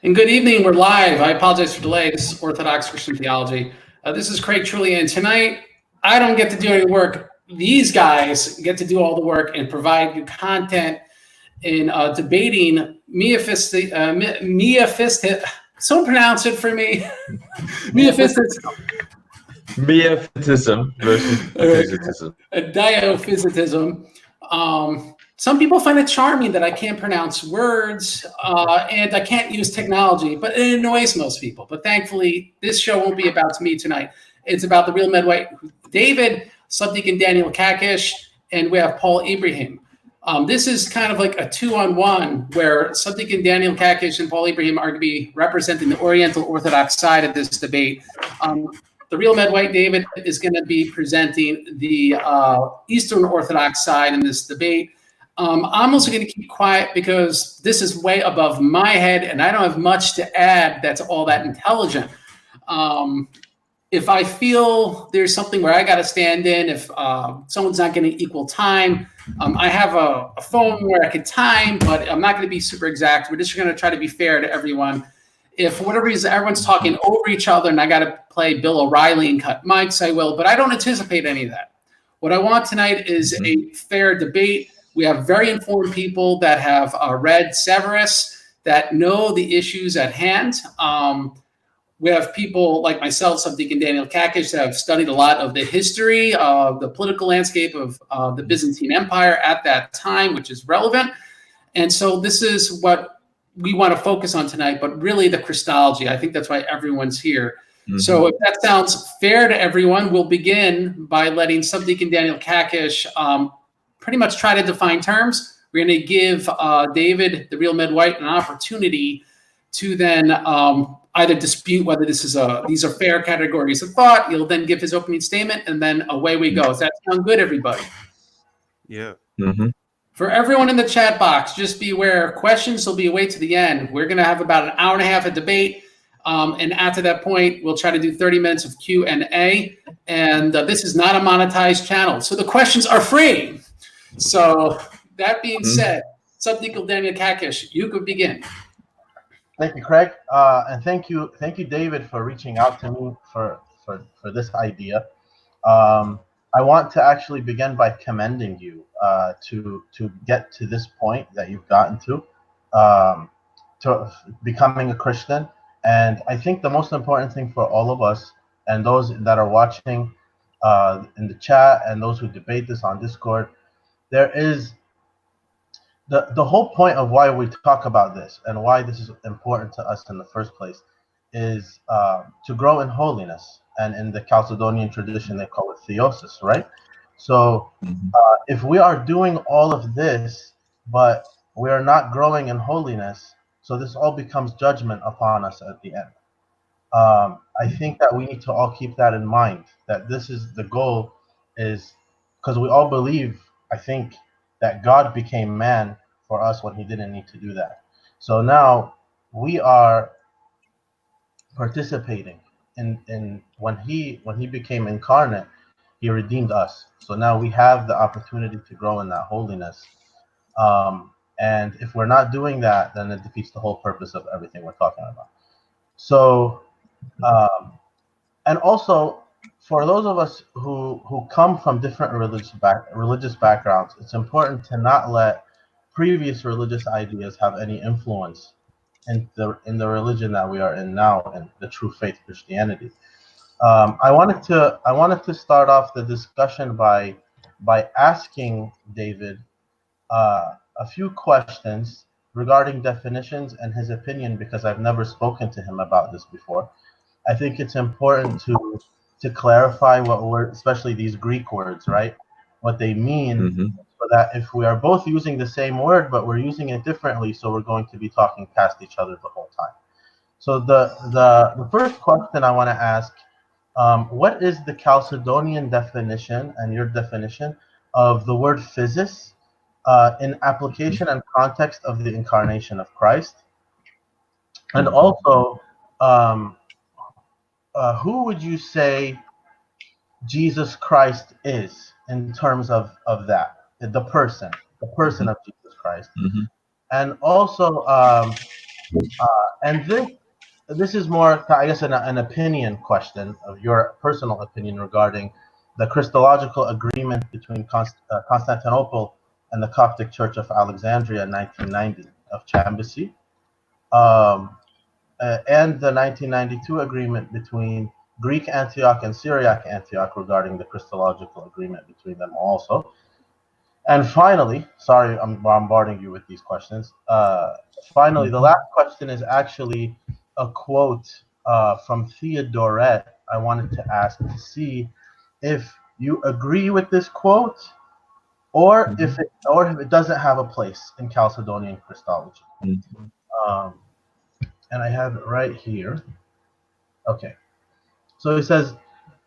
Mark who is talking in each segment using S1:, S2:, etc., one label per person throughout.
S1: And good evening. We're live. I apologize for delay. This is Orthodox Christian Theology. This is Craig Truglia, and tonight I don't get to do any work. These guys get to do all the work and provide you content in debating Miaphysitism. Someone pronounce it for me. Miaphysitism.
S2: Miaphysitism versus Hypostasis.
S1: Dyophysitism. Some people find it charming that I can't pronounce words and I can't use technology, but it annoys most people. But thankfully, this show won't be about me tonight. It's about the real Medwhite David, Subdeacon Daniel Kakish, and we have Paul Ibrahim. This is kind of like a 2-on-1 where Subdeacon Daniel Kakish and Paul Ibrahim are going to be representing the Oriental Orthodox side of this debate. The real Medwhite David is going to be presenting the Eastern Orthodox side in this debate. I'm also going to keep quiet because this is way above my head and I don't have much to add that's all that intelligent. If I feel there's something where I got to stand in, if someone's not getting equal time, I have a phone where I can time, but I'm not going to be super exact. We're just going to try to be fair to everyone. If for whatever reason everyone's talking over each other and I got to play Bill O'Reilly and cut mics, I will, but I don't anticipate any of that. What I want tonight is a fair debate. We have very informed people that have read Severus, that know the issues at hand. We have people like myself, Subdeacon Daniel Kakish, that have studied a lot of the history of the political landscape of the Byzantine Empire at that time, which is relevant. And so this is what we want to focus on tonight, but really the Christology. I think that's why everyone's here. Mm-hmm. So if that sounds fair to everyone, we'll begin by letting Subdeacon Daniel Kakish pretty much try to define terms. We're going to give David, the real Medwhite, an opportunity to then either dispute whether these are fair categories of thought. He'll then give his opening statement, and then away we go. Does that sound good, everybody?
S3: Yeah.
S2: Mm-hmm.
S1: For everyone in the chat box, just be aware, questions will be away to the end. We're going to have about an hour and a half of debate. And after that point, we'll try to do 30 minutes of Q&A. And this is not a monetized channel, so the questions are free. So that being said, Subdeacon Daniel Kakish, you could begin.
S4: Thank you, Craig, and thank you, David, for reaching out to me for this idea. I want to actually begin by commending you to get to this point that you've gotten to becoming a Christian. And I think the most important thing for all of us and those that are watching in the chat and those who debate this on Discord, there is the whole point of why we talk about this and why this is important to us in the first place is to grow in holiness. And in the Chalcedonian tradition, they call it theosis, right? So if we are doing all of this, but we are not growing in holiness, so this all becomes judgment upon us at the end. I think that we need to all keep that in mind, that this is the goal, is because we all believe, I think, that God became man for us when he didn't need to do that. So now we are participating in when he became incarnate, he redeemed us. So now we have the opportunity to grow in that holiness. And if we're not doing that, then it defeats the whole purpose of everything we're talking about. So, and also, for those of us who come from different religious backgrounds, it's important to not let previous religious ideas have any influence in the religion that we are in now, and the true faith Christianity. I wanted to start off the discussion by asking David a few questions regarding definitions and his opinion, because I've never spoken to him about this before. I think it's important to clarify what words, especially these Greek words, right? What they mean, so that if we are both using the same word, but we're using it differently, so we're going to be talking past each other the whole time. So the first question I want to ask, what is the Chalcedonian definition and your definition of the word physis in application and context of the incarnation of Christ? And also, who would you say Jesus Christ is in terms of that, the person of Jesus Christ? And also, and this is more, I guess, an opinion question of your personal opinion regarding the Christological agreement between Constantinople and the Coptic Church of Alexandria in 1990 of Chambussy, and the 1992 agreement between Greek Antioch and Syriac Antioch regarding the Christological agreement between them also. And finally, sorry, I'm bombarding you with these questions. Finally, the last question is actually a quote from Theodoret. I wanted to ask to see if you agree with this quote, or if it doesn't have a place in Chalcedonian Christology. And I have it right here. Okay. So he says,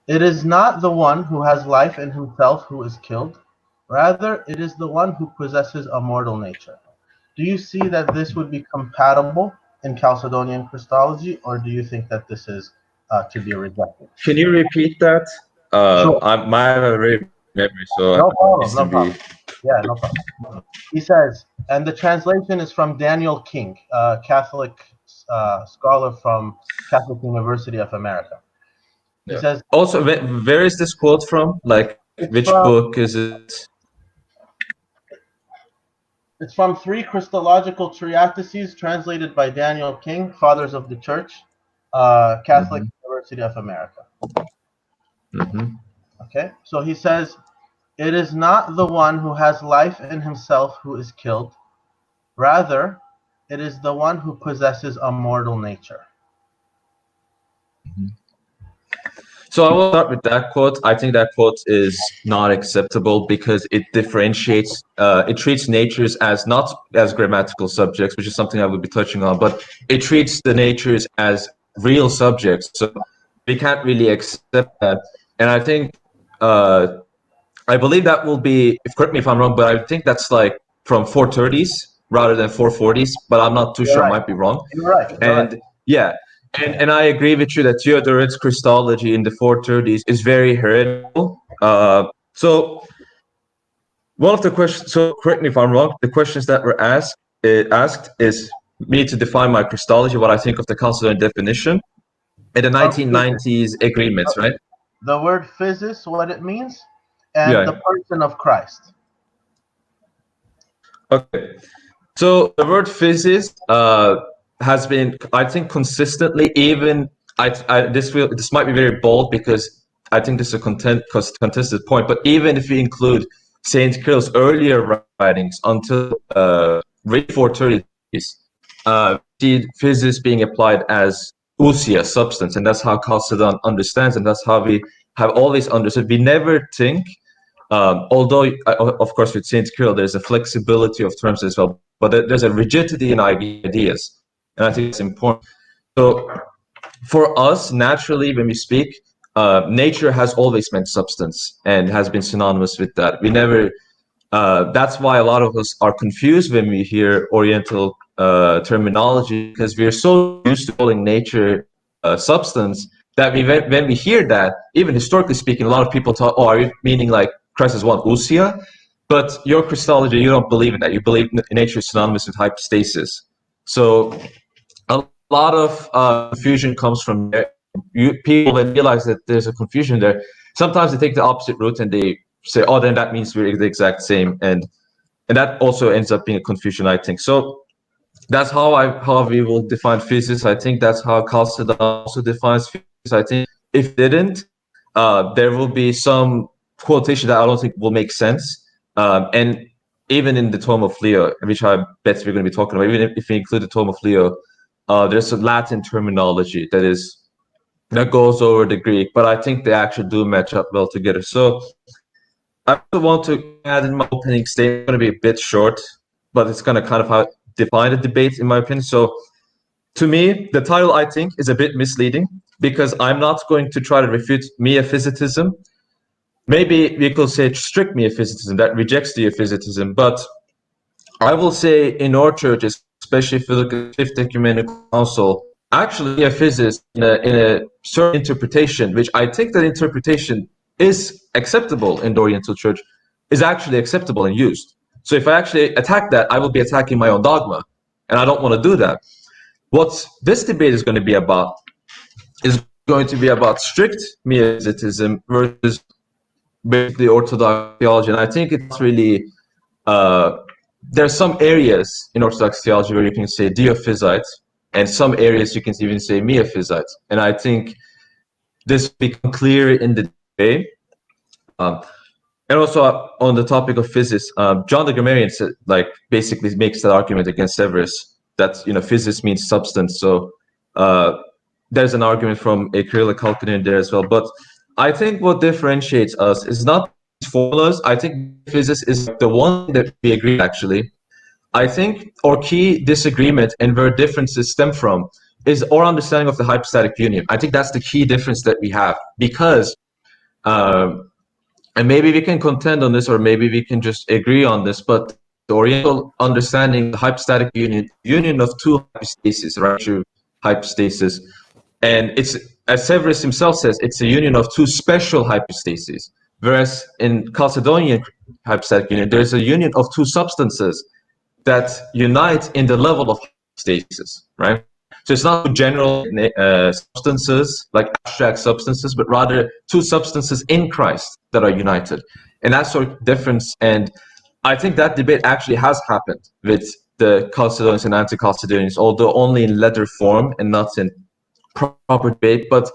S4: "It is not the one who has life in himself who is killed. Rather, it is the one who possesses a mortal nature." Do you see that this would be compatible in Chalcedonian Christology, or do you think that this is to be rejected?
S2: Can you repeat that?
S4: Sure.
S2: I have a very memory, so
S4: No problem.
S2: it
S4: No
S2: needs to
S4: problem.
S2: be.
S4: Yeah, no problem. He says, and the translation is from Daniel King, a Catholic scholar from Catholic University of America. He says,
S2: Also, where is this quote from? Like, which book is it?
S4: It's from 3 Christological Treatises translated by Daniel King, Fathers of the Church, Catholic University of America. Okay, so he says, "It is not the one who has life in himself who is killed. Rather, it is the one who possesses a mortal nature."
S2: So I will start with that quote. I think that quote is not acceptable because it differentiates, it treats natures as not as grammatical subjects, which is something I will be touching on, but it treats the natures as real subjects. So we can't really accept that. And I think, I believe that will be, correct me if I'm wrong, but I think that's like from 430s rather than 440s, but I'm not too sure, I might be wrong.
S4: You're right.
S2: And yeah. And I agree with you that Theodoret's Christology in the 430s is very heretical. So one of the questions, so correct me if I'm wrong, the questions that were asked is me to define my Christology, what I think of the Chalcedonian definition, and the 1990s agreements, right?
S4: The word physis, what it means, and the person of Christ.
S2: Okay. So the word physis has been, I think, consistently, even this might be very bold because I think this is a contested point, but even if we include Saint Cyril's earlier writings until late 430s, see physis being applied as ousia, substance, and that's how Chalcedon understands, and that's how we have always understood. We never think, although of course with Saint Cyril there's a flexibility of terms as well, but there's a rigidity in ideas. And I think it's important. So for us, naturally, when we speak, nature has always meant substance and has been synonymous with that. We never, that's why a lot of us are confused when we hear Oriental terminology, because we're so used to calling nature substance that when we hear that, even historically speaking, a lot of people talk, oh, are you meaning like Christ is one ousia? But your Christology, you don't believe in that. You believe nature is synonymous with hypostasis. So a lot of confusion comes from there. People then realize that there's a confusion there. Sometimes they take the opposite route and they say, oh, then that means we're the exact same. And that also ends up being a confusion, I think. So that's how we will define physis. I think that's how Chalcedon also defines physis. I think if it didn't, there will be some quotation that I don't think will make sense. And even in the Tome of Leo, which I bet we're going to be talking about, even if we include the Tome of Leo, there's a Latin terminology that goes over the Greek, but I think they actually do match up well together. So I also want to add in my opening statement, it's going to be a bit short, but it's going to kind of define the debate in my opinion. So to me, the title I think is a bit misleading because I'm not going to try to refute Miaphysitism. Maybe we could say strict Miaphysitism that rejects Dyophysitism, but I will say in our churches, especially if you look at the Fifth Ecumenical Council, actually Miaphysis in a certain interpretation, which I think that interpretation is acceptable in the Oriental Church, is actually acceptable and used. So if I actually attack that, I will be attacking my own dogma, and I don't want to do that. What this debate is going to be about is going to be about strict Miaphysitism versus basically Orthodox theology. And I think it's really, there's some areas in Orthodox theology where you can say Dyophysites, and some areas you can even say Miaphysites. And I think this become clear in the debate. And also on the topic of physics, John the Grammarian said, like, basically makes that argument against Severus that physics means substance. So there's an argument from a Cyrillic Chalcedonian there as well. But I think what differentiates us is not these formulas. I think physics is the one that we agree actually. I think our key disagreement and where differences stem from is our understanding of the hypostatic union. I think that's the key difference that we have, because and maybe we can contend on this, or maybe we can just agree on this, but the Oriental understanding, the hypostatic union of two hypostases, right? True hypostasis. And it's, as Severus himself says, it's a union of two special hypostases. Whereas in Chalcedonian hypostatic union, there's a union of two substances that unite in the level of hypostasis, right? So it's not general substances, like abstract substances, but rather two substances in Christ that are united. And that's sort of difference. And I think that debate actually has happened with the Chalcedonians and anti-Chalcedonians, although only in letter form and not in proper debate. But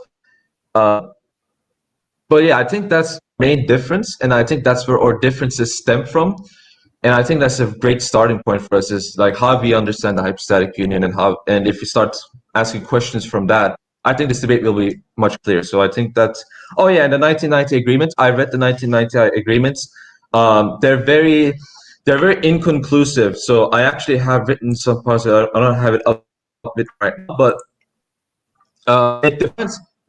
S2: yeah, I think that's the main difference. And I think that's where our differences stem from. And I think that's a great starting point for us, is like how we understand the hypostatic union, and if we start asking questions from that, I think this debate will be much clearer. So I think that, oh yeah, and the 1990 agreement, I read the 1990 agreements. They're very inconclusive. So I actually have written some parts. I don't have it up right now, but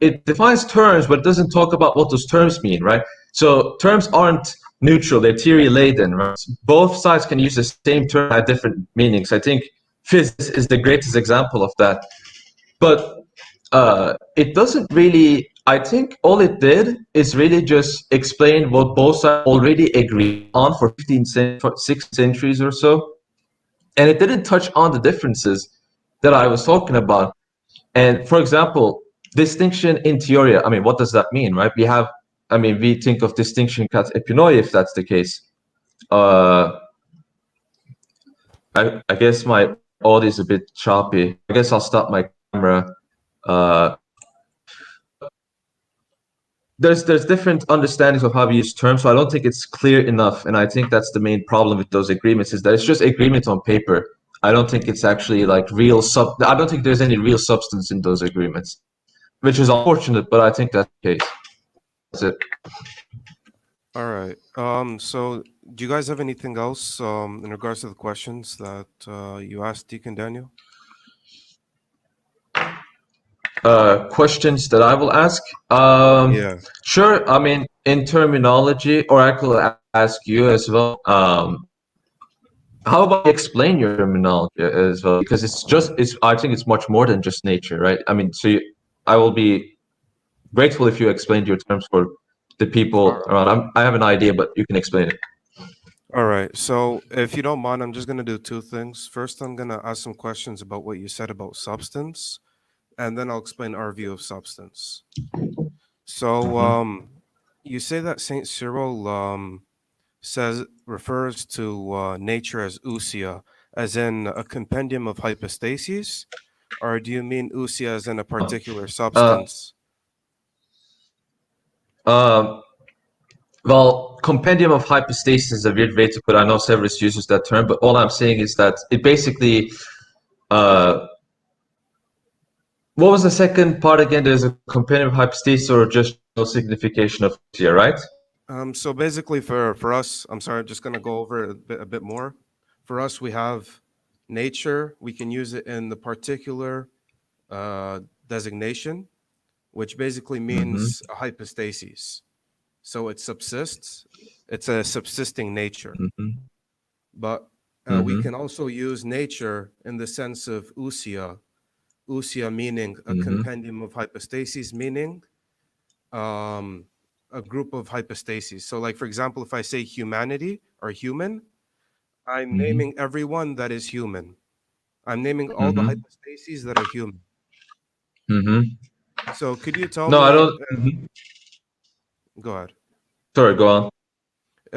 S2: it defines terms, but it doesn't talk about what those terms mean, right? So terms aren't neutral, they're theory laden, right? Both sides can use the same term at different meanings. I think physics is the greatest example of that. But it doesn't really, I think all it did is really just explain what both sides already agreed on for 6 centuries or so. And it didn't touch on the differences that I was talking about. And for example, distinction in theoria, I mean, what does that mean, right? We think of distinction kat epinoi, if that's the case. I guess my audio is a bit choppy. I guess I'll stop my camera. There's different understandings of how we use terms, so I don't think it's clear enough. And I think that's the main problem with those agreements, is that it's just agreement on paper. I don't think it's actually like I don't think there's any real substance in those agreements, which is unfortunate, but I think that's the case. That's it.
S3: All right. So do you guys have anything else in regards to the questions that you asked Deacon Daniel?
S2: Questions that I will ask?
S3: Yeah.
S2: Sure. I mean, in terminology, or I could ask you as well. How about you explain your terminology as well? Because I think it's much more than just nature, right? I mean, I will be grateful if you explained your terms for the people around. I have an idea, but you can explain it.
S3: All right. So if you don't mind, I'm just going to do two things. First, I'm going to ask some questions about what you said about substance, and then I'll explain our view of substance. So you say that St. Cyril refers to nature as ousia, as in a compendium of hypostases, or do you mean ousia as in a particular substance?
S2: Well, compendium of hypostasis is a weird way to put it. I know Severus uses that term, but all I'm saying is that it basically, what was the second part again? There's a compendium of hypostasis, or just no signification of here, right?
S3: So basically for us, I'm sorry, I'm just going to go over a bit more. For us, we have nature. We can use it in the particular designation, which basically means a hypostasis. So it subsists. It's a subsisting nature. But we can also use nature in the sense of ousia. Ousia meaning a compendium of hypostases, meaning a group of hypostases. So like, for example, if I say humanity or human, I'm naming everyone that is human. I'm naming all the hypostases that are human. So could you tell
S2: No,
S3: me?
S2: I don't.
S3: Go ahead.
S2: Sorry, go on.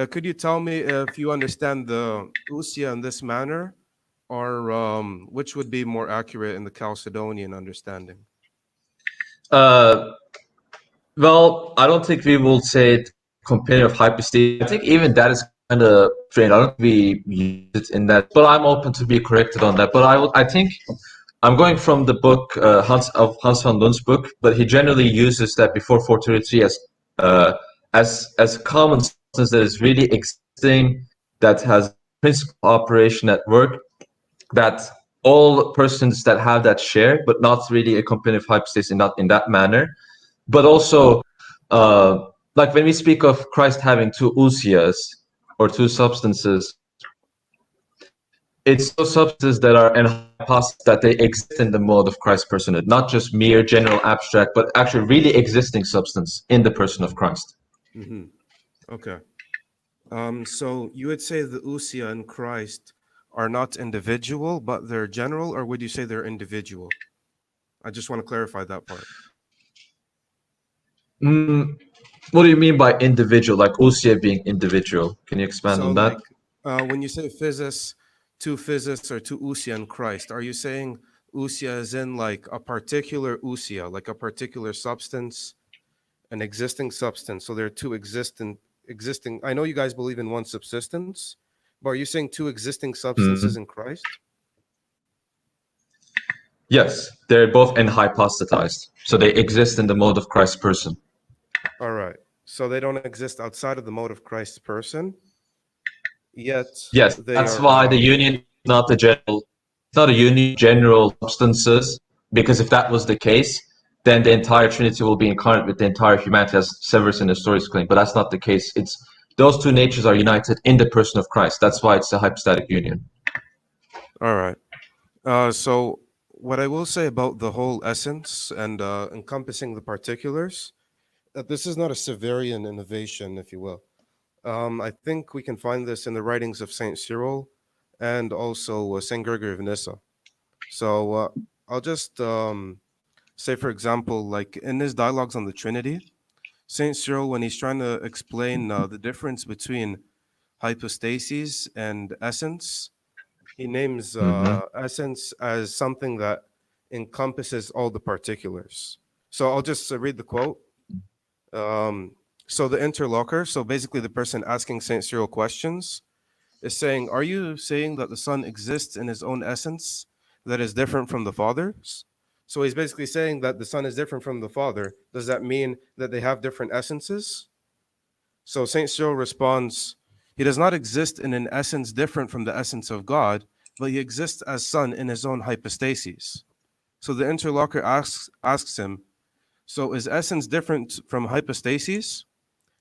S3: Could you tell me if you understand the ousia in this manner, or which would be more accurate in the Chalcedonian understanding?
S2: Well, I don't think we will say it companion of hypostasis. I think even that is kind of strange. I don't think we use it in that, but I'm open to be corrected on that. But I think I'm going from the book Hans van Loon's book, but he generally uses that before 433 as common substance that is really existing, that has principal operation at work, that all persons that have that share, but not really a companion of hypostasis in that manner. But also, like when we speak of Christ having two ousias or two substances, it's those substances that are in hypostasis, that they exist in the mode of Christ's personhood, not just mere general abstract, but actually really existing substance in the person of Christ.
S3: Okay. So you would say the ousia in Christ are not individual, but they're general, or would you say they're individual? I just want to clarify that part.
S2: What do you mean by individual, like ousia being individual? Can you expand
S3: So
S2: on that?
S3: when you say two physis or two ousia in Christ, are you saying ousia is in like a particular ousia, like a particular substance, an existing substance? So there are two existing. I know you guys believe in one subsistence, but are you saying two existing substances in Christ?
S2: Yes, they're both enhypostatized, so they exist in the mode of Christ's person.
S3: All right. So they don't exist outside of the mode of Christ's person, yet
S2: Yes, that's why the union is not a union general substances, because if that was the case, then the entire Trinity will be incarnate with the entire humanity, as Severus and Nestorius claim. But that's not the case. It's those two natures are united in the person of Christ. That's why it's a hypostatic union.
S3: All right. So what I will say about the whole essence and encompassing the particulars, that this is not a Severian innovation, if you will. I think we can find this in the writings of Saint Cyril and also Saint Gregory of Nyssa. So I'll just say, for example, like in his dialogues on the Trinity, Saint Cyril, when he's trying to explain the difference between hypostases and essence, he names essence as something that encompasses all the particulars. So I'll just read the quote. So the interlocutor, so basically the person asking Saint Cyril questions, is saying, are you saying that the Son exists in his own essence that is different from the Father's? So he's basically saying that the Son is different from the Father. Does that mean that they have different essences? So Saint Cyril responds, he does not exist in an essence different from the essence of God, but he exists as Son in his own hypostases. So the interlocutor asks him, so is essence different from hypostases?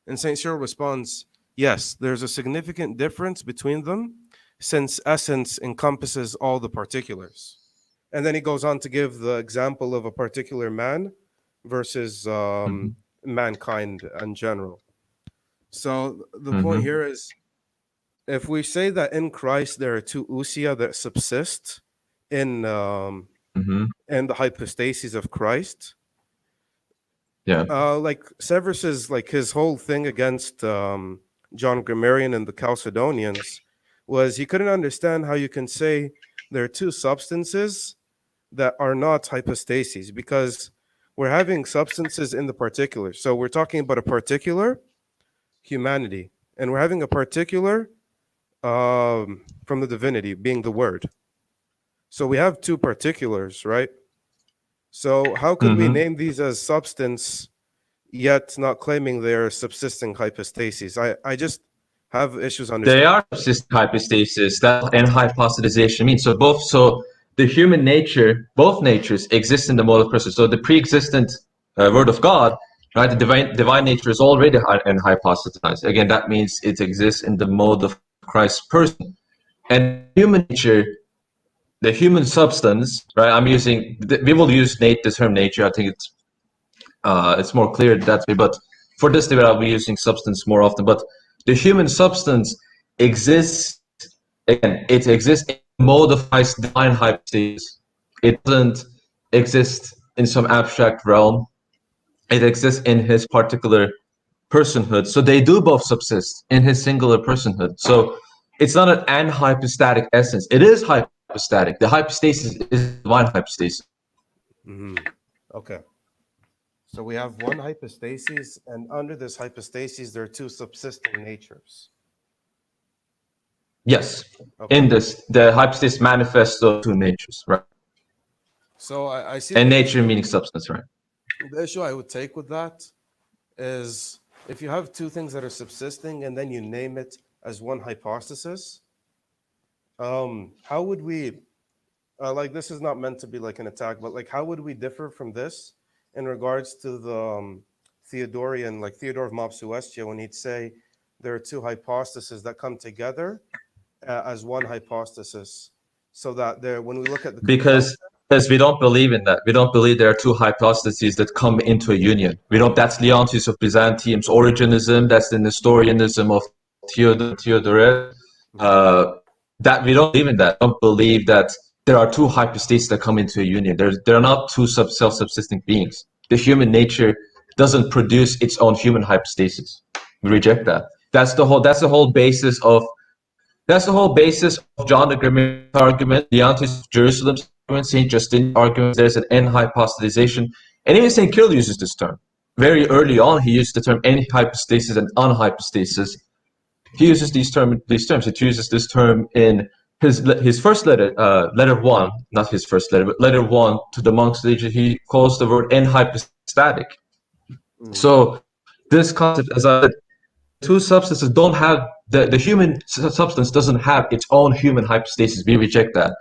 S3: And Saint Cyril responds, yes, there's a significant difference between them, since essence encompasses all the particulars. And then he goes on to give the example of a particular man versus mankind in general. So the point here is, if we say that in Christ there are two ousia that subsist in the hypostases of Christ, like Severus is like his whole thing against John Grammarian and the Chalcedonians was he couldn't understand how you can say there are two substances that are not hypostases, because we're having substances in the particular. So we're talking about a particular humanity, and we're having a particular from the divinity being the word. So we have two particulars, right? So how could we name these as substance yet not claiming they're subsisting hypostases? I just have issues understanding.
S2: They are subsisting hypostasis. That enhypostatization means so the human nature, both natures exist in the mode of Christ. So the pre-existent Word of God, right? The divine nature is already enhypostatized. Again, that means it exists in the mode of Christ's person. And human nature, the human substance, right? We will use the term nature. I think it's more clear that way. But for this debate, I'll be using substance more often. But the human substance exists again, it exists in modified divine hypostasis. It doesn't exist in some abstract realm. It exists in his particular personhood. So they do both subsist in his singular personhood. So it's not an anhypostatic essence. It is hypostatic. The hypostasis is divine hypostasis.
S3: Okay. So we have one hypostasis, and under this hypostasis, there are two subsisting natures.
S2: Yes.
S3: Okay.
S2: In this, the hypostasis manifests those two natures, right?
S3: So I see
S2: And
S3: the
S2: nature
S3: issue.
S2: meaning substance, right?
S3: The issue I would take with that is if you have two things that are subsisting and then you name it as one hypostasis, how would we, like, this is not meant to be like an attack, but like, how would we differ from this in regards to the Theodorian, like Theodore of Mopsuestia, when he'd say there are two hypostases that come together as one hypostasis, so that there, when we look at the
S2: Because we don't believe in that. We don't believe there are two hypostases that come into a union. We don't. That's Leontius of Byzantium's Origenism. That's the Nestorianism of Theodoret. That we don't believe in that. We don't believe that there are two hypostases that come into a union. There are not two self-subsisting beings. The human nature doesn't produce its own human hypostasis. We reject that. That's the whole basis of John the Grammarian's argument, Leontius of Jerusalem's argument, Saint Justin's argument. There's an enhypostatization, and even Saint Cyril uses this term. Very early on, he used the term enhypostasis and unhypostasis. He uses these terms. He uses this term in his first letter, letter 1, not his first letter, but letter 1 to the monks. He calls the word enhypostatic. So this concept, as I said, two substances don't have the human substance doesn't have its own human hypostasis. We reject that.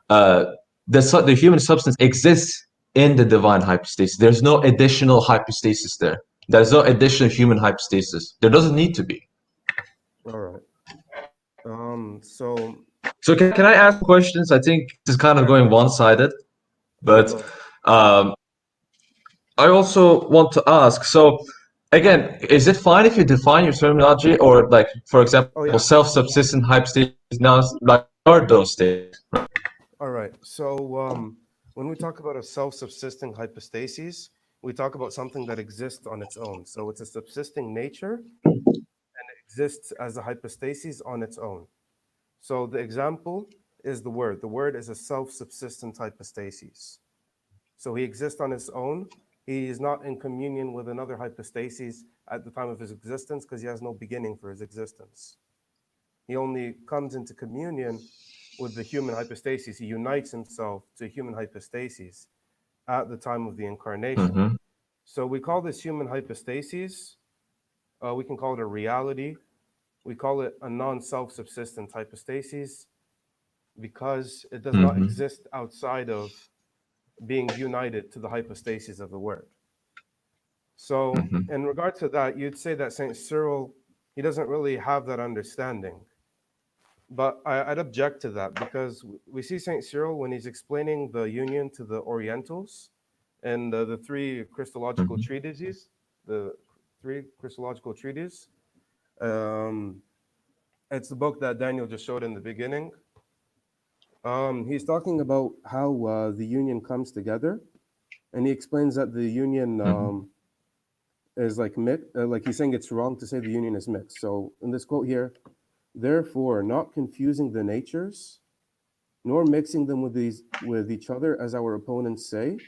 S2: The human substance exists in the divine hypostasis. There's no additional hypostasis there. There's no additional human hypostasis. There doesn't need to be.
S3: All right. So
S2: can I ask questions? I think this is kind of going one-sided, but I also want to ask. So again, is it fine if you define your terminology, or like, for example, self-subsistent hypostasis? Now, like, what are those states?
S3: all right. So when we talk about a self-subsisting hypostasis, we talk about something that exists on its own. So it's a subsisting nature, and it exists as a hypostasis on its own. So the example is the Word. The Word is a self-subsistent hypostasis. So he exists on his own. He is not in communion with another hypostasis at the time of his existence because he has no beginning for his existence. He only comes into communion with the human hypostasis. He unites himself to human hypostasis at the time of the incarnation. So we call this human hypostasis, we can call it a reality. We call it a non-self-subsistent hypostasis because it does not exist outside of being united to the hypostasis of the Word. So in regard to that, you'd say that St. Cyril, he doesn't really have that understanding. But I'd object to that because we see St. Cyril when he's explaining the union to the Orientals and the three Christological treatises, it's the book that Daniel just showed in the beginning. He's talking about how the union comes together, and he explains that the union is like mixed. Like he's saying it's wrong to say the union is mixed. So in this quote here, therefore, not confusing the natures, nor mixing them with each other, as our opponents say,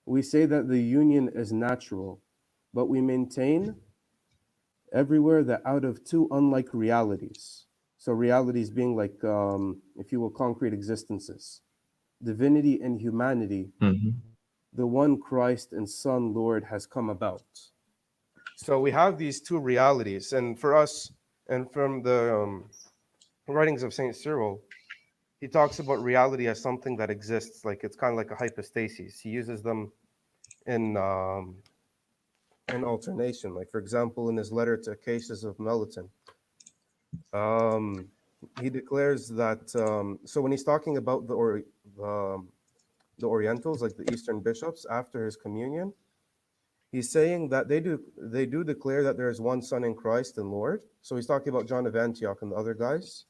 S3: we say that the union is natural, but we maintain everywhere that out of two unlike realities. So realities being like, if you will, concrete existences, divinity and humanity, the one Christ and Son Lord has come about. So we have these two realities, and for us, and from the writings of St. Cyril, he talks about reality as something that exists, like it's kind of like a hypostasis. He uses them in alternation. Like, for example, in his letter to Kakish of Melitene, he declares that, so when he's talking about the Orientals, like the Eastern bishops, after his communion, he's saying that they do declare that there is one Son in Christ and Lord. So he's talking about John of Antioch and the other guys.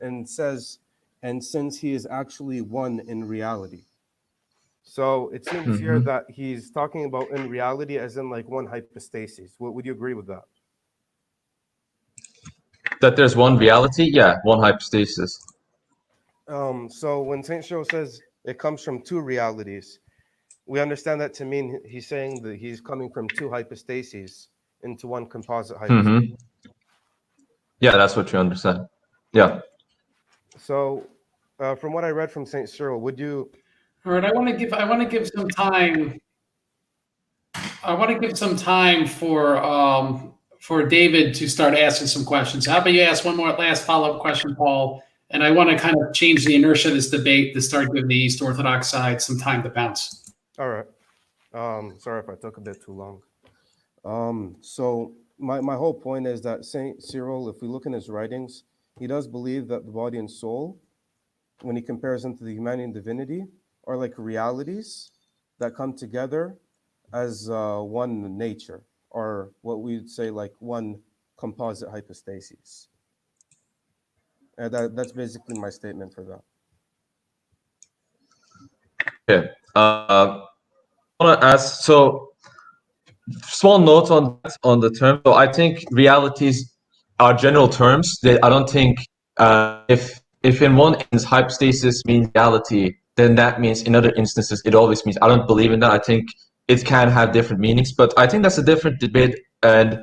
S3: and says, and since he is actually one in reality. So it seems here that he's talking about in reality as in like one hypostasis. Would you agree with that?
S2: That there's one reality? Yeah, one hypostasis.
S3: So when Saint Cyril says it comes from two realities, we understand that to mean he's saying that he's coming from two hypostases into one composite hypostasis.
S2: Yeah, that's what you understand. Yeah.
S3: So from what I read from Saint Cyril, would you...
S1: All right, I want to give some time. I want to give some time for David to start asking some questions. How about you ask one more last follow-up question, Paul? And I want to kind of change the inertia of this debate to start giving the East Orthodox side some time to bounce.
S3: All right. Sorry if I took a bit too long. So my whole point is that Saint Cyril, if we look in his writings, he does believe that the body and soul, when he compares them to the humanity and divinity, are like realities that come together as one nature, or what we would say like one composite hypostasis. And that's basically my statement for that.
S2: Okay. I want to ask, so small note on the term. So I think realities are general terms. I don't think if in one instance hypostasis means reality, then that means in other instances it always means. I don't believe in that. I think it can have different meanings, but I think that's a different debate, and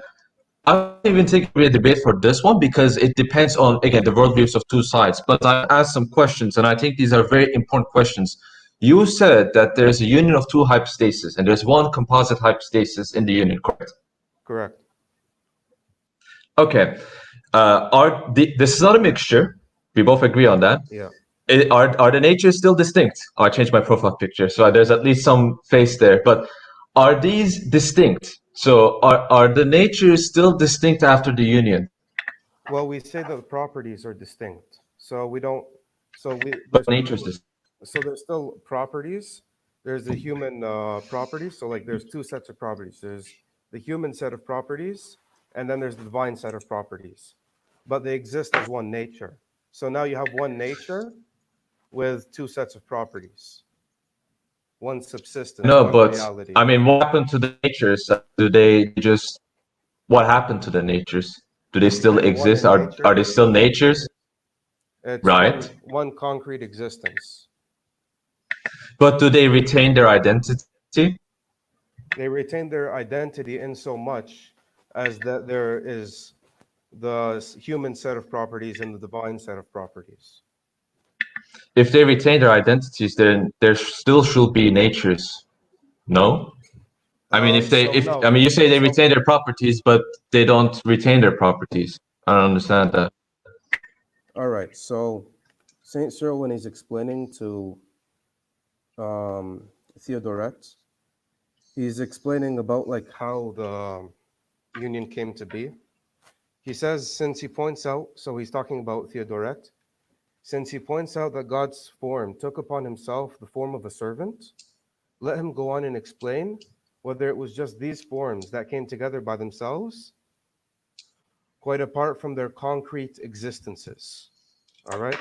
S2: I don't even think it will be a debate for this one because it depends on, again, the worldviews of two sides. But I asked some questions, and I think these are very important questions. You said that there's a union of two hypostases, and there's one composite hypostasis in the union, correct?
S3: Correct.
S2: Okay. This is not a mixture. We both agree on that.
S3: Yeah.
S2: Are the natures still distinct? Oh, I changed my profile picture, so there's at least some face there. But are these distinct? So are the natures still distinct after the union?
S3: Well, we say that the properties are distinct. So we don't.
S2: But natures distinct.
S3: So there's still properties. There's the human properties. So like there's two sets of properties. There's the human set of properties, and then there's the divine set of properties. But they exist as one nature. So now you have one nature with two sets of properties. One subsistence.
S2: No,
S3: one
S2: but
S3: reality.
S2: I mean, what happened to the natures? What happened to the natures? Do they still exist? Are they still natures?
S3: It's
S2: right.
S3: One concrete existence.
S2: But do they retain their identity?
S3: They retain their identity in so much as that there is the human set of properties and the divine set of properties.
S2: If they retain their identities, then there still should be natures. No? I mean, you say they retain their properties, but they don't retain their properties. I don't understand that.
S3: All right. So Saint Cyril, when he's explaining to Theodoret, he's explaining about like how the union came to be. He says, since he points out, so he's talking about Theodoret, since he points out that God's form took upon himself the form of a servant, let him go on and explain whether it was just these forms that came together by themselves, quite apart from their concrete existences. All right?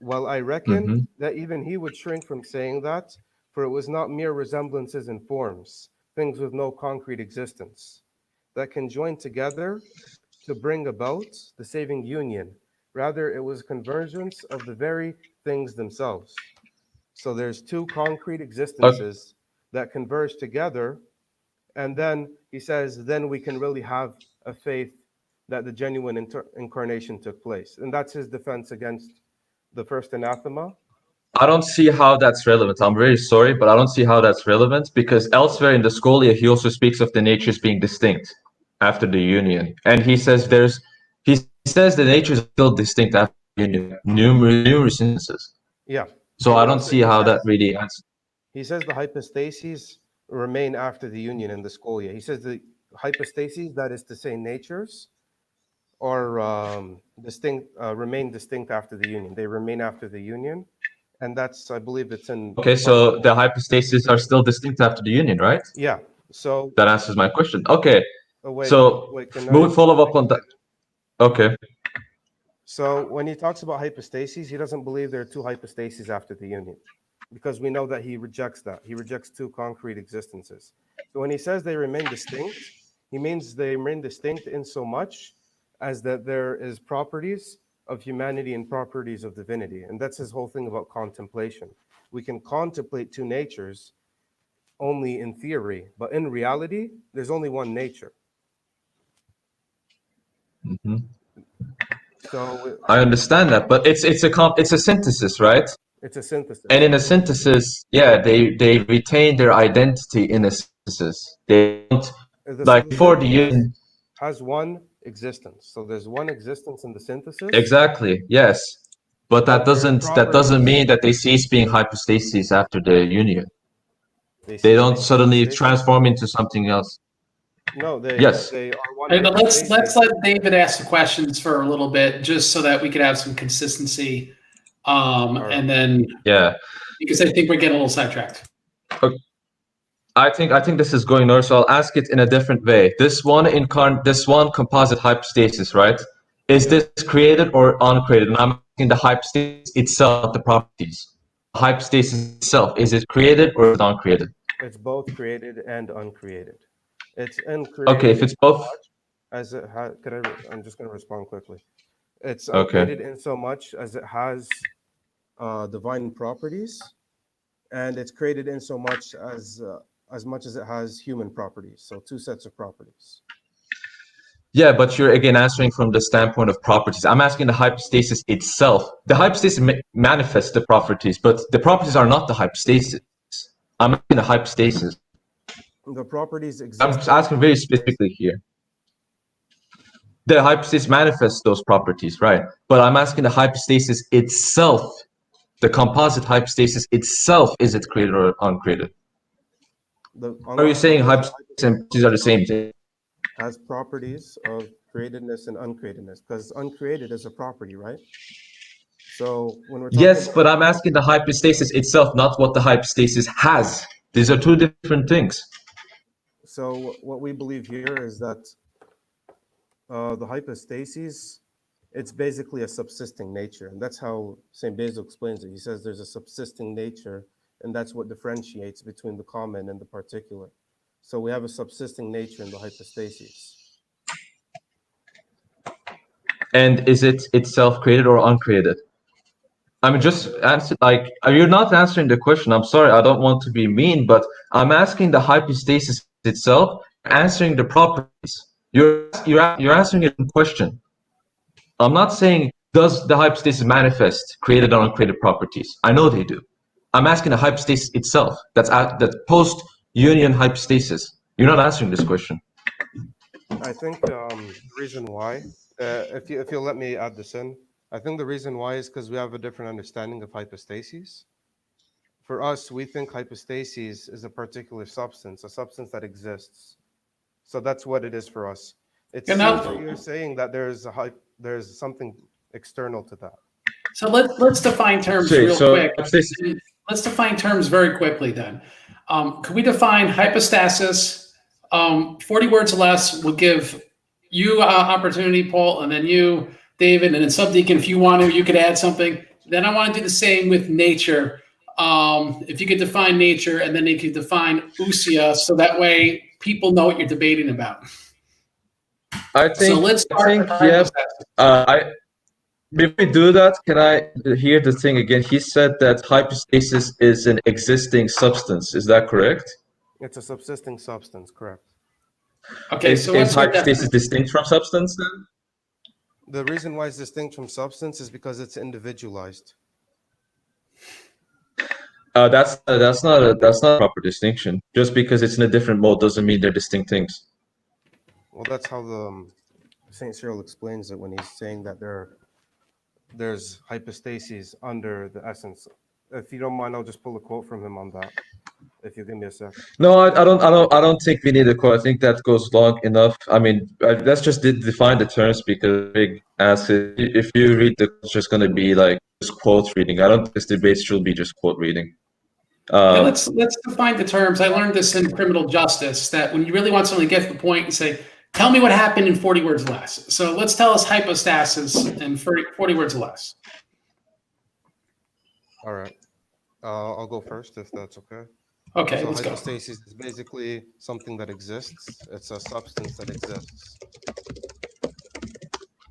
S3: Well, I reckon that even he would shrink from saying that, for it was not mere resemblances in forms, things with no concrete existence, that can join together to bring about the saving union. Rather, it was convergence of the very things themselves. So there's two concrete existences that converge together, and then he says, then we can really have a faith that the genuine incarnation took place. And that's his defense against the first anathema.
S2: I don't see how that's relevant. I'm very sorry, but I don't see how that's relevant because elsewhere in the Scholia, he also speaks of the natures being distinct after the union. And he says the natures are still distinct after the union, numerous instances.
S3: Yeah.
S2: So I don't see how that really answers.
S3: He says the hypostases remain after the union in the Scholia. He says the hypostases, that is to say natures, are distinct, remain distinct after the union. They remain after the union. And that's, I believe it's in...
S2: Okay, so the hypostases are still distinct after the union, right?
S3: Yeah, so...
S2: That answers my question. Okay,
S3: wait,
S2: follow up on that. Okay.
S3: So when he talks about hypostases, he doesn't believe there are two hypostases after the union, because we know that he rejects that. He rejects two concrete existences. So when he says they remain distinct, he means they remain distinct in so much as that there is properties of humanity and properties of divinity. And that's his whole thing about contemplation. We can contemplate two natures only in theory, but in reality, there's only one nature.
S2: Mm-hmm.
S3: So
S2: I understand that, but it's a synthesis, right?
S3: it's a synthesis.
S2: And in a synthesis, yeah, they retain their identity in a synthesis. They don't, like before the union.
S3: Has one existence. So there's one existence in the synthesis.
S2: Exactly. Yes, but that doesn't mean that they cease being hypostases after the union. They don't suddenly transform into something else.
S3: No, they are one.
S1: Hey, but let's let David ask the questions for a little bit, just so that we could have some consistency. And then because I think we're getting a little sidetracked.
S2: Okay. I think this is going north, so I'll ask it in a different way. This one composite hypostasis, right? Is this created or uncreated? And I'm asking the hypostasis itself, not the properties. The hypostasis itself, is it created or is it uncreated?
S3: It's both created and uncreated. It's uncreated.
S2: Okay, if it's both,
S3: as it has, I'm just going to respond quickly. It's uncreated in so much as it has divine properties, and it's created in so much as it has human properties. So two sets of properties.
S2: Yeah, but you're again answering from the standpoint of properties. I'm asking the hypostasis itself. The hypostasis manifests the properties, but the properties are not the hypostasis. I'm asking the hypostasis.
S3: The properties exist.
S2: I'm asking very specifically here. The hypostasis manifests those properties, right? But I'm asking the hypostasis itself, the composite hypostasis itself, is it created or uncreated? Are you saying hypostasis and properties are the same thing?
S3: Has properties of createdness and uncreatedness, because uncreated is a property, right? So when we're talking
S2: but I'm asking the hypostasis itself, not what the hypostasis has. These are two different things.
S3: So what we believe here is that the hypostasis, it's basically a subsisting nature, and that's how St. Basil explains it. He says there's a subsisting nature, and that's what differentiates between the common and the particular. So we have a subsisting nature in the hypostasis.
S2: And is it itself created or uncreated? I mean, just answer, like, you're not answering the question. I'm sorry, I don't want to be mean, but I'm asking the hypostasis itself, answering the properties. You're answering it in question. I'm not saying, does the hypostasis manifest created or uncreated properties? I know they do. I'm asking the hypostasis itself. That's post-union hypostasis. You're not answering this question.
S3: I think the reason why, if you'll let me add this in, I think the reason why is because we have a different understanding of hypostases. For us, we think hypostases is a particular substance, a substance that exists. So that's what it is for us. It's you're saying that there's something external to that.
S1: So let's define terms quick. Let's define terms very quickly then. Could we define hypostasis? 40 words or less will give you opportunity, Paul, and then you, David, and then Subdeacon, if you want to, you could add something. Then I want to do the same with nature. If you could define nature, and then you could define ousia, so that way people know what you're debating about.
S2: I think.
S1: So let's start.
S2: Before we do that, can I hear the thing again? He said that hypostasis is an existing substance. Is that correct?
S3: It's a subsisting substance, correct.
S1: Okay,
S2: so is hypostasis distinct from substance then?
S3: The reason why it's distinct from substance is because it's individualized.
S2: That's not a proper distinction. Just because it's in a different mode doesn't mean they're distinct things.
S3: Well, that's how the Saint Cyril explains it when he's saying that there's hypostases under the essence. If you don't mind, I'll just pull a quote from him on that. If you give me a sec.
S2: No, I don't think we need a quote. I think that goes long enough. I mean, let's just define the terms, because Big asks if you read it's just going to be like just quote reading. I don't think this debate should be just quote reading.
S1: Let's define the terms. I learned this in criminal justice, that when you really want someone to get to the point and say, Tell me what happened in 40 words or less. So let's tell us hypostasis in 40 words or less.
S3: All right. I'll go first if that's okay.
S1: Okay,
S3: So
S1: let's go.
S3: hypostasis is basically something that exists. It's a substance that exists.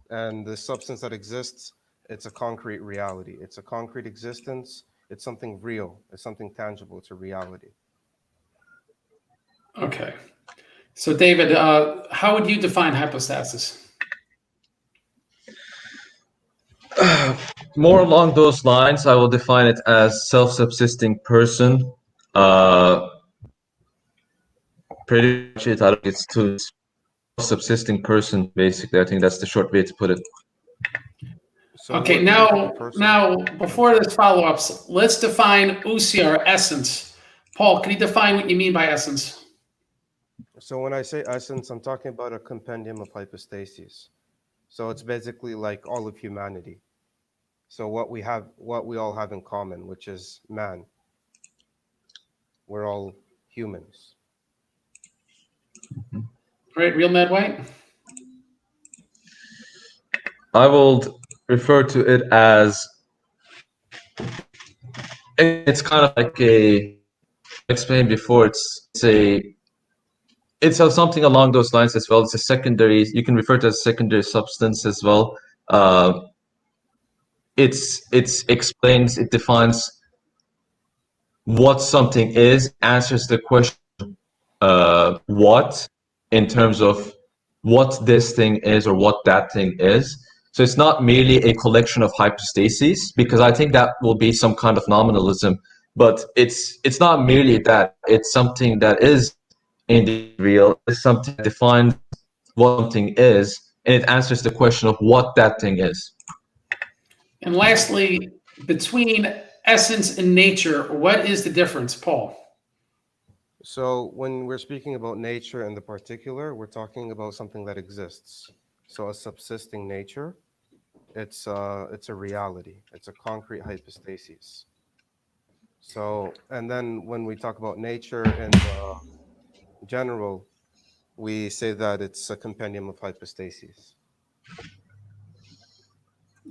S3: And the substance that exists, it's a concrete reality. It's a concrete existence. It's something real. It's something tangible. It's a reality.
S1: Okay. So David, how would you define hypostasis?
S2: More along those lines, I will define it as self-subsisting person. Pretty much it. I don't think it's too subsisting person. Basically, I think that's the short way to put it.
S3: So
S1: Okay, now before this follow-ups, let's define ousia, or essence. Paul, can you define what you mean by essence?
S3: So when I say essence, I'm talking about a compendium of hypostases. So it's basically like all of humanity. So what we all have in common, which is man. We're all humans.
S1: All right, therealMedwhite?
S2: I will refer to it as, it's kind of like I explained before, it's something along those lines as well. It's a secondary, you can refer to it as secondary substance as well. It explains, it defines what something is, answers the question what, in terms of what this thing is or what that thing is. So it's not merely a collection of hypostases, because I think that will be some kind of nominalism, but it's not merely that. It's something that is indeed real. It's something that defines what something is, and it answers the question of what that thing is.
S1: And lastly, between essence and nature, what is the difference, Paul?
S3: So when we're speaking about nature in the particular, we're talking about something that exists. So a subsisting nature, it's a reality. It's a concrete hypostasis. So, and then when we talk about nature in general, we say that it's a compendium of hypostases.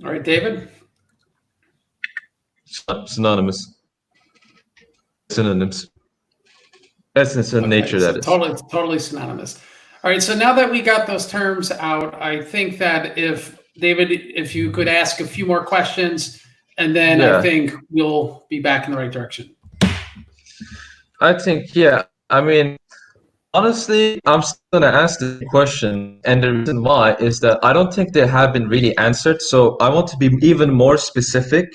S1: All right, David?
S2: Synonymous. Synonyms. Essence and nature,
S1: so
S2: that is.
S1: Totally synonymous. All right, so now that we got those terms out, I think that if you could ask a few more questions, and then I think we'll be back in the right direction.
S2: I think, yeah. I mean, honestly, I'm still going to ask the question, and the reason why is that I don't think they have been really answered, so I want to be even more specific,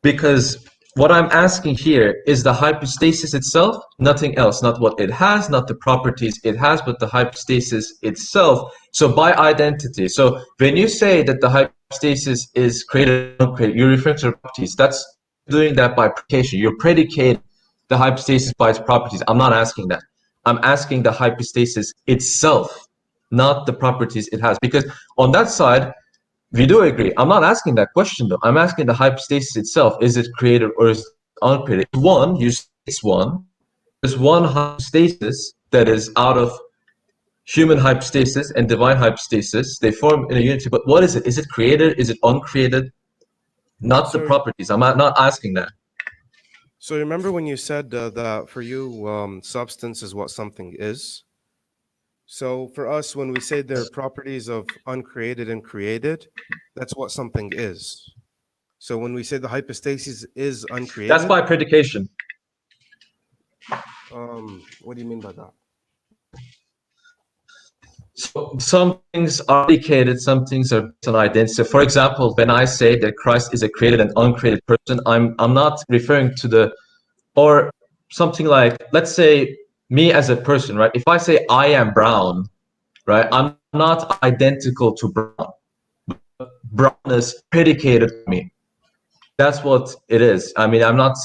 S2: because what I'm asking here is the hypostasis itself, nothing else, not what it has, not the properties it has, but the hypostasis itself. So by identity. So when you say that the hypostasis is created or uncreated, you're referring to the properties. That's doing that by predication. You're predicating the hypostasis by its properties. I'm not asking that. I'm asking the hypostasis itself, not the properties it has. Because on that side, we do agree. I'm not asking that question though. I'm asking the hypostasis itself. Is it created or is it uncreated? One, you say it's one. There's one hypostasis that is out of human hypostasis and divine hypostasis. They form in a unity. But what is it? Is it created? Is it uncreated? Not the properties. I'm not asking that.
S3: So remember when you said that for you, substance is what something is? So for us, when we say there are properties of uncreated and created, that's what something is. So when we say the hypostasis is uncreated,
S2: that's by predication.
S3: What do you mean by that?
S2: So some things are predicated, some things are based on identity. So for example, when I say that Christ is a created and uncreated person, I'm not referring to or something like, let's say, me as a person, right? If I say I am brown, right? I'm not identical to brown. Brown is predicated to me. That's what it is. I mean, I'm not.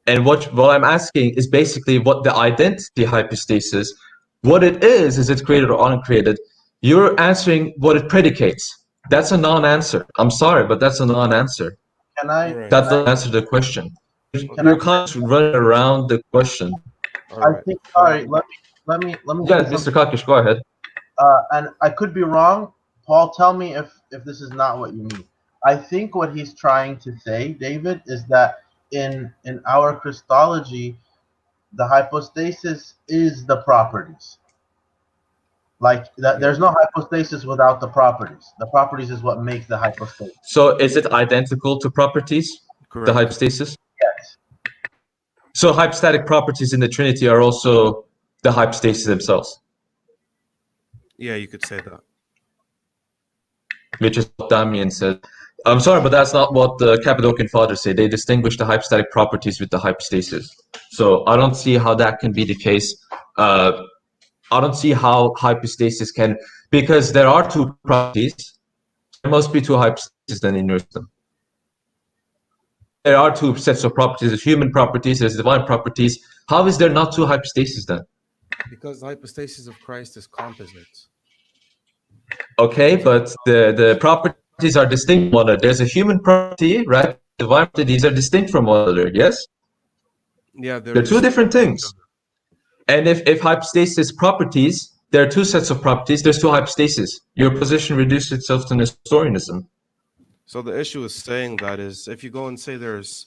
S2: And what I'm asking is basically what the identity hypostasis, what it is it created or uncreated? You're answering what it predicates. That's a non-answer. I'm sorry, but that's a non-answer. That doesn't answer the question. You're kind of running around the question.
S4: I think, all right, let me
S2: Yeah,
S4: say
S2: Mr. Kakish, go ahead.
S4: and I could be wrong. Paul, tell me if this is not what you mean. I think what he's trying to say, David, is that in our Christology, the hypostasis is the properties. Like that, there's no hypostasis without the properties. The properties is what makes the hypostasis.
S2: So is it identical to properties, the
S3: Correct.
S2: hypostasis?
S4: Yes.
S2: So hypostatic properties in the Trinity are also the hypostasis themselves,
S3: Yeah, you could say that.
S2: which is what Damien said. I'm sorry, but that's not what the Cappadocian Fathers say. They distinguish the hypostatic properties with the hypostasis. So I don't see how that can be the case. I don't see how hypostasis can, because there are two properties. There must be two hypostases then in your system. There are two sets of properties: there's human properties, there's divine properties. How is there not two hypostases then?
S3: Because the hypostasis of Christ is composite.
S2: Okay, but the properties are distinct from one another. There's a human property, right? Divine properties are distinct from one another, yes?
S3: Yeah,
S2: They're two different things. And if hypostasis properties, there are two sets of properties, there's two hypostases. Your position reduces itself to Nestorianism.
S3: So the issue is saying that is if you go and say there's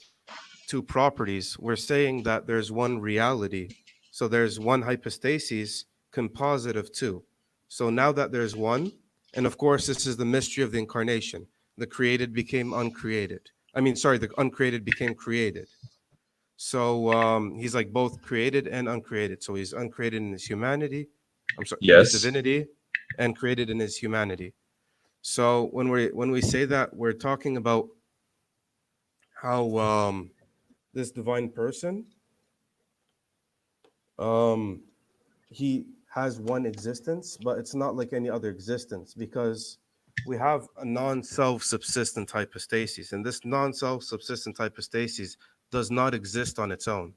S3: two properties, we're saying that there's one reality. So there's one hypostasis composite of two. So now that there's one, and of course, this is the mystery of the incarnation. The created became uncreated. The uncreated became created. So he's like both created and uncreated. So he's uncreated in his humanity. In his
S2: Yes.
S3: divinity, and created in his humanity. So when we say that, we're talking about how this divine person, he has one existence, but it's not like any other existence because we have a non-self-subsistent hypostasis, and this non-self-subsistent hypostasis does not exist on its own.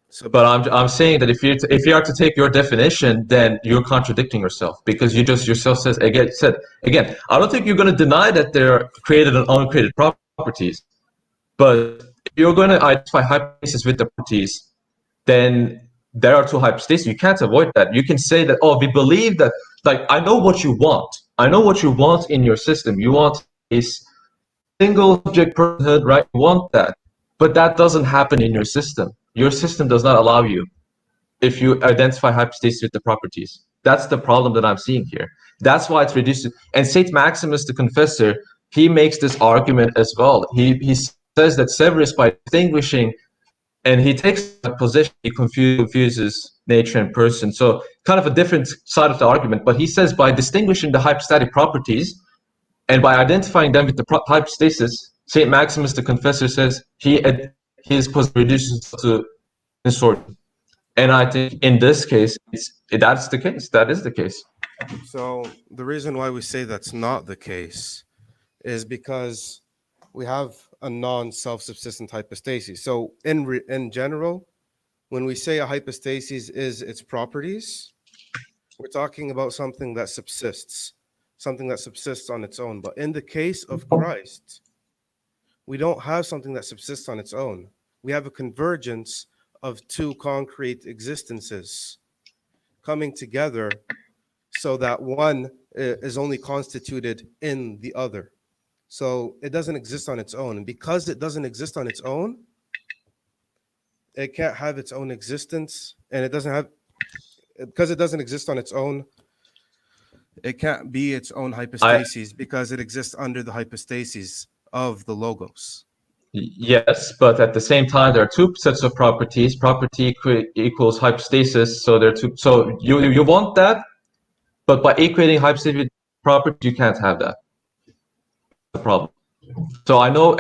S3: So,
S2: But I'm saying that if you are to take your definition, then you're contradicting yourself because you just yourself said again. I don't think you're going to deny that there are created and uncreated properties, but if you're going to identify hypostasis with the properties, then there are two hypostases. You can't avoid that. You can say that, oh, we believe that. Like, I know what you want. I know what you want in your system. You want a single subject personhood, right? You want that, but that doesn't happen in your system. Your system does not allow you if you identify hypostasis with the properties. That's the problem that I'm seeing here. That's why it's reduced. And Saint Maximus the Confessor, he makes this argument as well. He says that Severus, by distinguishing, and he takes that position, he confuses nature and person. So kind of a different side of the argument. But he says by distinguishing the hypostatic properties and by identifying them with the hypostasis, Saint Maximus the Confessor says his position reduces to Nestorianism. And I think in this case, that's the case. That is the case.
S3: so the reason why we say that's not the case is because we have a non-self-subsistent hypostasis. So in general, when we say a hypostasis is its properties, we're talking about something that subsists on its own. But in the case of Christ, we don't have something that subsists on its own. We have a convergence of two concrete existences coming together so that one is only constituted in the other. So it doesn't exist on its own. And because it doesn't exist on its own, it can't have its own existence. And because it doesn't exist on its own, it can't be its own hypostasis because it exists under the hypostasis of the Logos.
S2: Yes, but at the same time, there are two sets of properties. Property equals hypostasis. So there are two. So you want that, but by equating hypostasis with property, you can't have that. The problem. So I know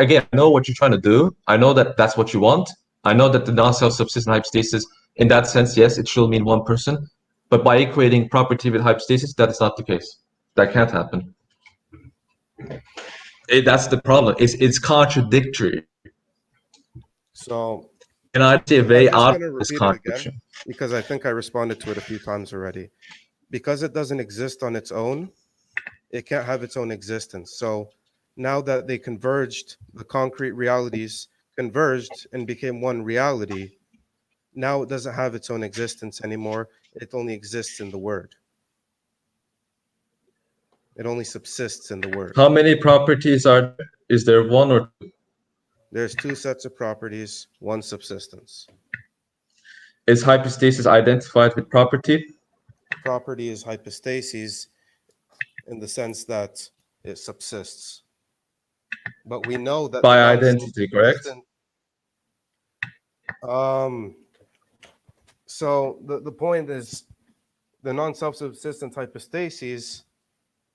S2: what you're trying to do. I know that that's what you want. I know that the non-self-subsistent hypostasis, in that sense, yes, it should mean one person. But by equating property with hypostasis, that is not the case. That can't happen. That's the problem. It's contradictory.
S3: So
S2: And I'd say a
S3: I'm
S2: way
S3: just
S2: out
S3: going to
S2: of this
S3: repeat it again
S2: contradiction.
S3: because I think I responded to it a few times already. Because it doesn't exist on its own, it can't have its own existence. So now that they converged, the concrete realities converged and became one reality, now it doesn't have its own existence anymore. It only exists in the Word. It only subsists in the Word.
S2: How many properties are there? Is there one or two?
S3: There's two sets of properties, one subsistence.
S2: Is hypostasis identified with property?
S3: Property is hypostasis in the sense that it subsists. But we know that
S2: By
S3: the
S2: identity, correct?
S3: So the point is the non-self-subsistent hypostasis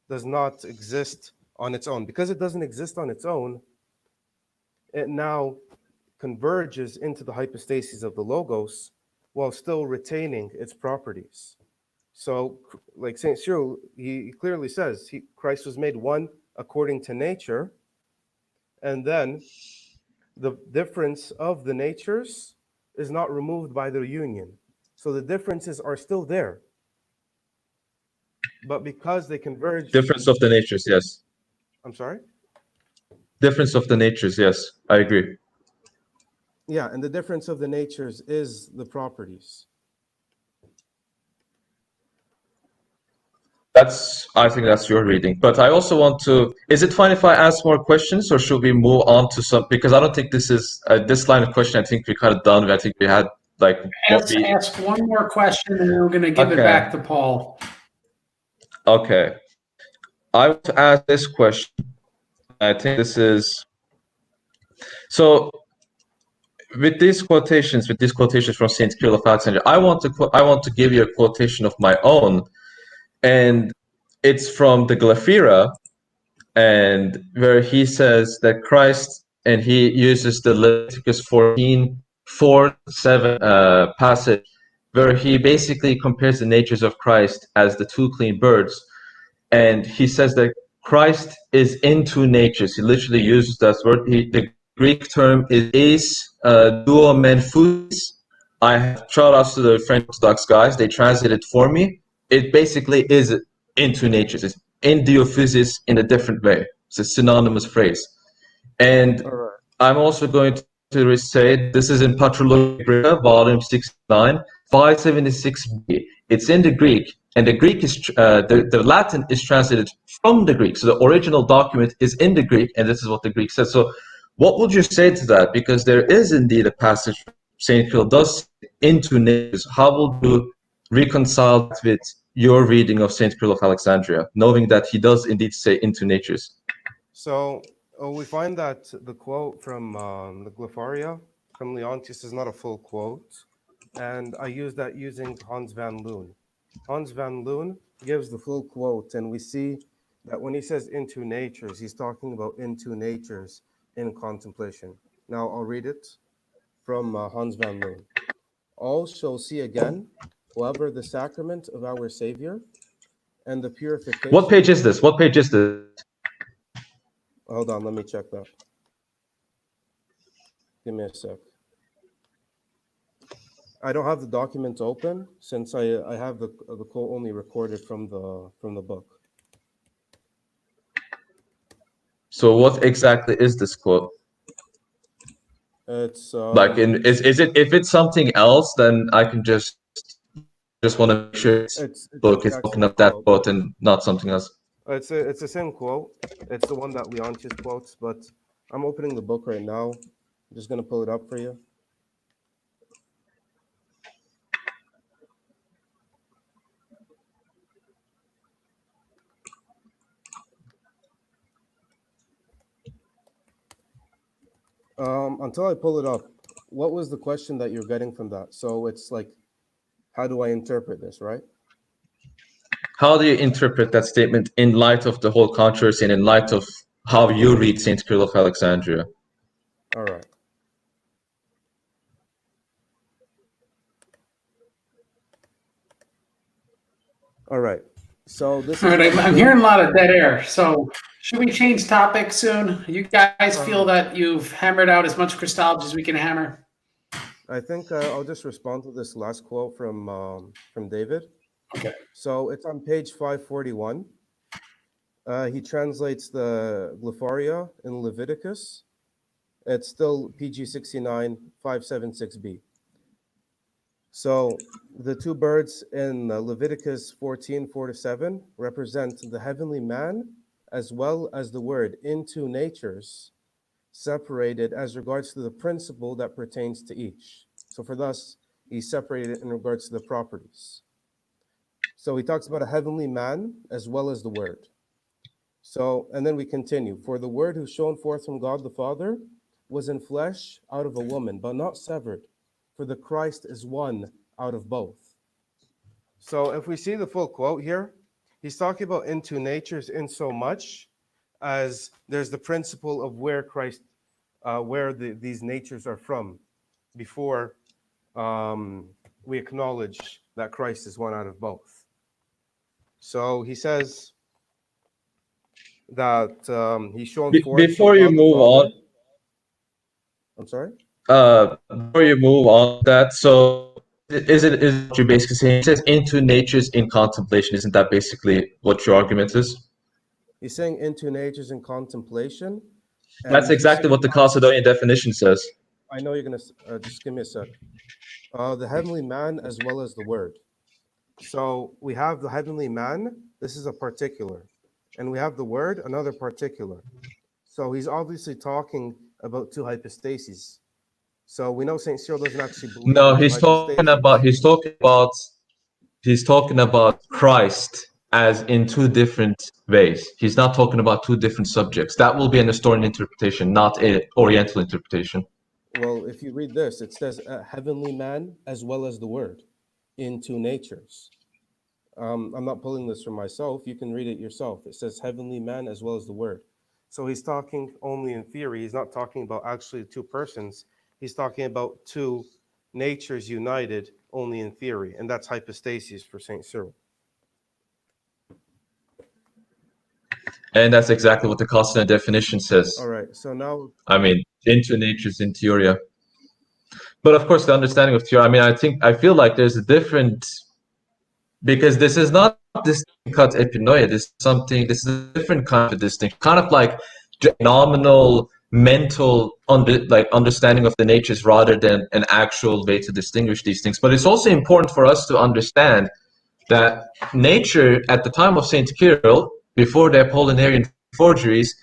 S3: does not exist on its own. Because it doesn't exist on its own, it now converges into the hypostasis of the Logos while still retaining its properties. So, like St. Cyril, he clearly says Christ was made one according to nature, and then the difference of the natures is not removed by the union. So the differences are still there. But because they converge...
S2: Difference of the natures, yes.
S3: I'm sorry?
S2: Difference of the natures, yes. I agree.
S3: Yeah, and the difference of the natures is the properties.
S2: I think that's your reading. But I also want to, is it fine if I ask more questions, or should we move on to some, because I don't think this is, this line of question, I think we kind of done. I think we had like...
S1: Ask one more question and then we're going to give it back to Paul.
S2: Okay. I want to ask this question. I think this is, so with these quotations from Saint Cyril of Alexandria, I want to give you a quotation of my own, and it's from the Glaphyra, and where he says that Christ, and he uses the Leviticus 14:4-7 passage, where he basically compares the natures of Christ as the two clean birds, and he says that Christ is in two natures. He literally uses that word. The Greek term is therealMedwhite. I have shout outs to the French Orthodox guys. They translate it for me. It basically is in two natures. It's in Dyophysitis in a different way. It's a synonymous phrase. And I'm also going to say this is in Patrologia, volume 69, 576b. It's in the Greek, and the Greek is the Latin is translated from the Greek. So the original document is in the Greek, and this is what the Greek says. So what would you say to that? Because there is indeed a passage St. Cyril does into natures. How would you reconcile that with your reading of St. Cyril of Alexandria, knowing that he does indeed say into natures?
S3: So we find that the quote from the Glaphyra from Leontius is not a full quote, and I use that using Hans van Loon. Hans van Loon gives the full quote, and we see that when he says into natures, he's talking about into natures in contemplation. Now I'll read it from Hans van Loon. All shall see again, however, the sacrament of our Savior and the purification...
S2: What page is this? What page is this?
S3: Hold on, let me check that. Give me a sec. I don't have the document open since I have the quote only recorded from the book.
S2: So what exactly is this quote?
S3: It's
S2: like is it, if it's something else, then I can just want to make sure it's book is looking up that quote and not something else.
S3: It's the same quote. It's the one that Leontius quotes, but I'm opening the book right now. I'm just gonna pull it up for you. Until I pull it up, what was the question that you're getting from that? So it's like, how do I interpret this, right?
S2: How do you interpret that statement in light of the whole controversy and in light of how you read St. Cyril of Alexandria?
S3: All right. All right. So this.
S1: All right, I'm hearing a lot of dead air. So should we change topic soon? You guys feel that you've hammered out as much Christology as we can hammer?
S3: I think I'll just respond to this last quote from David.
S1: Okay. So
S3: it's on page 541. He translates the Glaphyra in Leviticus. It's still PG 69 576b. So the two birds in Leviticus 14, 4-7 represent the heavenly man as well as the word in two natures, separated as regards to the principle that pertains to each. So for thus, he's separated in regards to the properties. So he talks about a heavenly man as well as the word. So, and then we continue. For the word who shone forth from God the Father was in flesh out of a woman, but not severed. For the Christ is one out of both. So if we see the full quote here, he's talking about in two natures in so much as there's the principle of where Christ, these natures are from before we acknowledge that Christ is one out of both. So he says that he's shown forth.
S2: Before you move on,
S3: I'm sorry?
S2: before you move on that, so is what you're basically saying? It says into natures in contemplation. Isn't that basically what your argument is?
S3: He's saying into natures in contemplation.
S2: That's exactly what the Chalcedonian definition says.
S3: I know you're going to, just give me a sec. The heavenly man as well as the word. So we have the heavenly man, this is a particular. And we have the word, another particular. So he's obviously talking about two hypostases. So we know St. Cyril doesn't actually believe.
S2: No, he's talking about Christ as in two different ways. He's not talking about two different subjects. That will be an Nestorian interpretation, not an Oriental interpretation.
S3: Well, if you read this, it says a heavenly man as well as the word in two natures. I'm not pulling this from myself. You can read it yourself. It says heavenly man as well as the word. So he's talking only in theory. He's not talking about actually two persons. He's talking about two natures united only in theory. And that's hypostasis for St. Cyril.
S2: And that's exactly what the Chalcedonian definition says.
S3: All right. So now,
S2: I mean, into natures in theoria. But of course, the understanding of theory, I feel like there's a different, because this is not this cut epinoia, this is a different kind of distinction, kind of like nominal mental understanding of the natures rather than an actual way to distinguish these things. But it's also important for us to understand that nature at the time of Saint Cyril, before the Apollinarian forgeries,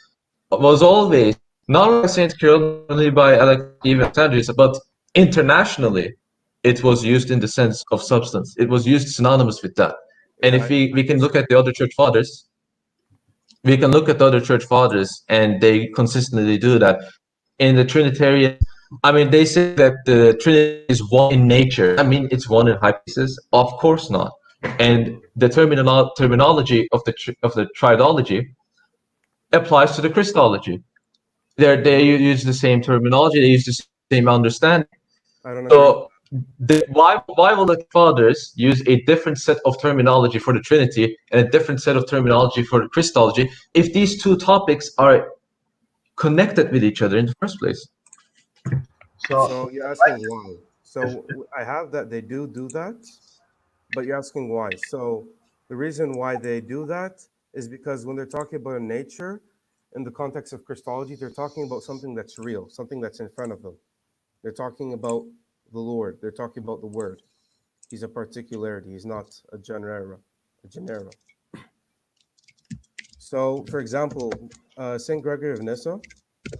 S2: was always, not by Saint Cyril, only by Alexandrian, but internationally, it was used in the sense of substance. It was used synonymous with that. And if we can look at the other church fathers, and they consistently do that. In the Trinitarian, they say that the Trinity is one in nature. It's one in hypostasis. Of course not. And the terminology of the Tridology applies to the Christology. They use the same terminology. They use the same understanding.
S3: I don't know.
S2: So why will the fathers use a different set of terminology for the Trinity and a different set of terminology for the Christology if these two topics are connected with each other in the first place?
S3: So you're asking why. So I have that they do that, but you're asking why. So the reason why they do that is because when they're talking about a nature in the context of Christology, they're talking about something that's real, something that's in front of them. They're talking about the Lord. They're talking about the Word. He's a particularity. He's not a genera. So, for example, St. Gregory of Nyssa,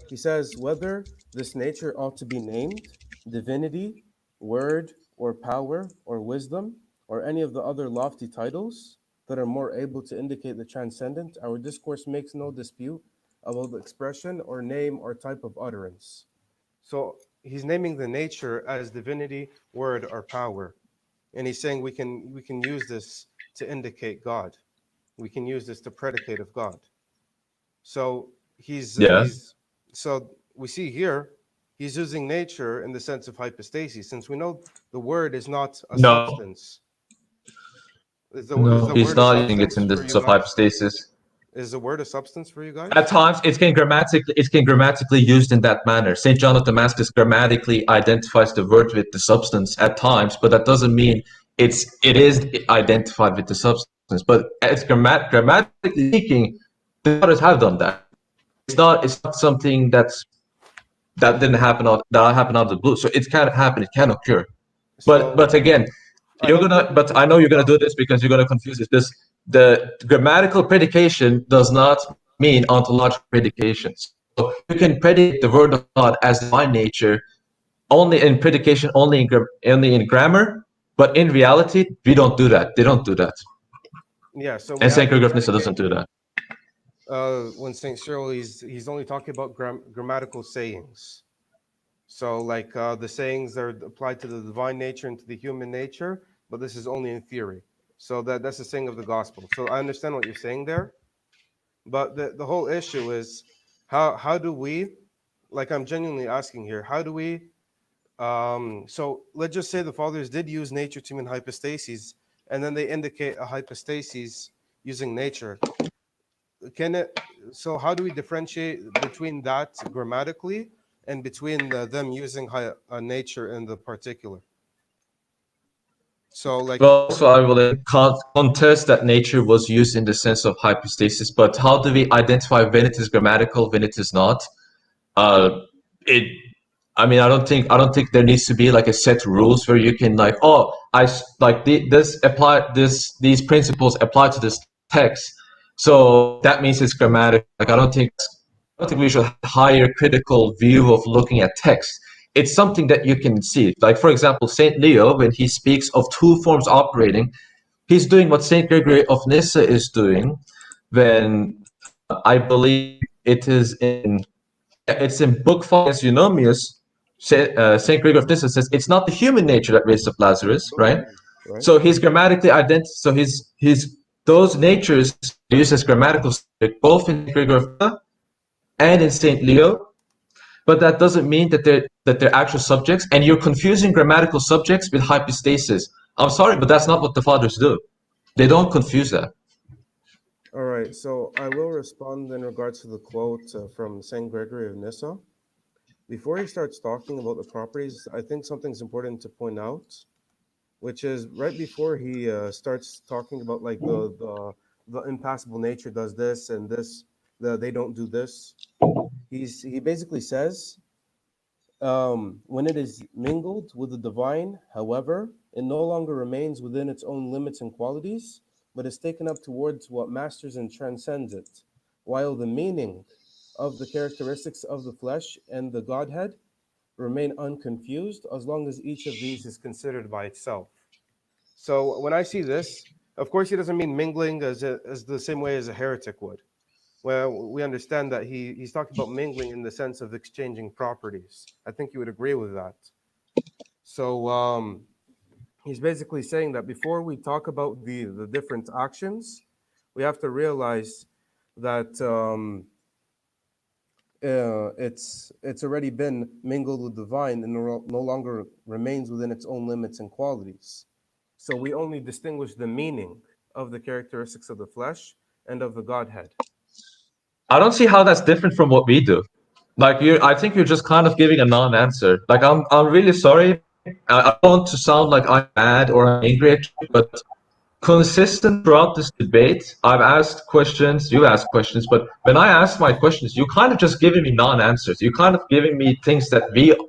S3: he says, whether this nature ought to be named divinity, word, or power, or wisdom, or any of the other lofty titles that are more able to indicate the transcendent, our discourse makes no dispute about the expression or name or type of utterance. So he's naming the nature as divinity, word, or power. And he's saying we can use this to indicate God. We can use this to predicate of God. So so we see here, he's using nature in the sense of hypostasis, since we know the word is not a substance.
S2: He's not using it in the sense of hypostasis.
S3: Is the word a substance for you guys?
S2: At times, it can grammatically used in that manner. St. John of Damascus grammatically identifies the word with the substance at times, but that doesn't mean it is identified with the substance. But as grammatically speaking, the fathers have done that. It's not something that happened out of the blue. So it can happen. It can occur. But again, but I know you're gonna do this because you're gonna confuse it. The grammatical predication does not mean ontological predication. So you can predicate the word of God as divine nature only in predication, only in grammar, but in reality, we don't do that. They don't do that.
S3: Yeah. So
S2: And St. Gregory of Nyssa doesn't do that.
S3: When St. Cyril, he's only talking about grammatical sayings. So like the sayings are applied to the divine nature and to the human nature, but this is only in theory. So that's the saying of the gospel. So I understand what you're saying there, but the whole issue is how do we, like I'm genuinely asking here, how do we, so let's just say the fathers did use nature to mean hypostases, and then they indicate a hypostasis using nature. So how do we differentiate between that grammatically and between them using nature in the particular? So like,
S2: well, so I will contest that nature was used in the sense of hypostasis, but how do we identify when it is grammatical, when it is not? I mean, I don't think there needs to be like a set rules where you can like, oh, these principles apply to this text, so that means it's grammatical. Like I don't think we should have a higher critical view of looking at text. It's something that you can see. Like for example, Saint Leo, when he speaks of two forms operating, he's doing what Saint Gregory of Nyssa is doing, when I believe it's in Book 5 as Eunomius. Saint Gregory of Nyssa says it's not the human nature that raised up Lazarus, right? So he's grammatically so his those natures used as grammatical both in Gregory of Nyssa and in Saint Leo, but that doesn't mean that they're actual subjects, and you're confusing grammatical subjects with hypostasis. I'm sorry, but that's not what the fathers do. They don't confuse that.
S3: all right, so I will respond in regards to the quote from Saint Gregory of Nyssa. Before he starts talking about the properties, I think something's important to point out, which is right before he starts talking about like the impassible nature does this and this, they don't do this. He basically says, when it is mingled with the divine, however, it no longer remains within its own limits and qualities, but is taken up towards what masters and transcends it, while the meaning of the characteristics of the flesh and the Godhead remain unconfused as long as each of these is considered by itself. So when I see this, of course, he doesn't mean mingling as the same way as a heretic would. Well, we understand that he's talking about mingling in the sense of exchanging properties. I think you would agree with that. So he's basically saying that before we talk about the different actions, we have to realize that it's already been mingled with divine and no longer remains within its own limits and qualities. So we only distinguish the meaning of the characteristics of the flesh and of the Godhead.
S2: I don't see how that's different from what we do. Like I think you're just kind of giving a non-answer. Like I'm really sorry. I don't want to sound like I'm mad or I'm angry at you, but consistent throughout this debate, I've asked questions, you asked questions, but when I ask my questions, you kind of just giving me non-answers. You kind of giving me things that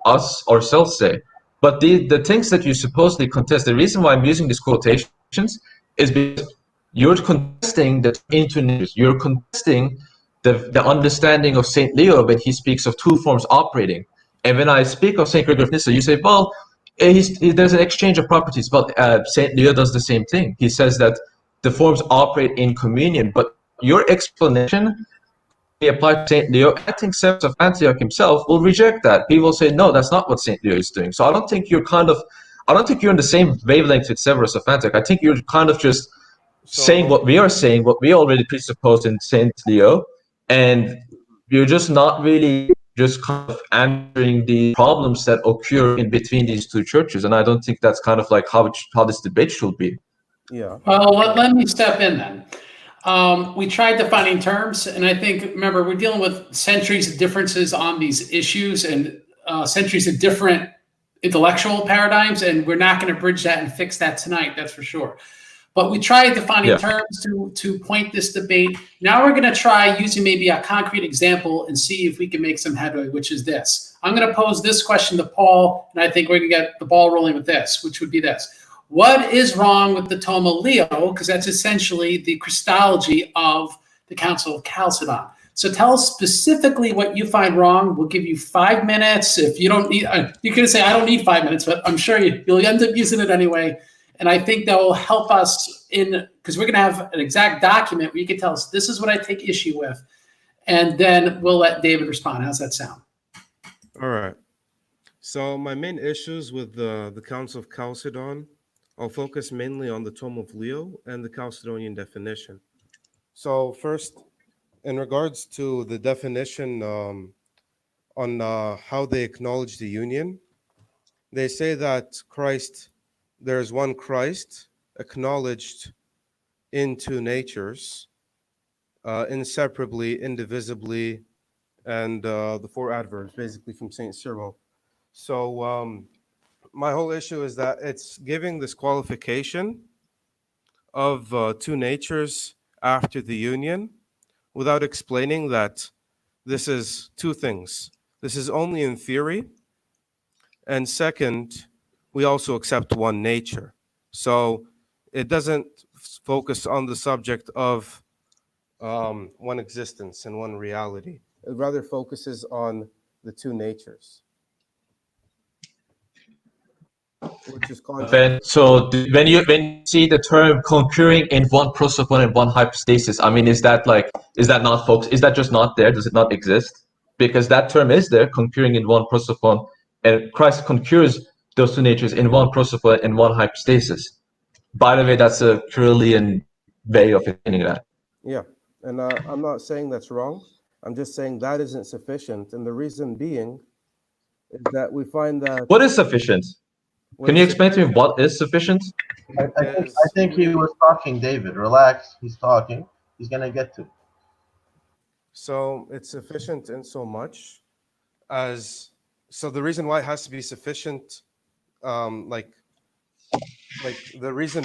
S2: us ourselves say. But the things that you supposedly contest, the reason why I'm using these quotations is because you're contesting the intonation. You're contesting the understanding of Saint Leo when he speaks of two forms operating. And when I speak of Saint Gregory of Nyssa, you say, well, there's an exchange of properties. But Saint Leo does the same thing. He says that the forms operate in communion. But your explanation, we apply to Saint Leo, I think Severus of Antioch himself will reject that. He will say, no, that's not what Saint Leo is doing. So I don't think you're in the same wavelength with Severus of Antioch. I think you're kind of just saying what we are saying, what we already presuppose in Saint Leo, and you're just not really just kind of answering the problems that occur in between these two churches. And I don't think that's kind of like how this debate should be.
S3: Yeah.
S1: Well, let me step in then. We tried defining terms, and I think, remember, we're dealing with centuries of differences on these issues and centuries of different intellectual paradigms, and we're not going to bridge that and fix that tonight, that's for sure. But we tried defining
S2: Yeah.
S1: terms to point this debate. Now we're going to try using maybe a concrete example and see if we can make some headway, which is this. I'm going to pose this question to Paul, and I think we're going to get the ball rolling with this, which would be this. What is wrong with the Toma Leo? Because that's essentially the Christology of the Council of Chalcedon. So tell us specifically what you find wrong. We'll give you 5 minutes. If you don't need, you can say, I don't need 5 minutes, but I'm sure you'll end up using it anyway. And I think that will help us because we're going to have an exact document where you can tell us, this is what I take issue with. And then we'll let David respond. How's that sound?
S3: All right. So my main issues with the Council of Chalcedon, I'll focus mainly on the Tome of Leo and the Chalcedonian definition. So first, in regards to the definition on how they acknowledge the union, they say that there's one Christ acknowledged in two natures, inseparably, indivisibly, and the four adverbs, basically from St. Cyril. So my whole issue is that it's giving this qualification of two natures after the union without explaining that this is two things. This is only in theory. And second, we also accept one nature. So it doesn't focus on the subject of one existence and one reality. It rather focuses on the two natures, which is contrary.
S2: So when you see the term concurring in one prosopon and one hypostasis, I mean, is that not focused? Is that just not there? Does it not exist? Because that term is there, concurring in one prosopon, and Christ concurs those two natures in one prosopon and one hypostasis. By the way, that's a Cyrillian way of explaining that.
S3: Yeah, and I'm not saying that's wrong. I'm just saying that isn't sufficient. And the reason being is that we find that...
S2: What is sufficient? Can you explain to me what is sufficient?
S4: I think he was talking, David. Relax. He's talking. He's going to get to it.
S3: So it's sufficient in so much as... So the reason why it has to be sufficient, like the reason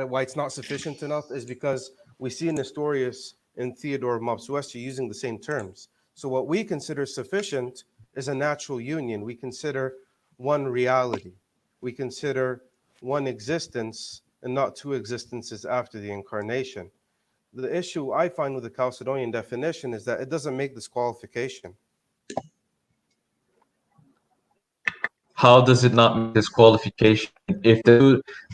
S3: why it's not sufficient enough is because we see Nestorius and Theodore of Mopsuestia using the same terms. So what we consider sufficient is a natural union. We consider one reality. We consider one existence and not two existences after the incarnation. The issue I find with the Chalcedonian definition is that it doesn't make this qualification.
S2: How does it not make this qualification?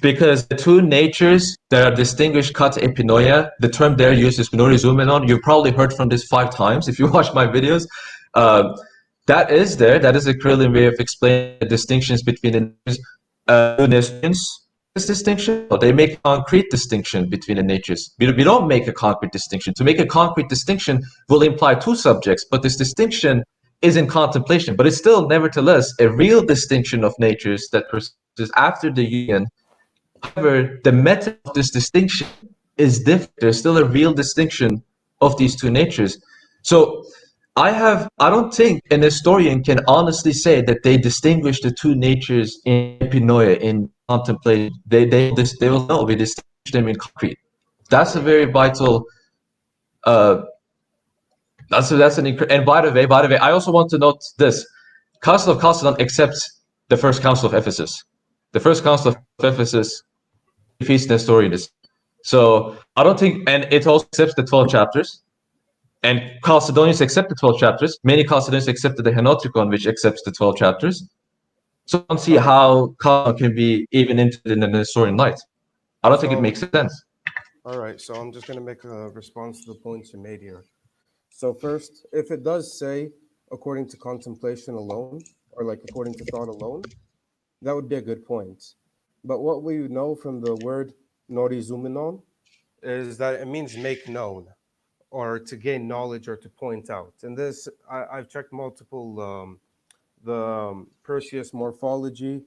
S2: Because the two natures that are distinguished kata epinoia, the term there used is minorizumenon. You've probably heard from this 5 times if you watch my videos. That is there. That is a Cyrillian way of explaining the distinctions between the natures. This distinction, they make a concrete distinction between the natures. We don't make a concrete distinction. To make a concrete distinction will imply two subjects, but this distinction is in contemplation, but it's still nevertheless a real distinction of natures that persists after the union. However, the method of this distinction is different. There's still a real distinction of these two natures. So I don't think an historian can honestly say that they distinguish the two natures in epinoia, in contemplation. They will know we distinguish them in concrete. That's a very vital and by the way, I also want to note this. Council of Chalcedon accepts the first Council of Ephesus. The first Council of Ephesus defeats Nestorianism. So I don't think, and it also accepts the 12 chapters. And Chalcedonians accept the 12 chapters. Many Chalcedonians accepted the Henotricon, which accepts the 12 chapters. So I don't see how Chalcedon can be even into the Nestorian light. I don't think it makes sense.
S3: All right, so I'm just going to make a response to the points you made here. So first, if it does say according to contemplation alone, or like according to thought alone, that would be a good point. But what we know from the word norizumenon is that it means make known, or to gain knowledge, or to point out. And this, I've checked multiple, the Perseus morphology,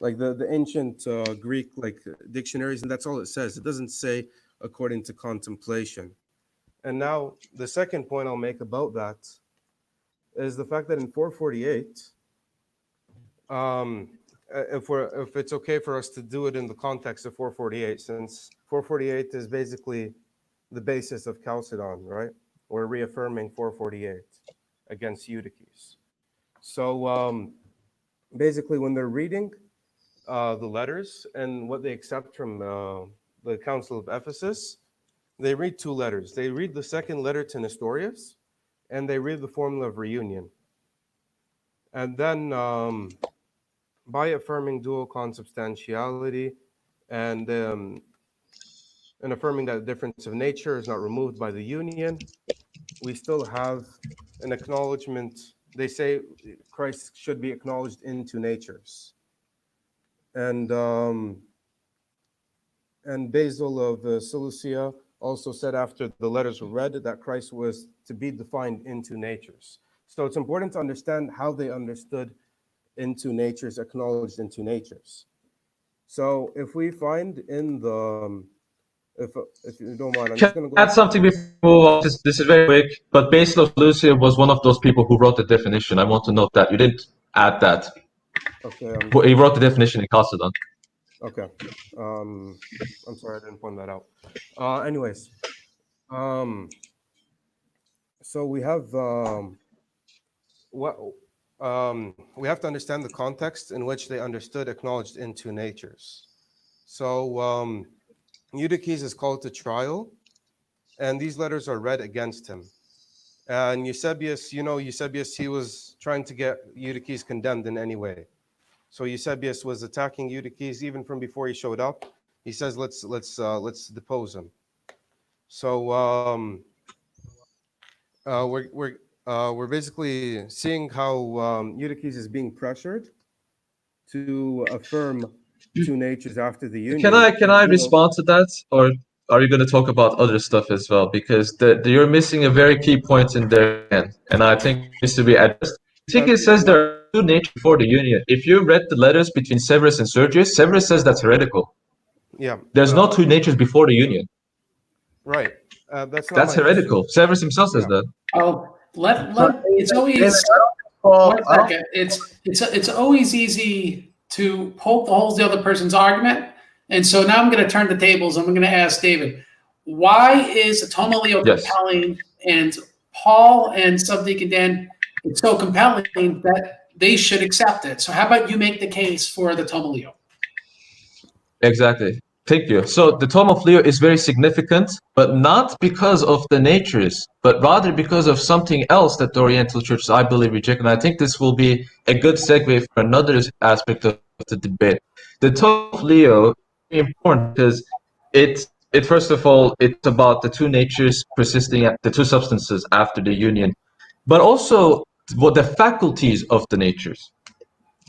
S3: like the ancient Greek like dictionaries, and that's all it says. It doesn't say according to contemplation. And now the second point I'll make about that is the fact that in 448, if it's okay for us to do it in the context of 448, since 448 is basically the basis of Chalcedon, right? We're reaffirming 448 against Eutyches. So basically, when they're reading the letters and what they accept from the Council of Ephesus, they read two letters. They read the second letter to Nestorius, and they read the formula of reunion. And then by affirming dual consubstantiality and affirming that the difference of nature is not removed by the union, we still have an acknowledgement. They say Christ should be acknowledged in two natures. And Basil of Seleucia also said after the letters were read that Christ was to be defined in two natures. So it's important to understand how they understood in two natures, acknowledged in two natures. So if we find in the, if you don't mind, I'm just going to go
S2: add something before this is very quick, but Basil of Seleucia was one of those people who wrote the definition. I want to note that. You didn't add that.
S3: Okay.
S2: He wrote the definition in Chalcedon.
S3: Okay. I'm sorry, I didn't point that out. Anyways, so we have we have to understand the context in which they understood acknowledged in two natures. So Eutyches is called to trial, and these letters are read against him. And Eusebius, he was trying to get Eutyches condemned in any way. So Eusebius was attacking Eutyches even from before he showed up. He says, let's depose him. So we're basically seeing how Eutyches is being pressured to affirm two natures after the union.
S2: Can I respond to that, or are you going to talk about other stuff as well? Because you're missing a very key point in there, and I think it needs to be addressed. I think it says there are two natures before the union. If you read the letters between Severus and Sergius, Severus says that's heretical.
S3: Yeah.
S2: There's no two natures before the union.
S3: Right. That's
S2: heretical.
S3: issue.
S2: Severus himself says that.
S1: Oh, it's always one second. It's always easy to poke the holes in the other person's argument. And so now I'm going to turn the tables. I'm going to ask David, why is Toma Leo compelling, and Paul and Subdeacon Dan, it's so compelling that they should accept it? So how about you make the case for the Toma Leo?
S2: Exactly. Thank you. So the Tome of Leo is very significant, but not because of the natures, but rather because of something else that the Oriental churches, I believe, reject. And I think this will be a good segue for another aspect of the debate. The Tome of Leo is very important because it first of all, it's about the two natures persisting at the two substances after the union, but also what the faculties of the natures.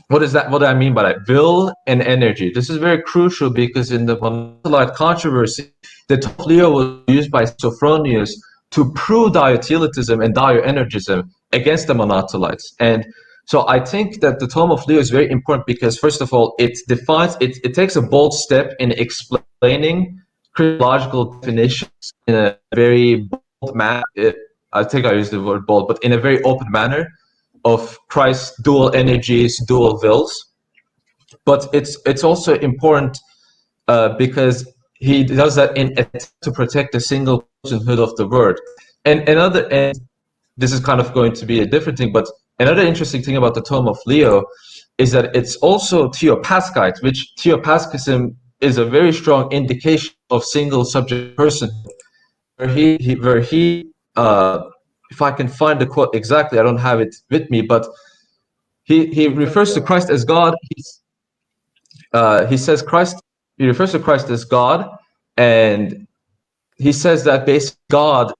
S2: What is that? What do I mean by that? Will and energy. This is very crucial because in the Monothelite controversy, the Tome of Leo was used by Sophronius to prove Diotheletism and Dioenergism against the Monothelites. And so I think that the Tome of Leo is very important because, first of all, it takes a bold step in explaining Christological definitions in a very bold manner. I think I used the word bold, but in a very open manner, of Christ's dual energies, dual wills. But it's also important because he does that in attempt to protect the single personhood of the word. And this is kind of going to be a different thing, but another interesting thing about the Tome of Leo is that it's also theopaschite, which theopaschism is a very strong indication of single subject personhood, where he if I can find the quote exactly, I don't have it with me, but he refers to Christ as God. He says he refers to Christ as God, and he says that basically God.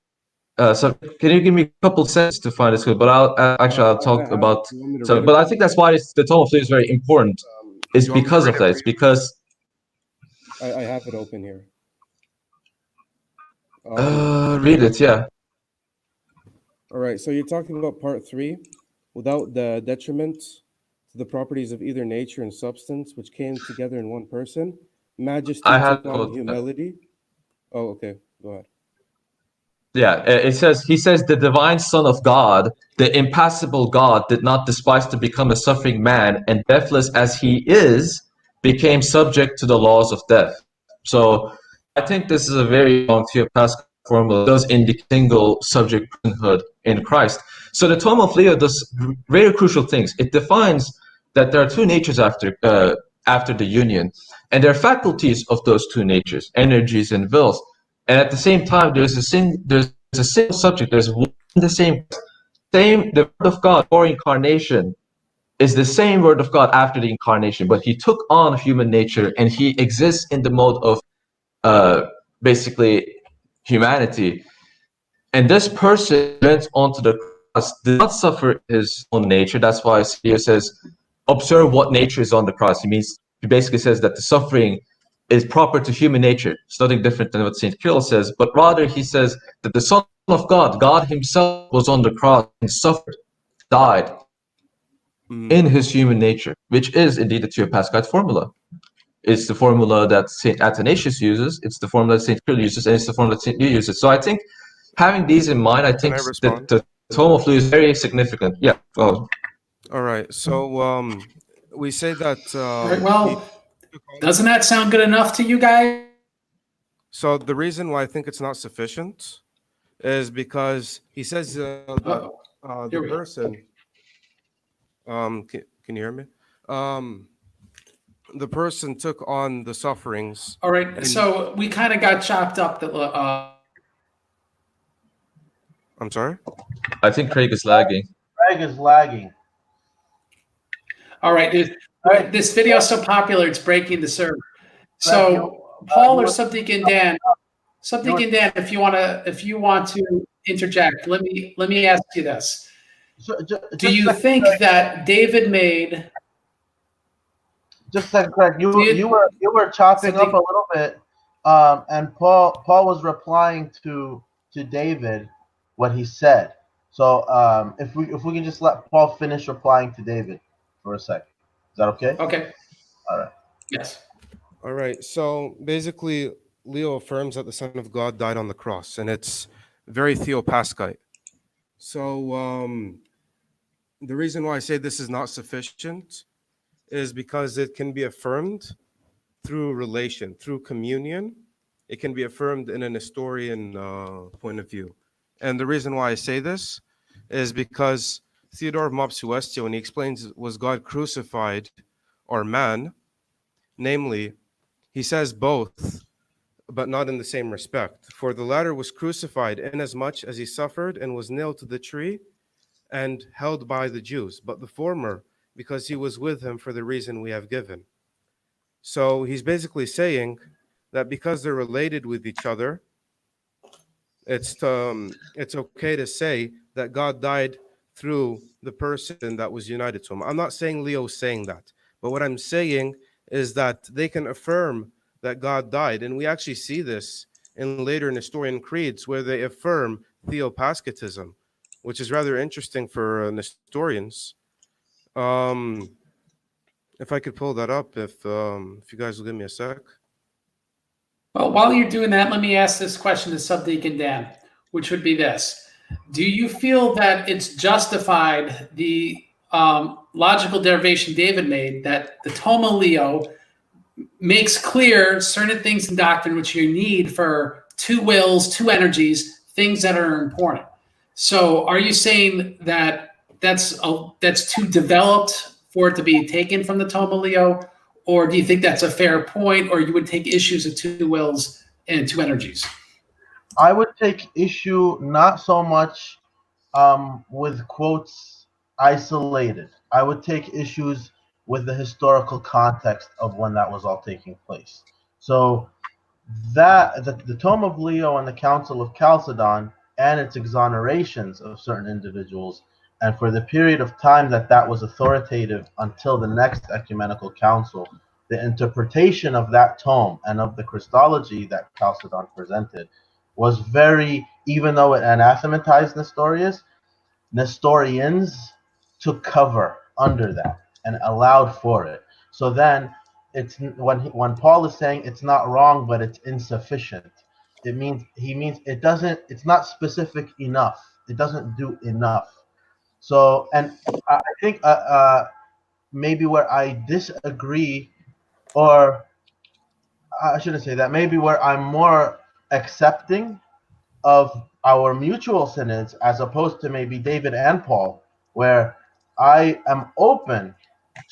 S2: So can you give me a couple sentences to find this good? But I'll talk about. So, but I think that's why the Tome of Leo is very important. It's because of that. It's because
S3: I have it open here.
S2: read it, yeah.
S3: All right, so you're talking about part 3, without the detriment to the properties of either nature and substance, which came together in one person, majesty, humility. Oh, okay, go ahead.
S2: Yeah, he says the divine Son of God, the impassible God, did not despise to become a suffering man, and deathless as he is, became subject to the laws of death. So I think this is a very long theopascal formula. It does indicate single subject personhood in Christ. So the Tome of Leo does very crucial things. It defines that there are two natures after the union, and there are faculties of those two natures, energies and wills. And at the same time, there's a single subject. There's one the same. The Word of God for incarnation is the same Word of God after the incarnation, but he took on human nature and he exists in the mode of basically humanity. And this person went onto the cross, did not suffer his own nature. That's why Leo says, observe what nature is on the cross. He basically says that the suffering is proper to human nature. It's nothing different than what St. Kirill says, but rather he says that the Son of God, God himself, was on the cross and suffered, died in his human nature, which is indeed the Theopascalite formula. It's the formula that St. Athanasius uses, it's the formula that St. Kirill uses, and it's the formula that St. Leo uses. So I think having these in mind, I think that the Tome of Leo is very significant. Yeah. Oh.
S3: All right. So we say that.
S1: Right, well, doesn't that sound good enough to you guys?
S3: So the reason why I think it's not sufficient is because he says that the person. Can you hear me? The person took on the sufferings.
S1: All right. So we kind of got chopped up.
S3: I'm sorry?
S2: I think Craig is lagging.
S4: Craig is lagging.
S1: All right. This video is so popular, it's breaking the server. So Paul or something in Dan, if you want to interject, let me ask you this. Do you think that David made?
S4: Just a second, Craig. You were chopping up a little bit, and Paul was replying to David what he said. So if we can just let Paul finish replying to David for a second, is that okay?
S1: Okay.
S4: All right.
S1: Yes.
S3: All right. So basically, Leo affirms that the Son of God died on the cross, and it's very Theopascalite. So the reason why I say this is not sufficient is because it can be affirmed through relation, through communion. It can be affirmed in an Nestorian point of view. And the reason why I say this is because Theodore of Mopsuestia, when he explains was God crucified or man, namely, he says both, but not in the same respect. For the latter was crucified inasmuch as he suffered and was nailed to the tree and held by the Jews, but the former because he was with him for the reason we have given. So he's basically saying that because they're related with each other, it's okay to say that God died through the person that was united to him. I'm not saying Leo's saying that, but what I'm saying is that they can affirm that God died, and we actually see this in later Nestorian creeds where they affirm Theopascatism, which is rather interesting for Nestorians. If I could pull that up, if you guys will give me a sec.
S1: Well, while you're doing that, let me ask this question to Subdeacon Dan, which would be this. Do you feel that it's justified, the logical derivation David made, that the Toma Leo makes clear certain things in doctrine which you need for two wills, two energies, things that are important? So are you saying that that's too developed for it to be taken from the Toma Leo? Or do you think that's a fair point, or you would take issues of two wills and two energies?
S4: I would take issue not so much with quotes isolated. I would take issues with the historical context of when that was all taking place. So that the Tome of Leo and the Council of Chalcedon and its exonerations of certain individuals, and for the period of time that was authoritative until the next ecumenical council, the interpretation of that tome and of the Christology that Chalcedon presented was very, even though it anathematized Nestorians took cover under that and allowed for it. So then it's when Paul is saying it's not wrong, but it's insufficient, he means it doesn't. It's not specific enough. It doesn't do enough. So, and I think maybe where I disagree, or I shouldn't say that. Maybe where I'm more accepting of our mutual synods as opposed to maybe David and Paul, where I am open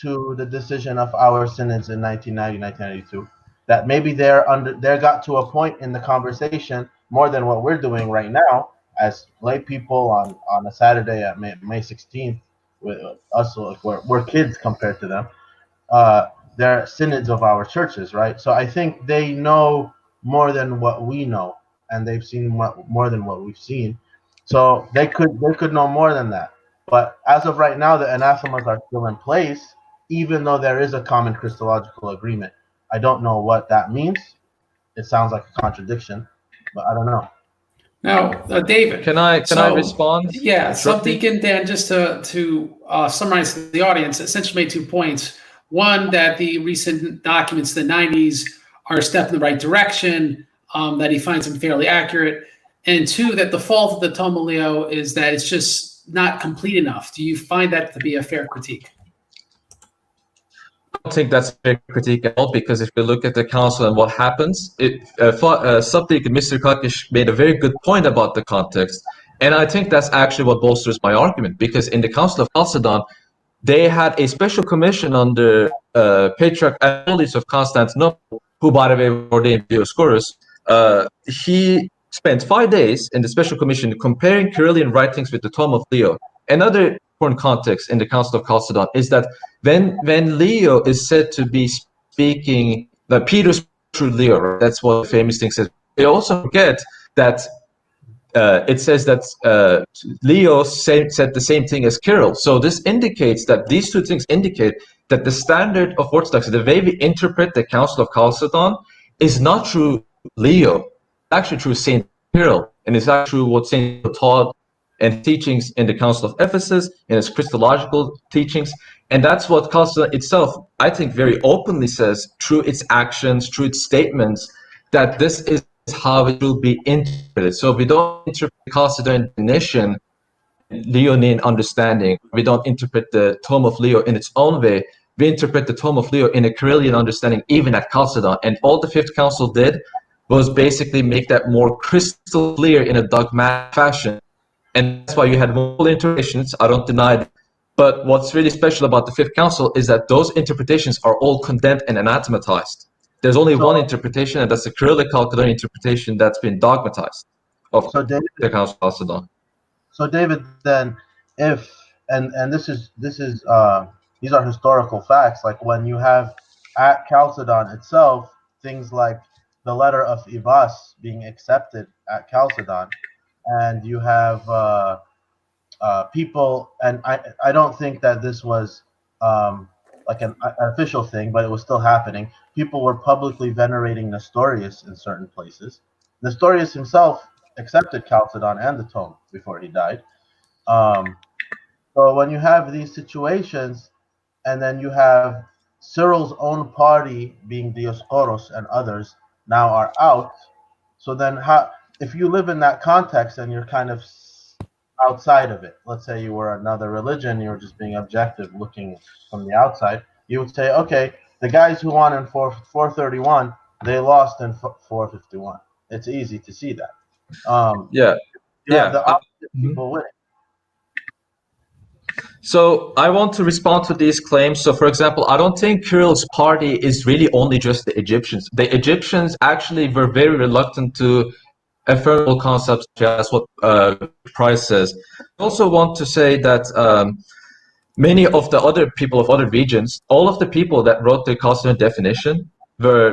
S4: to the decision of our synods in 1990, 1992, that maybe they got to a point in the conversation more than what we're doing right now as lay people on a Saturday at May 16th with us, like we're kids compared to them. They're synods of our churches, right? So I think they know more than what we know, and they've seen more than what we've seen. So they could know more than that. But as of right now, the anathemas are still in place, even though there is a common Christological agreement. I don't know what that means. It sounds like a contradiction, but I don't know.
S1: Now, David,
S2: can I respond?
S1: Yeah, Subdeacon Dan, just to summarize the audience, essentially made 2 points. One, that the recent documents in the 90s are a step in the right direction, that he finds them fairly accurate. And two, that the fault of the Toma Leo is that it's just not complete enough. Do you find that to be a fair critique?
S2: I don't think that's a fair critique at all, because if you look at the council and what happens, Subdeacon Mr. Kakish made a very good point about the context. And I think that's actually what bolsters my argument, because in the Council of Chalcedon, they had a special commission under Patriarch Apollonius of Constantinople, who, by the way, ordained Dioscorus. He spent 5 days in the special commission comparing Cyrillian writings with the Tome of Leo. Another important context in the Council of Chalcedon is that when Leo is said to be speaking, Peter's through Leo, right? That's what the famous thing says. They also forget that it says that Leo said the same thing as Kirill. So this indicates that these two things indicate that the standard of Orthodoxy, the way we interpret the Council of Chalcedon, is not through Leo, it's actually through Saint Kirill, and it's actually true what Saint Kirill taught and teachings in the Council of Ephesus, in its Christological teachings. And that's what Chalcedon itself, I think, very openly says through its actions, through its statements, that this is how it will be interpreted. So we don't interpret the Chalcedonian definition, Leonine understanding. We don't interpret the Tome of Leo in its own way. We interpret the Tome of Leo in a Cyrillian understanding, even at Chalcedon. And all the Fifth Council did was basically make that more crystal clear in a dogmatic fashion. And that's why you had multiple interpretations. I don't deny that. But what's really special about the Fifth Council is that those interpretations are all condemned and anathematized. There's only one interpretation, and that's the Cyrillic Chalcedonian interpretation that's been dogmatized of the Council of Chalcedon.
S4: So David, then, if and this is these are historical facts. Like when you have at Chalcedon itself things like the letter of Ibas being accepted at Chalcedon, and you have people, and I don't think that this was like an official thing, but it was still happening. People were publicly venerating Nestorius in certain places. Nestorius himself accepted Chalcedon and the Tome before he died. So when you have these situations, and then you have Cyril's own party being Dioscorus and others now are out, so then how, if you live in that context and you're kind of outside of it, let's say you were another religion, you were just being objective looking from the outside, you would say, okay, the guys who won in 431, they lost in 451. It's easy to see that. The opposite people winning.
S2: So I want to respond to these claims. So, for example, I don't think Kirill's party is really only just the Egyptians. The Egyptians actually were very reluctant to affirm all concepts. That's what Price says. I also want to say that many of the other people of other regions, all of the people that wrote the Chalcedonian definition,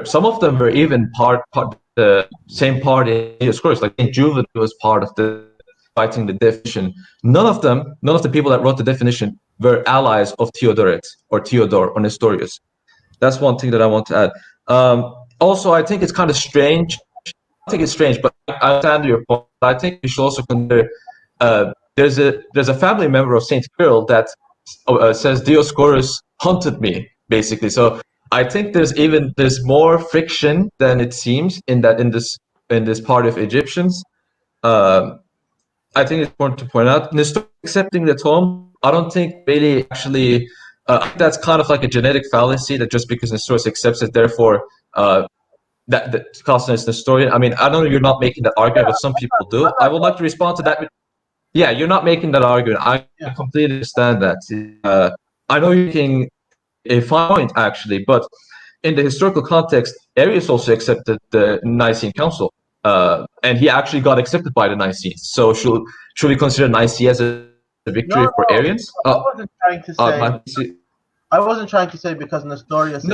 S2: some of them were even part of the same party. Of course, like St. Juvenal was part of the writing the definition. None of the people that wrote the definition were allies of Theodoret or Theodore or Nestorius. That's one thing that I want to add. Also, I think it's kind of strange. I think it's strange, but I understand your point. I think you should also consider there's a family member of Saint Cyril that says Dioscorus hunted me, basically. So I think there's more friction than it seems in this in this party of Egyptians. I think it's important to point out, Nestor accepting the tome, I don't think really actually, I think that's kind of like a genetic fallacy that just because Nestorius accepts it, therefore that Chalcedon is Nestorian. I mean, I know you're not making that argument, but some people do. I would like to respond to that. Yeah, you're not making that argument. I completely understand that. I know you're making a fine point, actually, but in the historical context, Arius also accepted the Nicene Council, and he actually got accepted by the Nicenes. So should we consider Nicaea as a victory for Arians?
S4: I wasn't trying to say. I wasn't trying to say because Nestorius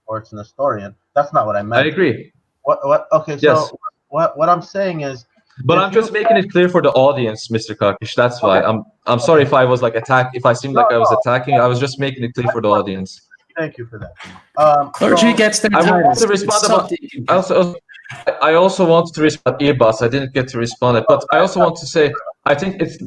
S4: or it's Nestorian. That's not what I meant.
S2: I agree.
S4: What? Okay, so what I'm saying is.
S2: But I'm just making it clear for the audience, Mr. Kakish. That's why I'm sorry if I was like if I seemed like I was attacking. I was just making it clear for the audience.
S4: Thank you for that.
S1: Clergy gets their titles.
S2: I want to respond about. I also wanted to respond Ebas. I didn't get to respond it, but I also want to say I think it's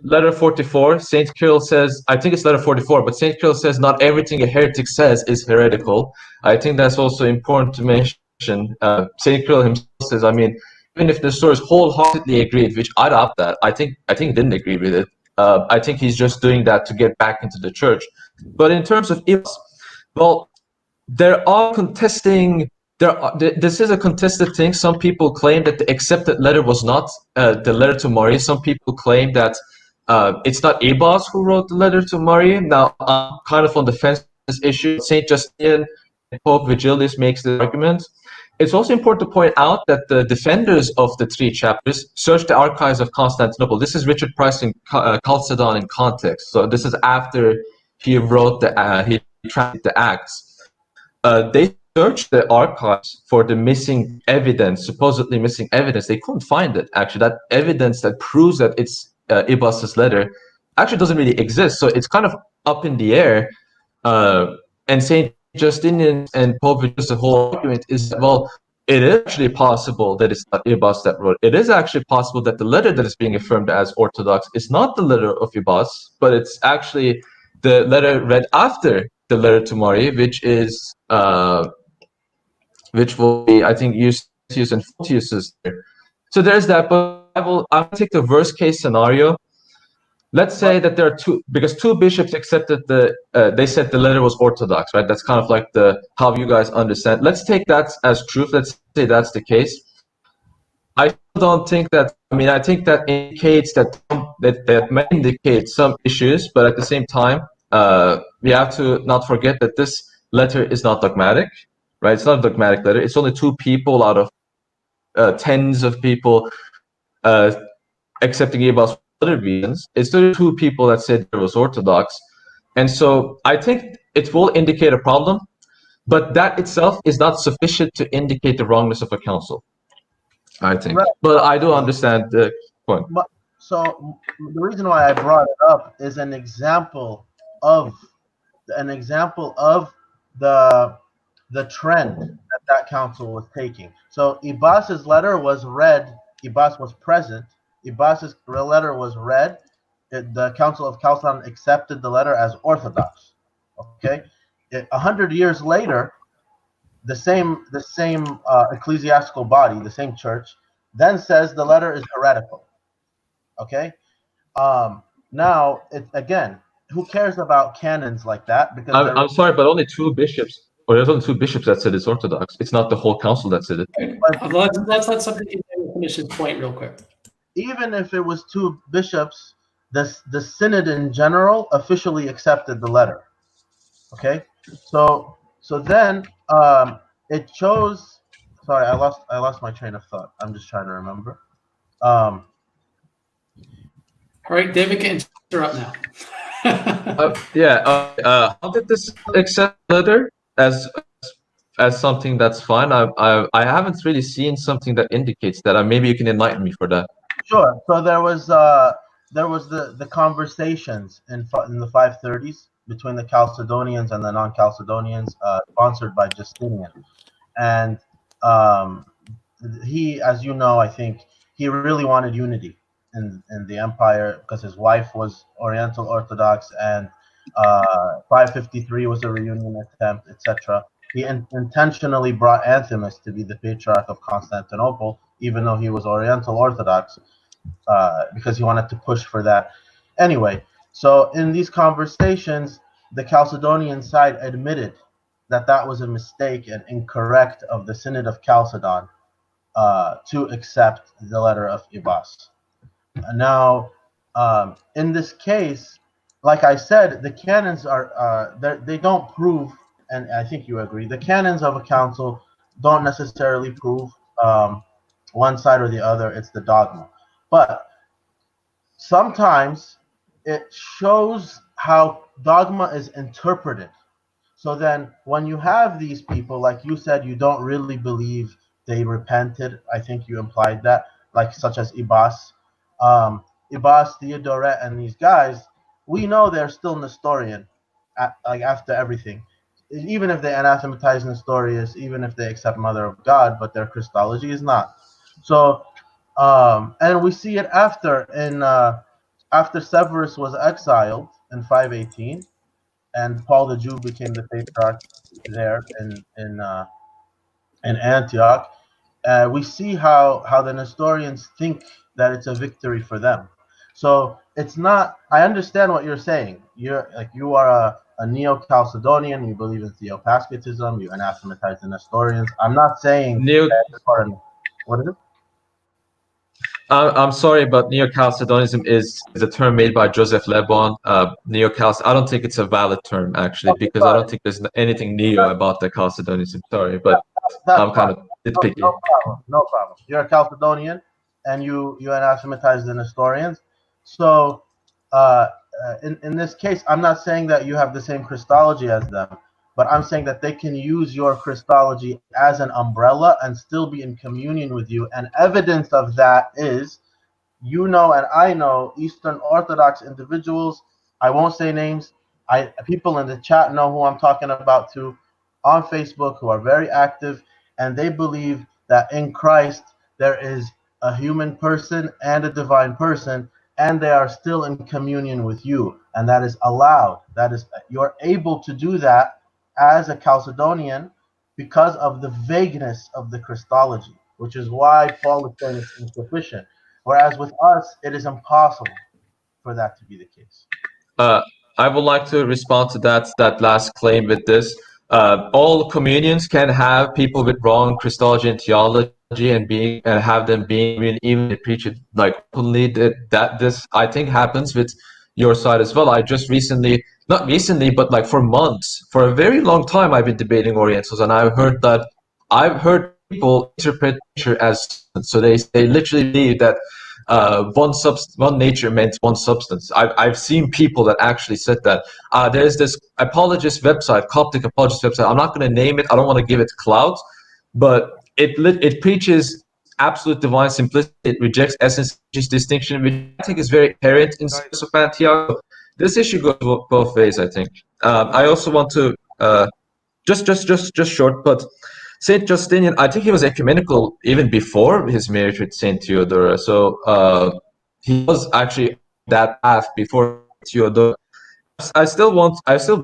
S2: letter 44. Saint Kirill says I think it's letter 44, but Saint Kirill says not everything a heretic says is heretical. I think that's also important to mention. Saint Kirill himself says, I mean, even if Nestorius wholeheartedly agreed, which I doubt that, I think didn't agree with it. I think he's just doing that to get back into the church. But in terms of Ebas, well, there are contesting. This is a contested thing. Some people claim that the accepted letter was not the letter to Mari. Some people claim that it's not Ebas who wrote the letter to Mari. Now, I'm kind of on the fence on this issue. Saint Justinian and Pope Vigilius makes the argument. It's also important to point out that the defenders of the three chapters searched the archives of Constantinople. This is Richard Price in Chalcedon in context. So this is after he wrote he translated the Acts. They searched the archives for the missing evidence, supposedly missing evidence. They couldn't find it. Actually, that evidence that proves that it's Ebas's letter actually doesn't really exist. So it's kind of up in the air. And Saint Justinian and Pope Vigilius, the whole argument is that, well, it is actually possible that it's not Ebas that wrote. It is actually possible that the letter that is being affirmed as Orthodox is not the letter of Ebas, but it's actually the letter read after the letter to Mari, which is which will be, I think, Eusebius and Photius's there. So there's that. But I'll take the worst case scenario. Let's say that there are because two bishops accepted they said the letter was Orthodox, right? That's kind of like how you guys understand. Let's take that as truth. Let's say that's the case. I don't think that. I mean, I think that indicates that may indicate some issues, but at the same time, we have to not forget that this letter is not dogmatic, right? It's not a dogmatic letter. It's only two people out of tens of people accepting Ebas for other reasons. It's still two people that said it was Orthodox. And so I think it will indicate a problem, but that itself is not sufficient to indicate the wrongness of a council, I think. Right. But I do understand the point.
S4: So the reason why I brought it up is an example of the trend that council was taking. So Ebas's letter was read. Ebas was present. Ebas's letter was read. The Council of Chalcedon accepted the letter as Orthodox. Okay, 100 years later, the same ecclesiastical body, the same church, then says the letter is heretical. Okay, now again, who cares about canons like that? Because
S2: I'm sorry, but only two bishops. Or there's only two bishops that said it's Orthodox. It's not the whole council that said it.
S1: Let's let somebody finish his point real quick.
S4: Even if it was two bishops, the synod in general officially accepted the letter. Okay, so then it shows. Sorry, I lost my train of thought. I'm just trying to remember.
S1: All right, David can interrupt now.
S2: How did this accept letter as something that's fine? I haven't really seen something that indicates that. Maybe you can enlighten me for that.
S4: Sure. So there was the conversations in the 530s between the Chalcedonians and the non-Chalcedonians, sponsored by Justinian, and he, as you know, I think he really wanted unity in the empire because his wife was Oriental Orthodox, and 553 was a reunion attempt, etc. he intentionally brought Anthimus to be the Patriarch of Constantinople, even though he was Oriental Orthodox, because he wanted to push for that. Anyway, so in these conversations, the Chalcedonian side admitted that that was a mistake and incorrect of the Synod of Chalcedon to accept the letter of Ibas. Now, in this case, like I said, the canons are they don't prove, and I think you agree, the canons of a council don't necessarily prove one side or the other. It's the dogma, but sometimes it shows how dogma is interpreted. So then, when you have these people, like you said, you don't really believe they repented. I think you implied that, like such as Ibas, Ibas, Theodoret, and these guys. We know they're still Nestorian, like after everything. Even if they anathematize Nestorius, even if they accept Mother of God, but their Christology is not. So, and we see it after Severus was exiled in 518 and Paul the Jew became the patriarch there in Antioch. We see how the Nestorians think that it's a victory for them. So it's not. I understand what you're saying. You are a Neo-Chalcedonian. You believe in Theopascatism. You anathematize the Nestorians. I'm not saying
S2: Neo,
S4: that. What is it?
S2: I'm sorry, but Neo-Chalcedonism is a term made by Joseph Le Bon. Neo-Chalced. I don't think it's a valid term actually,
S4: Okay,
S2: because I don't
S4: fine.
S2: think there's anything neo about the Chalcedonism. Sorry, but
S4: That's
S2: I'm
S4: fine.
S2: kind of
S4: No,
S2: nitpicky.
S4: no problem. No problem. You're a Chalcedonian, and you anathematize the Nestorians. So, in this case, I'm not saying that you have the same Christology as them, but I'm saying that they can use your Christology as an umbrella and still be in communion with you. And evidence of that is, you know, and I know Eastern Orthodox individuals. I won't say names. People in the chat know who I'm talking about too, on Facebook, who are very active, and they believe that in Christ there is a human person and a divine person, and they are still in communion with you, and that is allowed. That is, you're able to do that as a Chalcedonian because of the vagueness of the Christology, which is why Paul is saying it's insufficient. Whereas with us, it is impossible for that to be the case.
S2: Uh, I would like to respond to that last claim with this. All communions can have people with wrong Christology and theology and have them being, I mean, even if they preach it like openly. That this I think happens with your side as well. I just recently, not recently, but like for months, for a very long time, I've been debating Orientals, and I've heard people interpret nature as, so they literally believe that one nature meant one substance. I've seen people that actually said that. There's this apologist website, Coptic apologist website. I'm not going to name it. I don't want to give it clout, but it preaches absolute divine simplicity. It rejects essence distinction, which I think is very inherent in Science of Antioch. This issue goes both ways, I think. I also want to just short, but Saint Justinian, I think he was ecumenical even before his marriage with Saint Theodora. So he was actually that path before Theodora. I still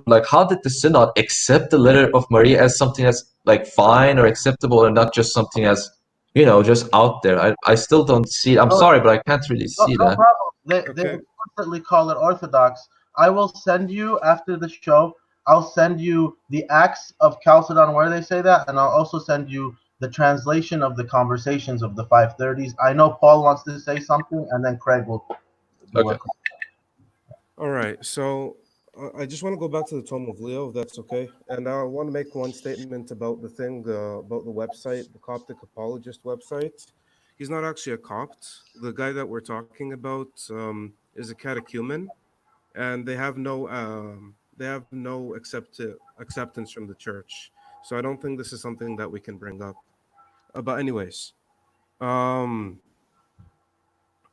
S2: like, how did the synod accept the letter of Maria as something that's like fine or acceptable, and not just something as, just out there? I still don't see. I'm
S4: No,
S2: sorry, but I can't really
S4: no,
S2: see
S4: no
S2: that.
S4: problem. They
S3: Okay.
S4: explicitly call it Orthodox. I will send you after the show. I'll send you the Acts of Chalcedon where they say that, and I'll also send you the translation of the conversations of the 530s. I know Paul wants to say something, and then Craig will do
S2: Okay.
S4: it.
S3: All right. So I just want to go back to the Tome of Leo, if that's okay. And I want to make one statement about the thing, about the website, the Coptic Apologist website. He's not actually a Copt. The guy that we're talking about is a catechumen, and they have no acceptance from the church. So I don't think this is something that we can bring up. But anyways, um,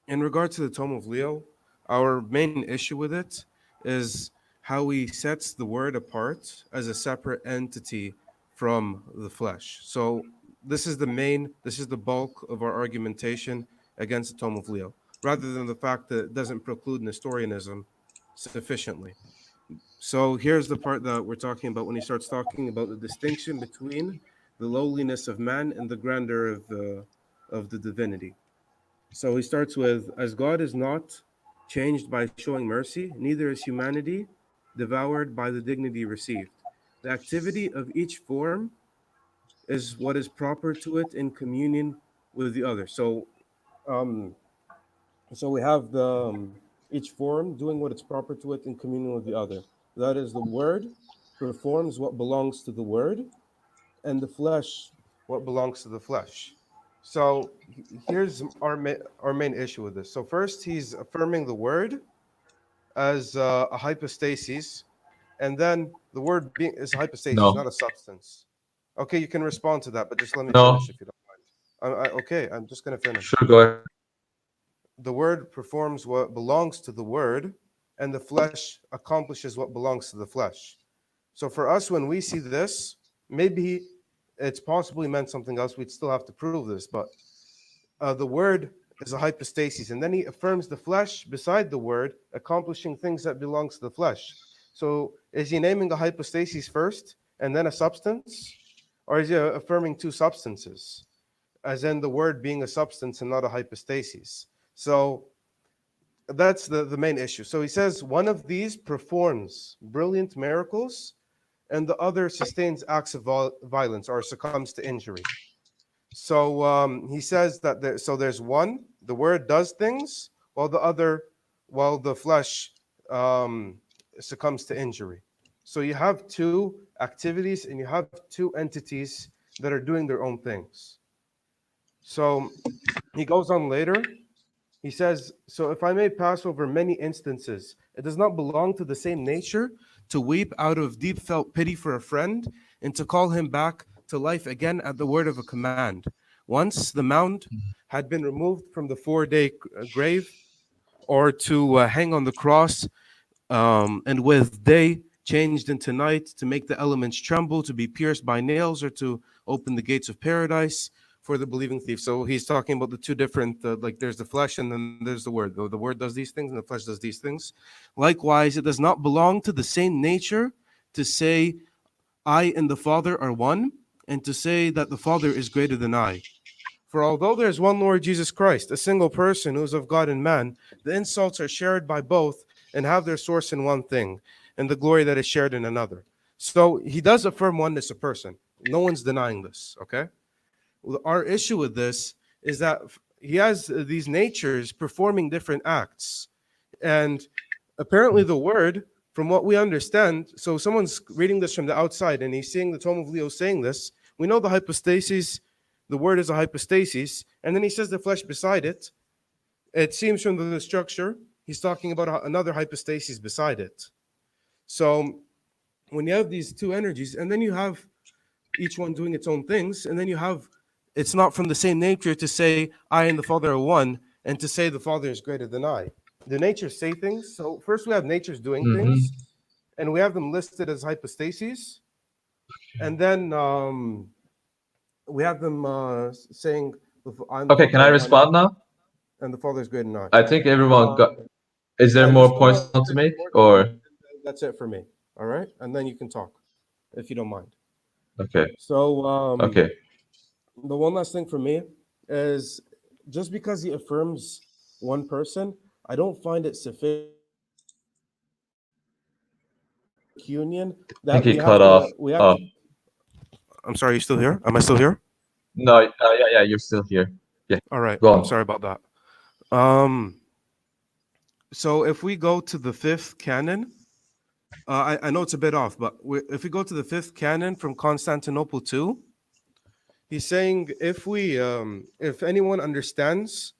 S3: in regard to the Tome of Leo, our main issue with it is how he sets the word apart as a separate entity from the flesh. So this is the bulk of our argumentation against the Tome of Leo, rather than the fact that it doesn't preclude Nestorianism sufficiently. So here's the part that we're talking about when he starts talking about the distinction between the lowliness of man and the grandeur of the divinity. So he starts with, as God is not changed by showing mercy, neither is humanity devoured by the dignity received. The activity of each form is what is proper to it in communion with the other. So we have each form doing what is proper to it in communion with the other. That is, the word performs what belongs to the word, and the flesh what belongs to the flesh. So here's our main issue with this. So first, he's affirming the word as a hypostasis, and then the word being is a hypostasis,
S2: No.
S3: not a substance. Okay, you can respond to that, but just let me
S2: No.
S3: finish if you don't mind. Okay, I'm just going to finish.
S2: Sure, go ahead.
S3: The word performs what belongs to the word, and the flesh accomplishes what belongs to the flesh. So for us, when we see this, maybe it's possibly meant something else. We'd still have to prove this, but the word is a hypostasis, and then he affirms the flesh beside the word, accomplishing things that belongs to the flesh. So is he naming a hypostasis first and then a substance, or is he affirming two substances, as in the word being a substance and not a hypostasis? So that's the main issue. So he says one of these performs brilliant miracles, and the other sustains acts of violence or succumbs to injury. So he says that there's one, the word does things, while the flesh succumbs to injury. So you have two activities and you have two entities that are doing their own things. So he goes on later. He says, so if I may pass over many instances, it does not belong to the same nature to weep out of deep felt pity for a friend and to call him back to life again at the word of a command. Once the mound had been removed from the 4-day grave, or to hang on the cross, and with day changed into night, to make the elements tremble, to be pierced by nails, or to open the gates of paradise for the believing thief. So he's talking about the two different, like there's the flesh and then there's the word. The word does these things and the flesh does these things. Likewise, it does not belong to the same nature to say, I and the Father are one, and to say that the Father is greater than I. For although there is one Lord Jesus Christ, a single person who is of God and man, the insults are shared by both and have their source in one thing, and the glory that is shared in another. So he does affirm oneness of person. No one's denying this, okay? Our issue with this is that he has these natures performing different acts. And apparently the word, from what we understand, so someone's reading this from the outside and he's seeing the Tome of Leo saying this, we know the hypostasis, the word is a hypostasis, and then he says the flesh beside it. It seems from the structure, he's talking about another hypostasis beside it. So when you have these two energies, and then you have each one doing its own things, and then you have, it's not from the same nature to say, I and the Father are one, and to say the Father is greater than I. The natures say things. So first we have natures doing things, and we have them listed as hypostases. And then we have them saying,
S2: Okay, can I respond now?
S3: And the Father is greater than I.
S2: I think everyone got. Is there more points to make, or?
S3: That's it for me. All right, and then you can talk, if you don't mind.
S2: Okay.
S3: So
S2: Okay.
S3: the one last thing for me is, just because he affirms one person, I don't find it sufficient union that
S2: I think he
S3: we have
S2: cut
S3: to,
S2: off.
S3: we have to. I'm sorry, you still here? Am I still here?
S2: No, yeah, you're still here. Yeah.
S3: All right.
S2: Go on.
S3: I'm sorry about that. So if we go to the fifth canon, I know it's a bit off, but if we go to the fifth canon from Constantinople II, he's saying if anyone understands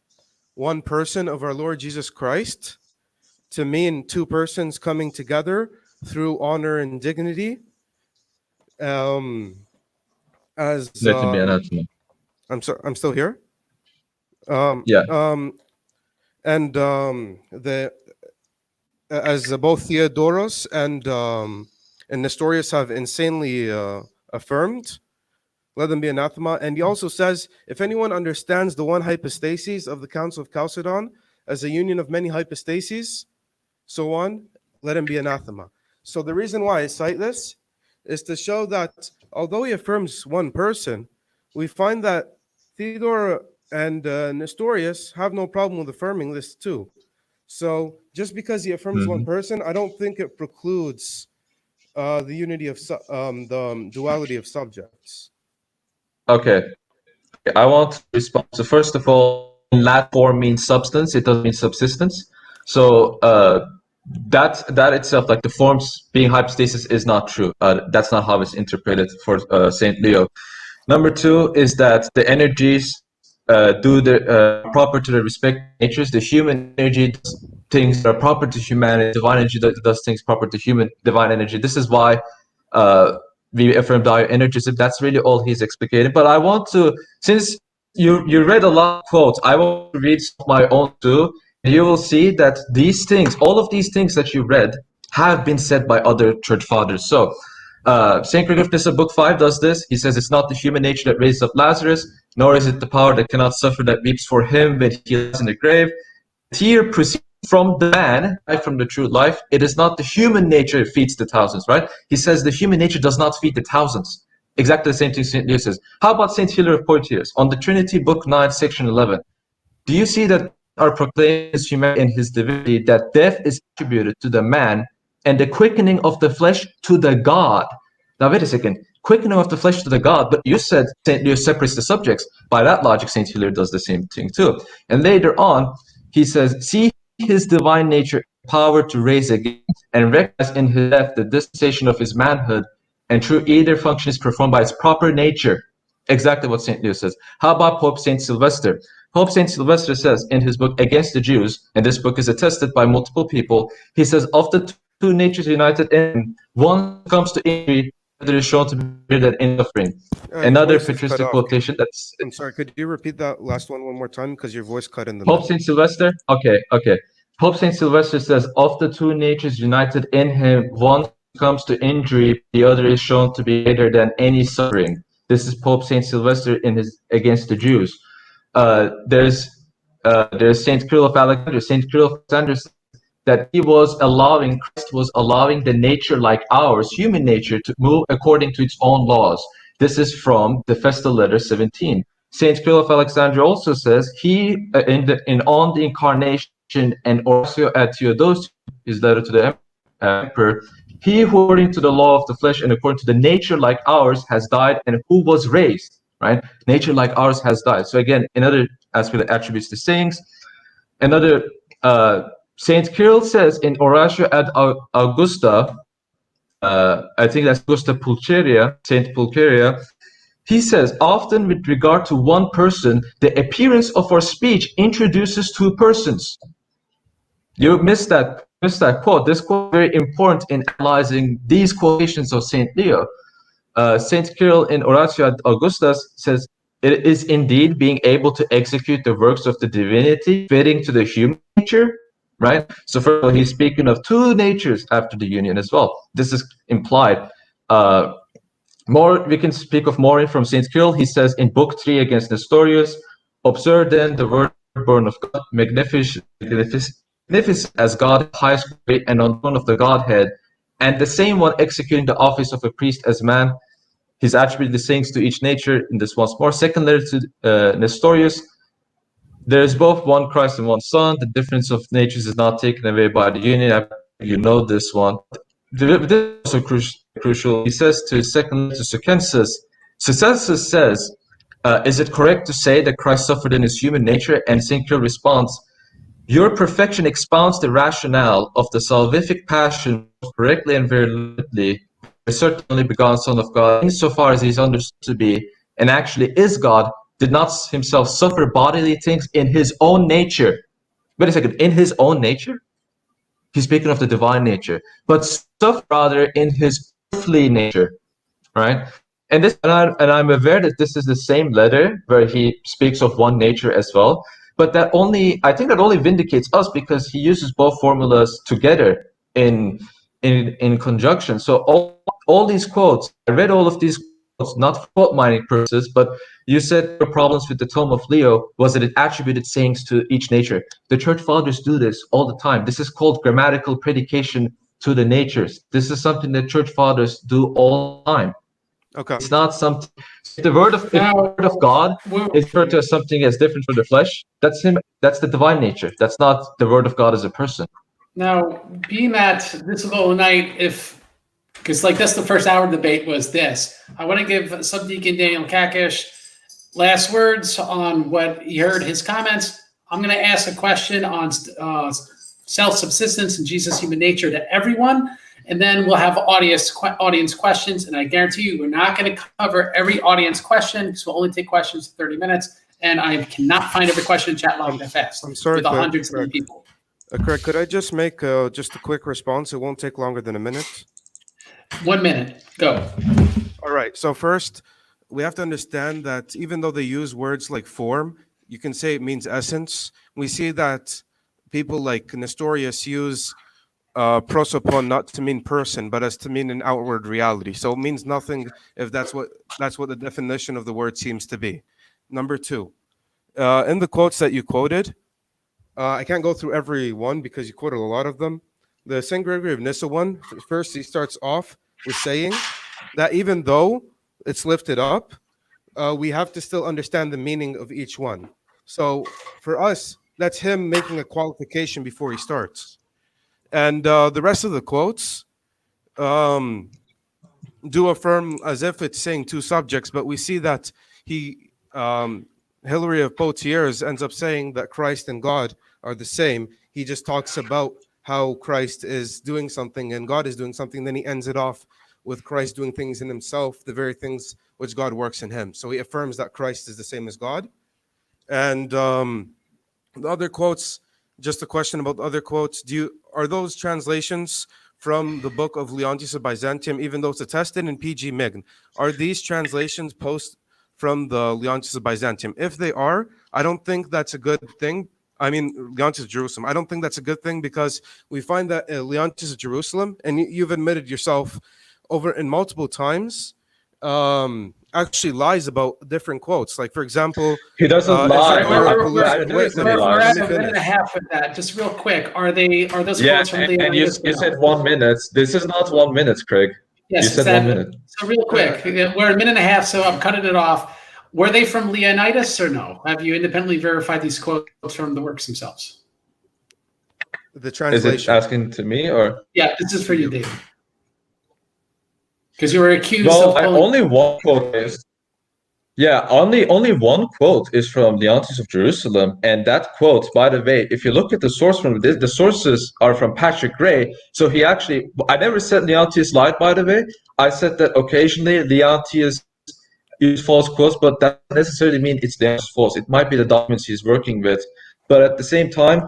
S3: one person of our Lord Jesus Christ to mean two persons coming together through honor and dignity, as
S2: Let him be anathema.
S3: I'm sorry, I'm still here.
S2: Yeah.
S3: And as both Theodoros and Nestorius have insanely affirmed, let them be anathema. And he also says, if anyone understands the one hypostasis of the Council of Chalcedon as a union of many hypostases, so on, let him be anathema. So the reason why I cite this is to show that although he affirms one person, we find that Theodore and Nestorius have no problem with affirming this too. So just because he affirms one person, I don't think it precludes the unity of the duality of subjects.
S2: Okay, I want to respond. So first of all, in Latin, form means substance. It doesn't mean subsistence. So that itself, like the forms being hypostasis, is not true. That's not how it's interpreted for Saint Leo. Number two is that the energies do the proper to their respective natures. The human energy does things that are proper to humanity. Divine energy does things proper to human divine energy. This is why we affirm Diophysitism. That's really all he's explicating. But I want to, since you read a lot of quotes, I want to read some of my own too. And you will see that these things, all of these things that you read, have been said by other church fathers. So St. Craig of Nyssa, Book 5, does this. He says it's not the human nature that raised up Lazarus, nor is it the power that cannot suffer that weeps for him when he lies in the grave. Tear proceeds from the man, right, from the true life. It is not the human nature that feeds the thousands, right? He says the human nature does not feed the thousands. Exactly the same thing St. Leo says. How about St. Hilary of Poitiers? On the Trinity, Book 9, Section 11. Do you see that our proclaim his humanity and his divinity, that death is attributed to the man and the quickening of the flesh to the God? Now, wait a second. Quickening of the flesh to the God, but you said St. Leo separates the subjects. By that logic, St. Hilary does the same thing too. And later on, he says, see his divine nature, power to raise again, and recognize in his death the dispensation of his manhood, and true either function is performed by its proper nature. Exactly what St. Leo says. How about Pope St. Sylvester? Pope St. Sylvester says in his book Against the Jews, and this book is attested by multiple people, he says, of the two natures united in one comes to injury, the other is shown to be greater than in suffering. Another patristic quotation that's...
S3: I'm sorry, could you repeat that last one more time? Because your voice cut in the
S2: Pope
S3: middle.
S2: St. Sylvester? Okay. Pope St. Sylvester says, of the two natures united in him, one comes to injury, the other is shown to be greater than any suffering. This is Pope St. Sylvester in his Against the Jews. There's Saint Cyril of Alexandria. Saint Cyril of Alexandria says that Christ was allowing the nature like ours, human nature, to move according to its own laws. This is from the Festal Letter 17. Saint Cyril of Alexandria also says he on the Incarnation and Oratio ad Theodosium, his letter to the Emperor, he who according to the law of the flesh and according to the nature like ours has died, and who was raised, right? Nature like ours has died. So again, another aspect that attributes the sayings. Another Saint Cyril says in Oratio ad Augusta, I think that's Augusta Pulcheria, Saint Pulcheria, he says, often with regard to one person, the appearance of our speech introduces two persons. You missed that quote. This quote is very important in analyzing these quotations of Saint Leo. Saint Cyril in Oratio ad Augustus says, it is indeed being able to execute the works of the divinity fitting to the human nature, right? So first of all, he's speaking of two natures after the union as well. This is implied. We can speak of more from Saint Cyril. He says in Book 3 Against Nestorius, observe then the word born of God, magnificent as God, highest great and unknown of the Godhead, and the same one executing the office of a priest as man. He's attributed the sayings to each nature in this once more. Second letter to Nestorius, there is both one Christ and one Son. The difference of natures is not taken away by the union. You know this one. This is also crucial. He says to his second letter to Sucensus says, is it correct to say that Christ suffered in his human nature? And St. Cyril responds, your perfection expounds the rationale of the salvific passion correctly and very literally, the certainly begotten Son of God, insofar as he is understood to be, and actually is God, did not himself suffer bodily things in his own nature. Wait a second, in his own nature? He's speaking of the divine nature, but suffer rather in his earthly nature, right? And I'm aware that this is the same letter where he speaks of one nature as well. But I think that only vindicates us because he uses both formulas together in conjunction. So all these quotes, I read all of these quotes not for fault mining purposes, but you said your problems with the Tome of Leo was that it attributed sayings to each nature. The church fathers do this all the time. This is called grammatical predication to the natures. This is something that church fathers do all the time.
S3: Okay.
S2: It's not something. If the word of God is referred to as something as different from the flesh, that's him. That's the divine nature. That's not the word of God as a person.
S1: Now, being that this will go tonight, because like that's the first hour debate was this. I want to give Subdeacon Daniel Kakish last words on what he heard, his comments. I'm going to ask a question on self-subsistence and Jesus' human nature to everyone, and then we'll have audience questions. And I guarantee you, we're not going to cover every audience question because we'll only take questions for 30 minutes. And I cannot find every question in chat log that fast.
S3: I'm sorry,
S1: with the hundreds of people.
S3: Craig, could I just make just a quick response? It won't take longer than a minute.
S1: 1 minute. Go.
S3: All right. So first, we have to understand that even though they use words like form, you can say it means essence. We see that people like Nestorius use prosopon not to mean person, but as to mean an outward reality. So it means nothing if that's what the definition of the word seems to be. Number two, in the quotes that you quoted, I can't go through every one because you quoted a lot of them. The St. Gregory of Nyssa one, first he starts off with saying that even though it's lifted up, we have to still understand the meaning of each one. So for us, that's him making a qualification before he starts. And the rest of the quotes do affirm as if it's saying two subjects, but we see that Hilary of Poitiers ends up saying that Christ and God are the same. He just talks about how Christ is doing something and God is doing something. Then he ends it off with Christ doing things in himself, the very things which God works in him. So he affirms that Christ is the same as God. And the other quotes, just a question about the other quotes. Are those translations from the book of Leontius of Byzantium, even though it's attested in PG Mign? Are these translations from the Leontius of Byzantium? If they are, I don't think that's a good thing. I mean, Leontius of Jerusalem. I don't think that's a good thing because we find that Leontius of Jerusalem, and you've admitted yourself over in multiple times, actually lies about different quotes. Like, for example,
S2: he doesn't lie.
S1: We're at a minute and a half with that. Just real quick, are those quotes from Leonidas?
S2: And you said 1 minute. This is not 1 minute, Craig.
S1: Yes,
S2: you said 1 minute.
S1: So real quick, we're a minute and a half, so I'm cutting it off. Were they from Leonidas or no? Have you independently verified these quotes from the works themselves?
S3: The translation.
S2: Is it asking to me or?
S1: Yeah, this is for you, David. Because you were accused of
S2: only one quote is. Yeah, only one quote is from Leontius of Jerusalem, and that quote, by the way, if you look at the source from this, the sources are from Patrick Gray. So he actually, I never said Leontius lied, by the way. I said that occasionally Leontius use false quotes, but that doesn't necessarily mean it's Leontius false. It might be the documents he's working with, but at the same time,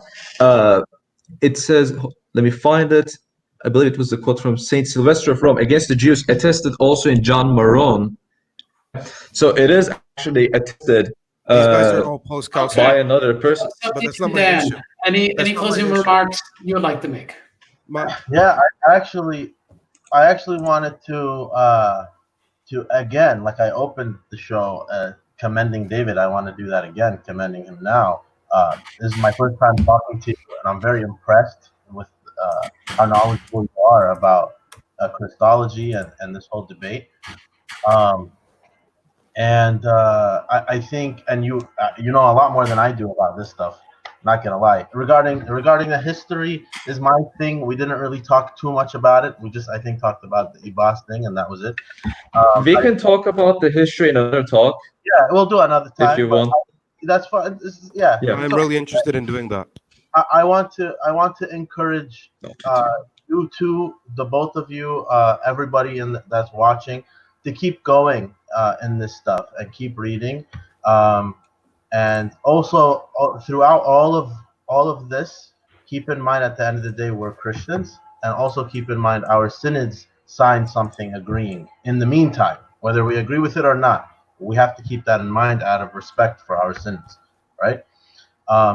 S2: it says, let me find it. I believe it was the quote from Saint Sylvester of Rome against the Jews, attested also in John Maron. So it is actually attested
S3: These guys are all post-Chalcedonian
S2: by another person.
S3: But that's not my issue.
S1: Any closing remarks you would like to make?
S4: Yeah, I actually wanted to again, like I opened the show commending David. I want to do that again, commending him now. This is my first time talking to you, and I'm very impressed with how knowledgeable you are about Christology and this whole debate. I think, and you know a lot more than I do about this stuff. Not gonna lie. Regarding the history is my thing. We didn't really talk too much about it. We just, I think, talked about the Ibas thing, and that was it.
S2: We can talk about the history in another talk.
S4: Yeah, we'll do another time
S2: if you want.
S4: That's fine. Yeah.
S3: I'm really interested in doing that.
S4: I want to encourage you two, the both of you, everybody that's watching, to keep going in this stuff and keep reading. And also throughout all of this, keep in mind at the end of the day we're Christians, and also keep in mind our synods signed something agreeing. In the meantime, whether we agree with it or not, we have to keep that in mind out of respect for our synods, right?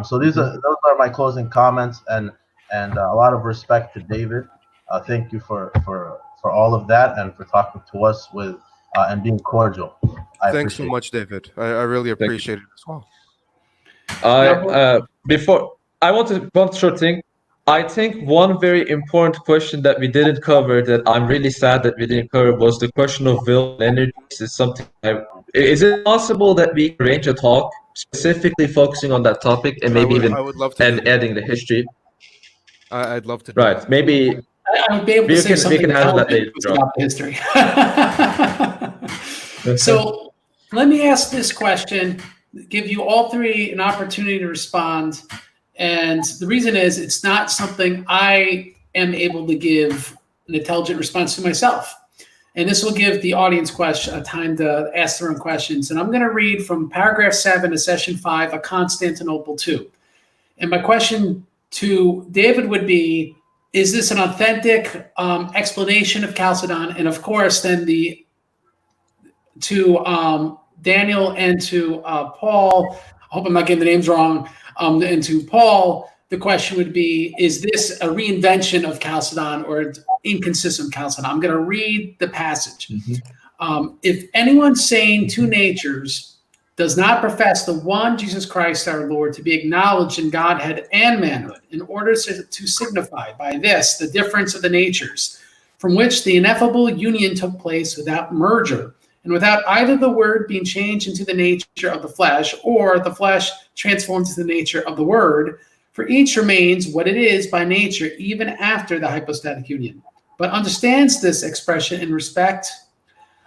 S4: So those are my closing comments, and a lot of respect to David. Thank you for all of that and for talking to us with and being cordial.
S3: Thanks so much, David. I really appreciate it as well.
S2: Before I want to one short thing. I think one very important question that we didn't cover, that I'm really sad that we didn't cover, was the question of will and energies. Is something. Is it possible that we arrange a talk specifically focusing on that topic, and maybe even
S3: I would love to do that.
S2: adding the history?
S3: I'd love to do
S2: Right.
S3: that.
S2: Maybe
S1: I would be able to
S2: we
S1: say
S2: can
S1: something
S2: handle that
S1: relevant
S2: later on.
S1: about the history. So let me ask this question, give you all three an opportunity to respond. And the reason is it's not something I am able to give an intelligent response to myself. And this will give the audience a time to ask their own questions. And I'm going to read from paragraph 7 of session 5 of Constantinople 2. And my question to David would be, is this an authentic explanation of Chalcedon? And of course, then to Daniel and to Paul, I hope I'm not getting the names wrong, and to Paul, the question would be, is this a reinvention of Chalcedon or inconsistent with Chalcedon? I'm going to read the passage. If anyone saying two natures does not profess the one Jesus Christ our Lord to be acknowledged in Godhead and manhood, in order to signify by this the difference of the natures, from which the ineffable union took place without merger, and without either the word being changed into the nature of the flesh, or the flesh transformed into the nature of the word, for each remains what it is by nature even after the hypostatic union, but understands this expression in respect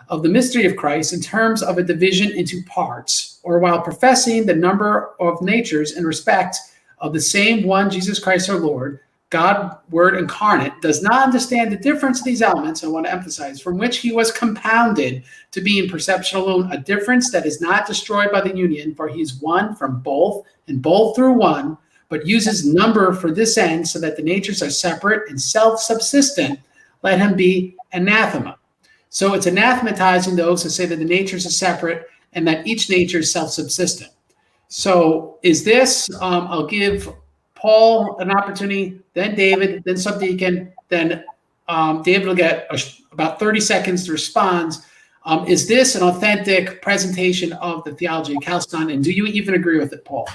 S1: of the mystery of Christ in terms of a division into parts, or while professing the number of natures in respect of the same one Jesus Christ our Lord, God, Word incarnate, does not understand the difference of these elements, I want to emphasize, from which he was compounded to be in perception alone, a difference that is not destroyed by the union, for he is one from both, and both through one, but uses number for this end, so that the natures are separate and self-subsistent. Let him be anathema. So it's anathematizing those who say that the natures are separate and that each nature is self-subsistent. So is this, I'll give Paul an opportunity, then David, then Subdeacon, then David will get about 30 seconds to respond. Is this an authentic presentation of the theology of Chalcedon, and do you even agree with it, Paul?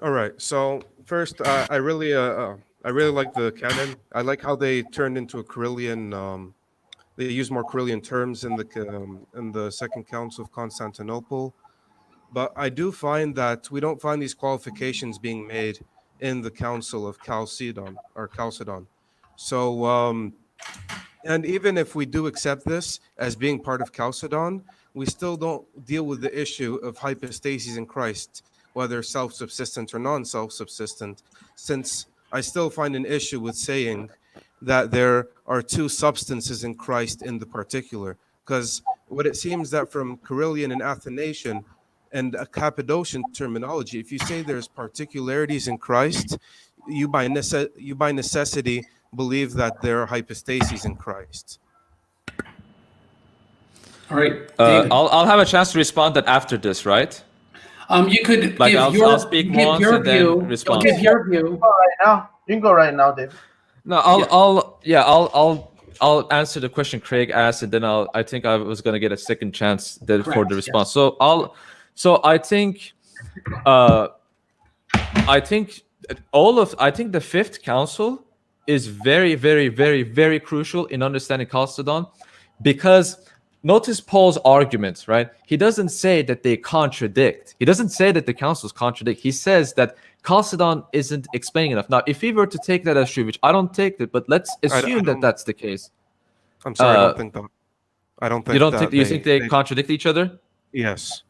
S3: All right. So first, I really like the canon. I like how they turned into a Carillion. They use more Carillion terms in the Second Council of Constantinople. But I do find that we don't find these qualifications being made in the Council of Chalcedon. So, and even if we do accept this as being part of Chalcedon, we still don't deal with the issue of hypostasis in Christ, whether self-subsistent or non-self-subsistent, since I still find an issue with saying that there are two substances in Christ in the particular, because what it seems that from Carillion and Athanasian and a Cappadocian terminology, if you say there's particularities in Christ, you by necessity believe that there are hypostases in Christ.
S1: All right, David.
S2: I'll have a chance to respond that after this, right?
S1: You could
S2: Like
S1: give
S2: I'll speak once
S1: your
S2: and
S1: view.
S2: then respond.
S1: Give your view.
S4: You can go right now, David.
S2: No, I'll answer the question Craig asked, and then I think I was gonna get a second chance for
S1: Correct,
S2: the response.
S1: yes.
S2: So I think the Fifth Council is very, very, very, very crucial in understanding Chalcedon, because notice Paul's arguments, right? He doesn't say that they contradict. He doesn't say that the councils contradict. He says that Chalcedon isn't explaining enough. Now, if we were to take that as true, which I don't take it, but let's assume that that's the case.
S3: I'm sorry, I don't think that. I don't think
S2: you don't
S3: that
S2: think. You think they contradict each other?
S3: Yes.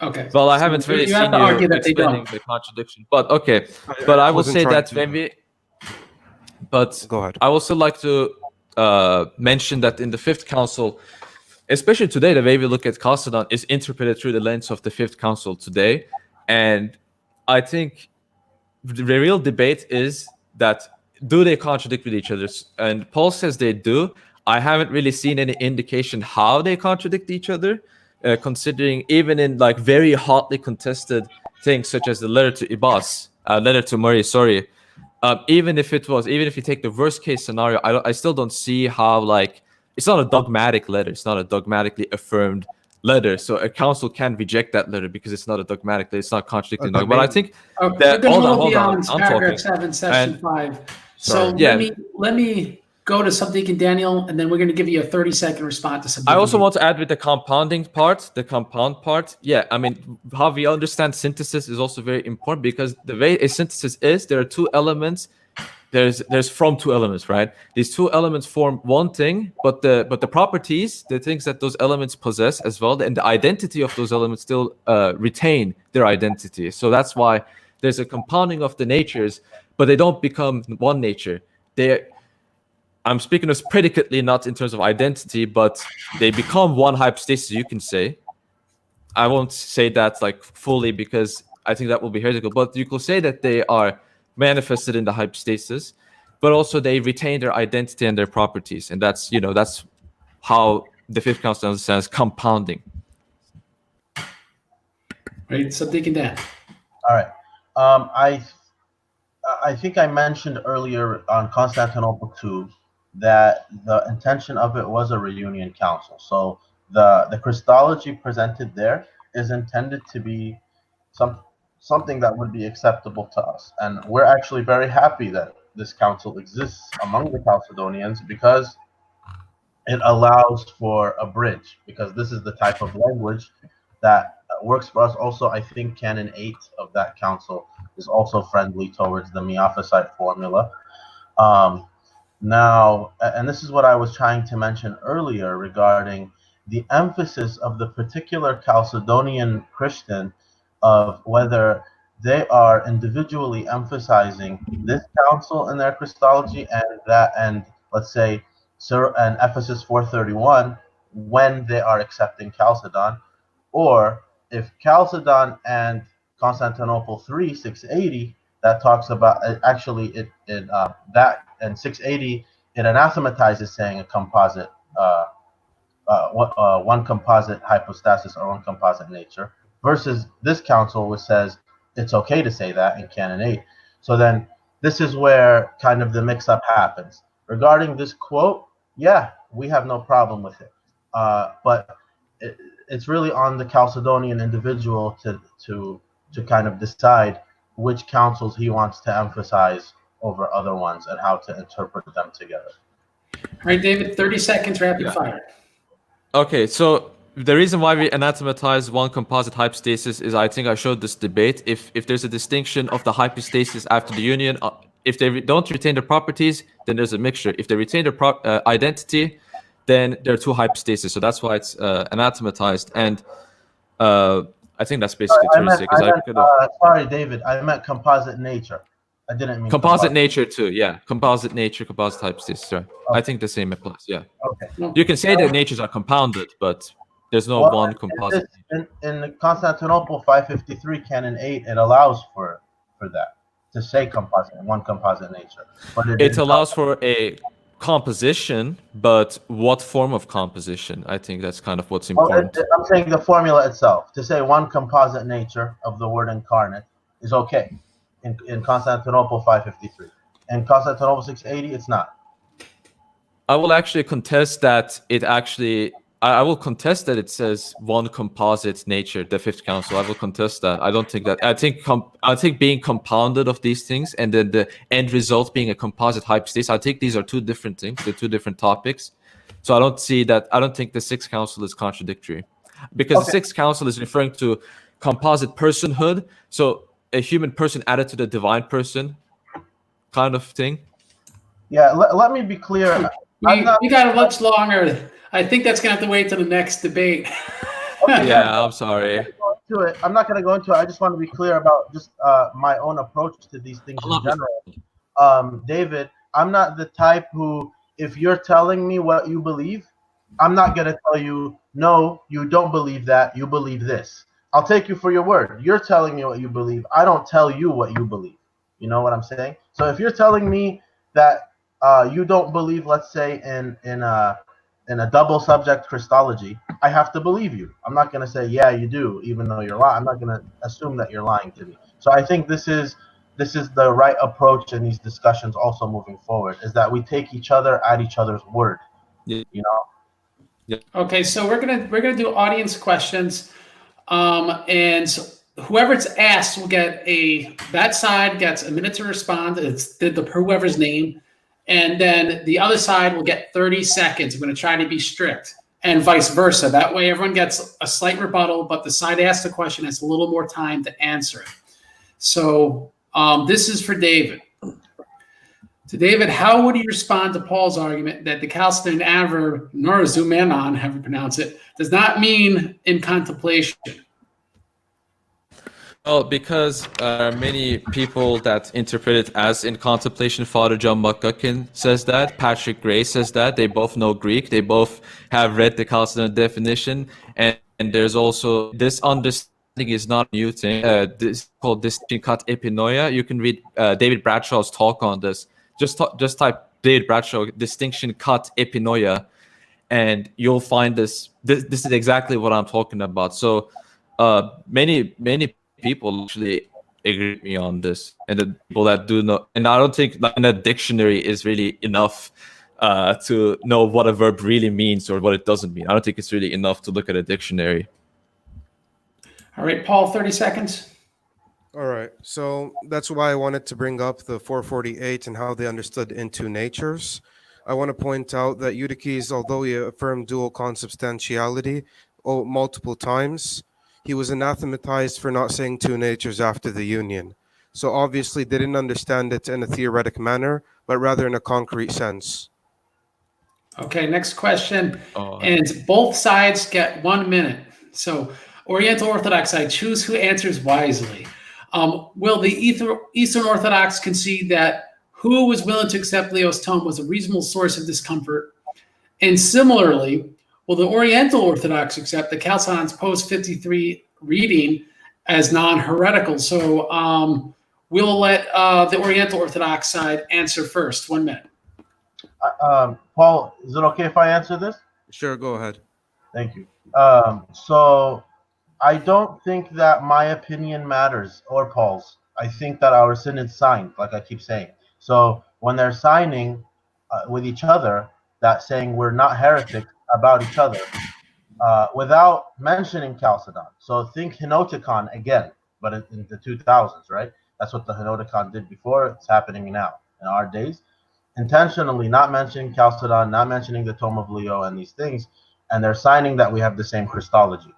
S1: Okay.
S2: Well, I haven't really
S1: you have
S2: seen
S1: to
S2: you
S1: argue that they
S2: explaining
S1: don't.
S2: the contradiction, but okay. But I will
S3: wasn't
S2: say
S3: trying
S2: that
S3: to.
S2: when we. But
S3: Go ahead.
S2: I would still like to mention that in the Fifth Council, especially today, the way we look at Chalcedon is interpreted through the lens of the Fifth Council today. And I think the real debate is that do they contradict with each other? And Paul says they do. I haven't really seen any indication how they contradict each other, considering even in like very hotly contested things such as the letter to Murray, even if you take the worst case scenario, I still don't see how, like, it's not a dogmatic letter. It's not a dogmatically affirmed letter. So a council can reject that letter because it's not a dogmatic letter. It's not contradicting
S3: Okay.
S2: dogma. But I think
S1: We're
S2: that
S1: going a
S2: hold on,
S1: little
S2: hold on.
S1: beyond
S2: I'm
S1: paragraph
S2: talking.
S1: 7, section
S2: And
S1: 5.
S3: Sorry.
S1: So
S2: Yeah.
S1: let me go to Subdeacon Daniel, and then we're going to give you a 30-second response to Subdeacon
S2: I also
S1: Daniel.
S2: want to add with the compounding part, the compound part. Yeah, I mean, how we understand synthesis is also very important because the way a synthesis is, there are two elements. There's from two elements, right? These two elements form one thing, but the properties, the things that those elements possess as well, and the identity of those elements still retain their identity. So that's why there's a compounding of the natures, but they don't become one nature. I'm speaking as predicately, not in terms of identity, but they become one hypostasis, you can say. I won't say that like fully because I think that will be heretical, but you could say that they are manifested in the hypostasis, but also they retain their identity and their properties. And that's how the Fifth Council understands compounding.
S1: Right, Subdeacon Dan.
S4: All right. I think I mentioned earlier on Constantinople II that the intention of it was a reunion council. So the Christology presented there is intended to be something that would be acceptable to us. And we're actually very happy that this council exists among the Chalcedonians because it allows for a bridge, because this is the type of language that works for us. Also, I think Canon 8 of that council is also friendly towards the Miaphysite formula. Now, and this is what I was trying to mention earlier regarding the emphasis of the particular Chalcedonian Christian of whether they are individually emphasizing this council in their Christology and let's say and Ephesus 4:31 when they are accepting Chalcedon, or if Chalcedon and Constantinople 3:680 that talks about that and 680 it anathematizes saying a composite one composite hypostasis or one composite nature, versus this council which says it's okay to say that in Canon 8. So then this is where kind of the mix-up happens. Regarding this quote, yeah, we have no problem with it. But it's really on the Chalcedonian individual to kind of decide which councils he wants to emphasize over other ones and how to interpret them together.
S1: All right, David, 30 seconds, rapid fire.
S2: Okay, so the reason why we anathematize one composite hypostasis is I think I showed this debate. If there's a distinction of the hypostasis after the union, if they don't retain their properties, then there's a mixture. If they retain their identity, then there are two hypostases. So that's why it's anathematized. And I think that's basically
S4: sorry, David, I meant composite nature. I didn't mean
S2: composite nature too. Yeah, composite nature, composite hypostasis. Sorry. Okay. I think the same applies. Yeah.
S4: Okay.
S2: You can say that natures are compounded, but there's no one composite.
S4: In the Constantinople 553 Canon 8, it allows for that to say one composite nature. But
S2: it allows for a composition, but what form of composition? I think that's kind of what's important.
S4: Well, I'm saying the formula itself. To say one composite nature of the word incarnate is okay in Constantinople 553. In Constantinople 680, it's not.
S2: I will actually contest that it actually... I will contest that it says one composite nature, the Fifth Council. I will contest that. I don't think that. I think being compounded of these things and then the end result being a composite hypostasis. I think these are two different things. They're two different topics. So I don't see that. I don't think the Sixth Council is contradictory, because the Sixth Council is referring to composite personhood. So a human person added to the divine person, kind of thing.
S4: Yeah. Let me be clear.
S1: We got much longer. I think that's going to have to wait till the next debate.
S4: Okay,
S2: yeah, I'm sorry.
S4: I'm not going to go into it. I just want to be clear about just my own approach to these things in general. David, I'm not the type who, if you're telling me what you believe, I'm not going to tell you, no, you don't believe that, you believe this. I'll take you for your word. You're telling me what you believe. I don't tell you what you believe. You know what I'm saying? So if you're telling me that you don't believe, let's say, in a double subject Christology, I have to believe you. I'm not going to say, yeah, you do, even though you're lying. I'm not going to assume that you're lying to me. So I think this is the right approach in these discussions also moving forward, is that we take each other at each other's word.
S2: Yeah.
S4: You know?
S1: Okay, so we're gonna do audience questions, and whoever's asked will get that side gets a minute to respond. It's whoever's name, and then the other side will get 30 seconds. I'm gonna try to be strict, and vice versa. That way, everyone gets a slight rebuttal, but the side asked the question has a little more time to answer it. So this is for David. So David, how would you respond to Paul's argument that the Chalcedonian adverb norazumenon, however you pronounce it, does not mean in contemplation?
S2: Well, because many people that interpret it as in contemplation, Father John McGuckin says that, Patrick Gray says that, they both know Greek, they both have read the Chalcedonian definition, and there's also this understanding is not a new thing. This is called distinction kat epinoia. You can read David Bradshaw's talk on this. Just type David Bradshaw distinction kat epinoia, and you'll find this. This is exactly what I'm talking about. So many people actually agree with me on this, and the people that do know, and I don't think in a dictionary is really enough to know what a verb really means or what it doesn't mean. I don't think it's really enough to look at a dictionary.
S1: All right, Paul, 30 seconds.
S3: All right, so that's why I wanted to bring up the 448 and how they understood into natures. I want to point out that Eutyches, although he affirmed dual consubstantiality multiple times, he was anathematized for not saying two natures after the union. So obviously they didn't understand it in a theoretic manner, but rather in a concrete sense.
S1: Okay, next question. And both sides get 1 minute. So Oriental Orthodox side, choose who answers wisely. Will the Eastern Orthodox concede that who was willing to accept Leo's tome was a reasonable source of discomfort? And similarly, will the Oriental Orthodox accept the Chalcedon's post-53 reading as non-heretical? So we'll let the Oriental Orthodox side answer first. 1 minute.
S4: Paul, is it okay if I answer this?
S3: Sure, go ahead.
S4: Thank you. So I don't think that my opinion matters or Paul's. I think that our synod signed, like I keep saying. So when they're signing with each other, that's saying we're not heretics about each other without mentioning Chalcedon. So think Henoticon again, but in the 2000s, right? That's what the Henoticon did before. It's happening now in our days. Intentionally not mentioning Chalcedon, not mentioning the Tome of Leo and these things, and they're signing that we have the same Christology,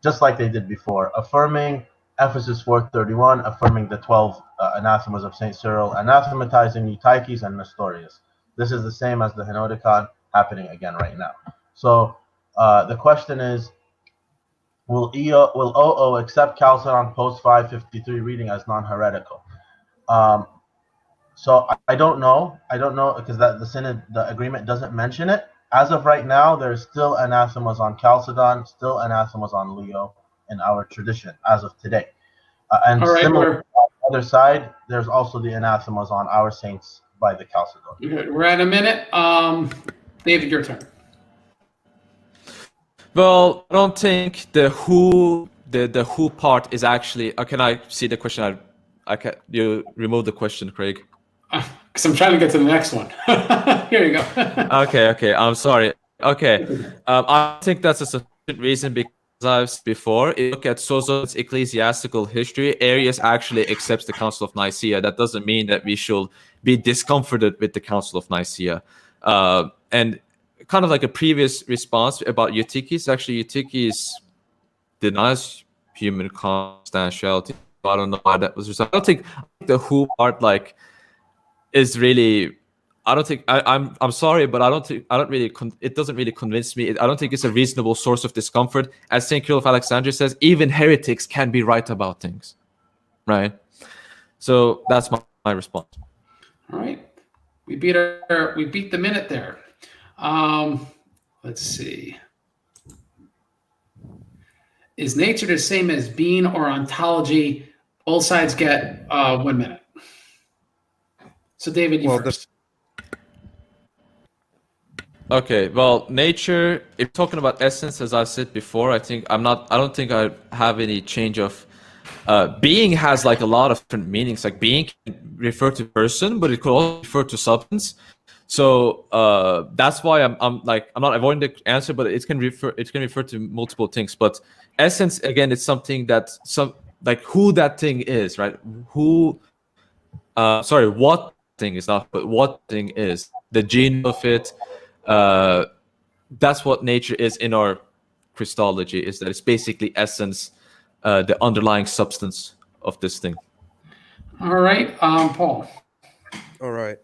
S4: just like they did before, affirming Ephesus 4:31, affirming the 12 anathemas of St. Cyril, anathematizing Eutyches and Nestorius. This is the same as the Henoticon happening again right now. So the question is, will OO accept Chalcedon post 553 reading as non-heretical? So I don't know. I don't know because the synod, the agreement doesn't mention it. As of right now, there's still anathemas on Chalcedon, still anathemas on Leo in our tradition as of today. And
S1: all right,
S4: similar on the other side, there's also the anathemas on our saints by the Chalcedonians.
S1: We're at a minute. David, your turn.
S2: Well, I don't think the who part is actually. Can I see the question? You remove the question, Craig.
S1: Because I'm trying to get to the next one. Here you go.
S2: Okay. I'm sorry. Okay. I think that's a sufficient reason because I've said before, if you look at Sozo's ecclesiastical history, Arius actually accepts the Council of Nicaea. That doesn't mean that we should be discomforted with the Council of Nicaea. And kind of like a previous response about Eutyches, actually Eutyches denies human consubstantiality. I don't know why that was. I don't think the who part is really. I don't think I'm sorry, but it doesn't really convince me. I don't think it's a reasonable source of discomfort. As St. Cyril of Alexandria says, even heretics can be right about things, right? So that's my response.
S1: All right, we beat the minute there. Let's see. Is nature the same as being or ontology? Both sides get 1 minute. So David, you first.
S2: Okay, well, nature, if talking about essence, as I said before, I don't think I have any change of, being has a lot of different meanings. Like being can refer to person, but it could also refer to substance. So that's why I'm not avoiding the answer, but it can refer to multiple things. But essence, again, it's something that who that thing is, right? What thing is not, but what thing is the gene of it. That's what nature is in our Christology, is that it's basically essence, the underlying substance of this thing.
S1: All right, Paul.
S3: All right.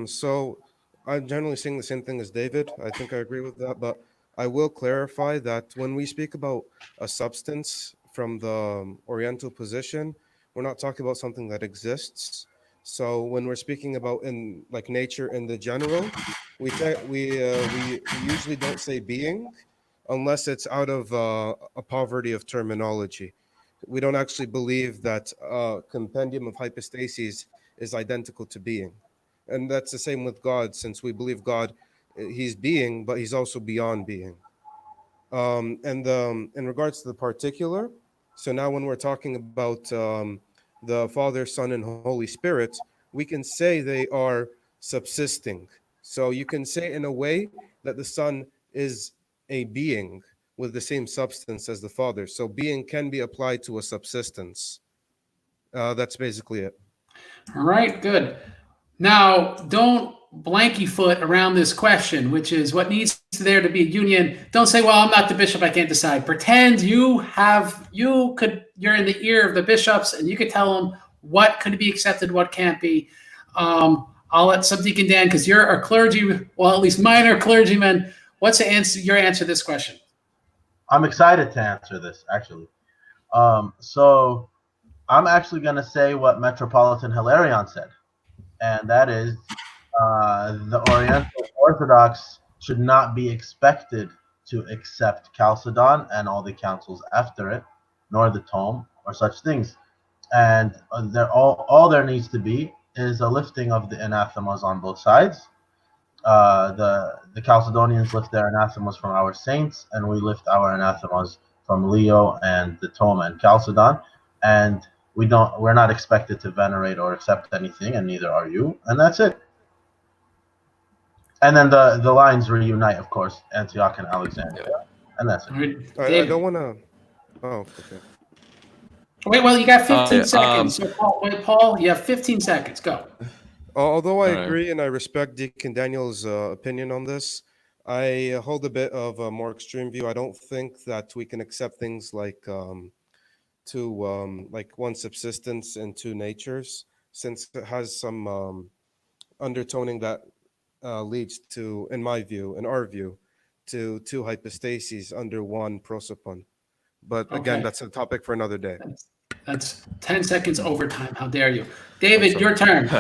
S3: So I'm generally saying the same thing as David. I think I agree with that, but I will clarify that when we speak about a substance from the Oriental position, we're not talking about something that exists. So when we're speaking about in like nature in the general, we usually don't say being unless it's out of a poverty of terminology. We don't actually believe that compendium of hypostases is identical to being. And that's the same with God, since we believe God, he's being, but he's also beyond being. In regards to the particular, so now when we're talking about the Father, Son, and Holy Spirit, we can say they are subsisting. So you can say in a way that the Son is a being with the same substance as the Father. So being can be applied to a subsistence. That's basically it.
S1: All right, good. Now, don't blanky foot around this question, which is what needs there to be a union. Don't say, well, I'm not the bishop, I can't decide. Pretend you're in the ear of the bishops and you could tell them what could be accepted, what can't be. I'll let Subdeacon Dan, because you're a clergy, well, at least minor clergyman. What's your answer to this question?
S4: I'm excited to answer this, actually. So I'm actually going to say what Metropolitan Hilarion said, and that is the Oriental Orthodox should not be expected to accept Chalcedon and all the councils after it, nor the tome or such things. And all there needs to be is a lifting of the anathemas on both sides. The Chalcedonians lift their anathemas from our saints, and we lift our anathemas from Leo and the tome and Chalcedon. And we're not expected to venerate or accept anything, and neither are you. And that's it. And then the lines reunite, of course, Antioch and Alexandria, and that's it.
S3: I don't want to. Oh, okay.
S1: Wait, well, you got 15 seconds. So, Paul, you have 15 seconds. Go.
S3: Although I agree and I respect Deacon Daniel's opinion on this, I hold a bit of a more extreme view. I don't think that we can accept things like like one subsistence and two natures, since it has some undertoning that leads to, in my view, in our view, to two hypostases under one prosopon. But again, that's a topic for another day.
S1: That's 10 seconds overtime. How dare you? David, your turn.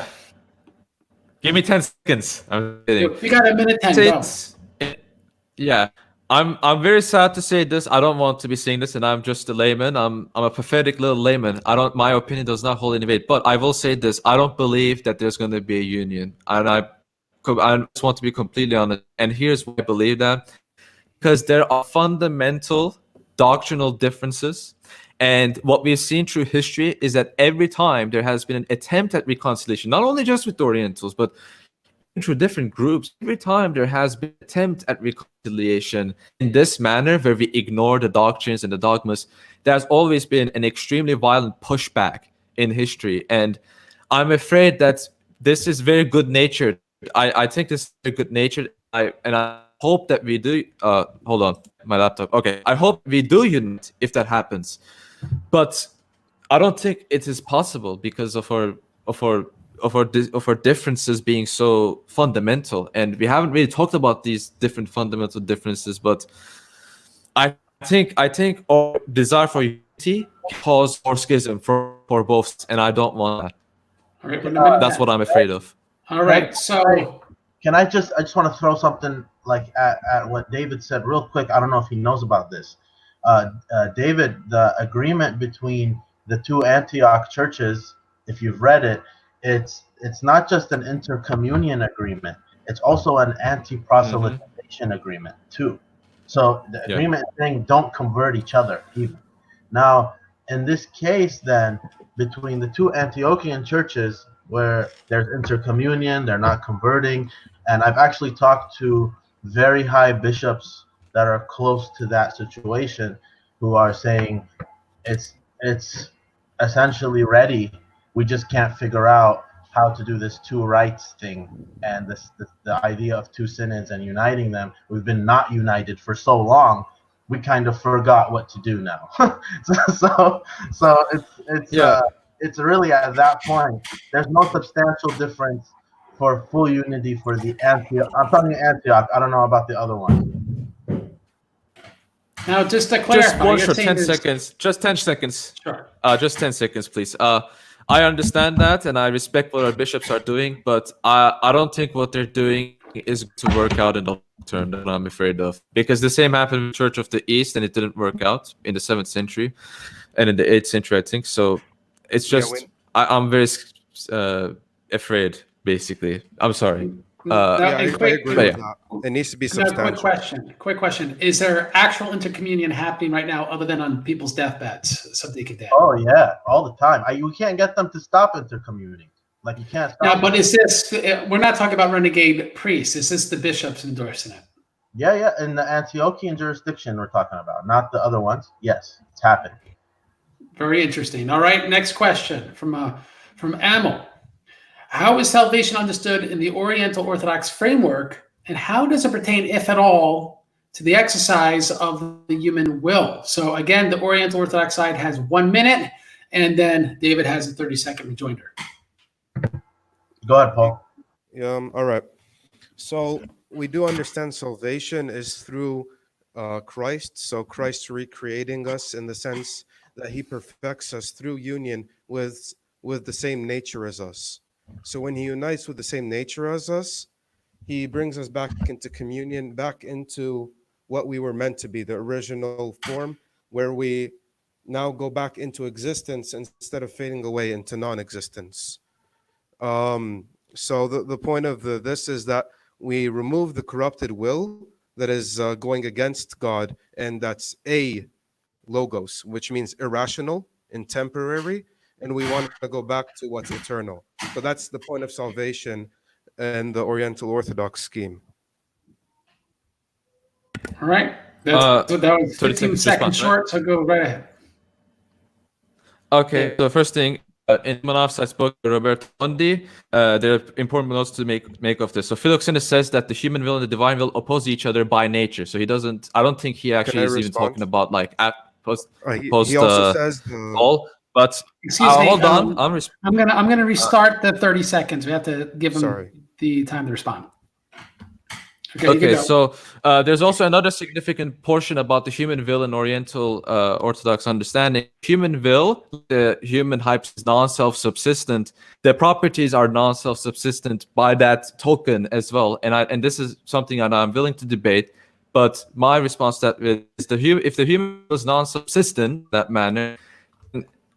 S2: Give me 10 seconds. I'm kidding.
S1: We got a minute 10. Go.
S2: Yeah. I'm very sad to say this. I don't want to be saying this, and I'm just a layman. I'm a pathetic little layman. My opinion does not hold any weight. But I will say this: I don't believe that there's going to be a union, and I just want to be completely honest. And here's why I believe that: because there are fundamental doctrinal differences, and what we've seen through history is that every time there has been an attempt at reconciliation, not only just with the Orientals, but through different groups, every time there has been an attempt at reconciliation in this manner, where we ignore the doctrines and the dogmas, there's always been an extremely violent pushback in history. And I'm afraid that this is very good-natured. I think this is very good-natured. I hope that we do. Hold on, my laptop. Okay, I hope we do unite if that happens, but I don't think it is possible because of our differences being so fundamental, and we haven't really talked about these different fundamental differences. But I think our desire for unity cause more schism for both, and I don't want that.
S1: All right,
S2: that's what I'm afraid of.
S1: All right, so
S4: can I just want to throw something like at what David said real quick. I don't know if he knows about this. David, the agreement between the two Antioch churches, if you've read it, it's not just an intercommunion agreement. It's also an anti-proselytization agreement too. So the agreement is saying don't convert each other even. Now, in this case, then, between the two Antiochian churches, where there's intercommunion, they're not converting, And I've actually talked to very high bishops that are close to that situation who are saying it's essentially ready. We just can't figure out how to do this two rights thing, and the idea of two synods and uniting them. We've been not united for so long, we kind of forgot what to do now. so it's really at that point. There's no substantial difference for full unity for the Antioch. I'm talking Antioch. I don't know about the other one.
S1: Now, just to clarify,
S5: Just one
S1: you're
S5: short,
S1: saying
S5: 10
S1: there's-
S5: seconds. Just 10 seconds.
S1: Sure.
S5: Just 10 seconds, please. I understand that, and I respect what our bishops are doing, but I don't think what they're doing is to work out in the long term, that I'm afraid of. Because the same happened with Church of the East, and it didn't work out in the 7th century and in the 8th century, I think. So it's just, I'm very afraid, basically. I'm sorry.
S1: Now,
S3: I
S1: and
S3: agree with
S5: yeah.
S3: that. It needs to be
S1: now,
S3: substantial.
S1: quick question. Is there actual intercommunion happening right now other than on people's deathbeds? Something like that.
S4: Oh yeah, all the time. You can't get them to stop intercommuning. Like you can't stop.
S1: Now,
S4: them.
S1: but is this, we're not talking about renegade priests. Is this the bishops endorsing it?
S4: Yeah, in the Antiochian jurisdiction we're talking about, not the other ones. Yes, it's happening.
S1: Very interesting. All right, next question from Amel. How is salvation understood in the Oriental Orthodox framework, and how does it pertain, if at all, to the exercise of the human will? So again, the Oriental Orthodox side has 1 minute, and then David has a 30-second rejoinder.
S4: Go ahead, Paul.
S3: All right. So we do understand salvation is through Christ. So Christ recreating us in the sense that he perfects us through union with the same nature as us. So when he unites with the same nature as us, he brings us back into communion, back into what we were meant to be, the original form, where we now go back into existence instead of fading away into non-existence. So the point of this is that we remove the corrupted will that is going against God, and that's a logos, which means irrational and temporary, and we want to go back to what's eternal. So that's the point of salvation and the Oriental Orthodox scheme.
S1: All right. That was
S5: 30
S1: 15
S5: seconds
S1: seconds
S5: response,
S1: short, so go right ahead.
S5: Okay, so the first thing, in Miaphysitism book, Roberto Mondi, there are important notes to make of this. So Philoxenus says that the human will and the divine will oppose each other by nature. So he doesn't, I don't think he actually is even talking about like
S3: He also says
S5: all. But
S1: Excuse me.
S5: hold on,
S1: I'm gonna restart the 30 seconds. We have to give him
S3: Sorry.
S1: the time to respond. Okay,
S5: Okay, so there's also another significant portion about the human will in Oriental Orthodox understanding. Human will, the human hypostasis is non-self-subsistent. The properties are non-self-subsistent by that token as well. And this is something that I'm willing to debate. But my response to that is if the human will is non-subsistent in that manner,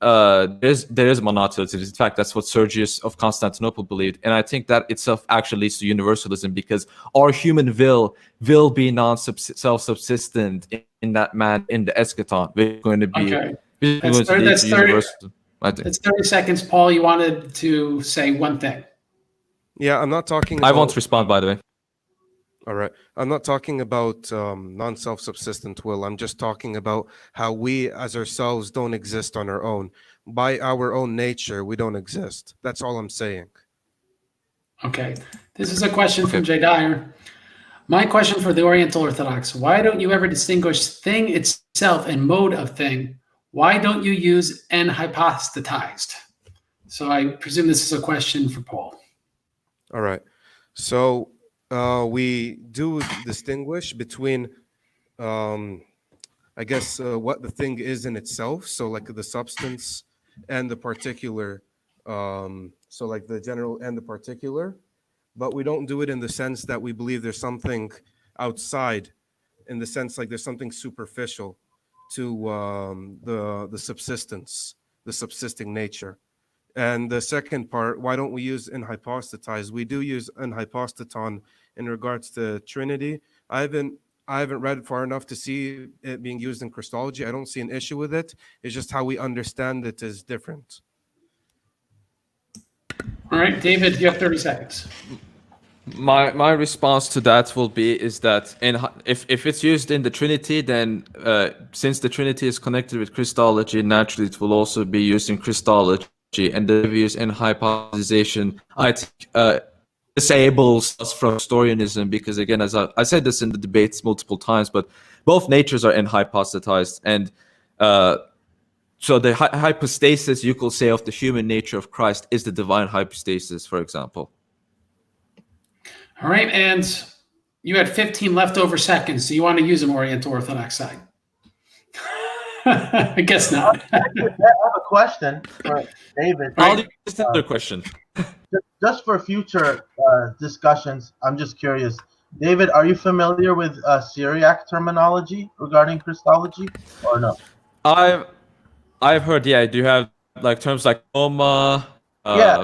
S5: there is monotheism. In fact, that's what Sergius of Constantinople believed, and I think that itself actually leads to universalism, because our human will be self-subsistent in that man in the eschaton. We're going to be
S1: That's 30
S5: universalism. I think.
S1: It's 30 seconds. Paul, you wanted to say one thing.
S3: Yeah, I'm not talking
S5: I
S3: about...
S5: won't respond, by the way.
S3: All right. I'm not talking about non-self-subsistent will. I'm just talking about how we as ourselves don't exist on our own. By our own nature, we don't exist. That's all I'm saying.
S1: Okay. This is a question from Jay Dyer. My question for the Oriental Orthodox: why don't you ever distinguish thing itself and mode of thing? Why don't you use "and hypostatized"? So I presume this is a question for Paul.
S3: All right. So we do distinguish between, I guess, what the thing is in itself. So like the substance and the particular. So like the general and the particular. But we don't do it in the sense that we believe there's something outside, in the sense like there's something superficial to the subsistence, the subsisting nature. And the second part, why don't we use "in hypostatize"? We do use "in hypostaton" in regards to Trinity. I haven't read far enough to see it being used in Christology. I don't see an issue with it. It's just how we understand it is different.
S1: All right, David, you have 30 seconds.
S5: My response to that will be is that if it's used in the Trinity, then since the Trinity is connected with Christology, naturally it will also be used in Christology, and the views in hypothesization, I think, disables us from Nestorianism, because again, as I said this in the debates multiple times, but both natures are hypostatized, and so the hypostasis, you could say, of the human nature of Christ is the divine hypostasis, for example.
S1: All right, and you had 15 leftover seconds. Do you want to use an Oriental Orthodox side? I guess not.
S4: I have a question for David.
S5: I'll use another question.
S4: Just for future discussions, I'm just curious. David, are you familiar with Syriac terminology regarding Christology, or no?
S5: I've heard, yeah. Do you have like terms like Oma,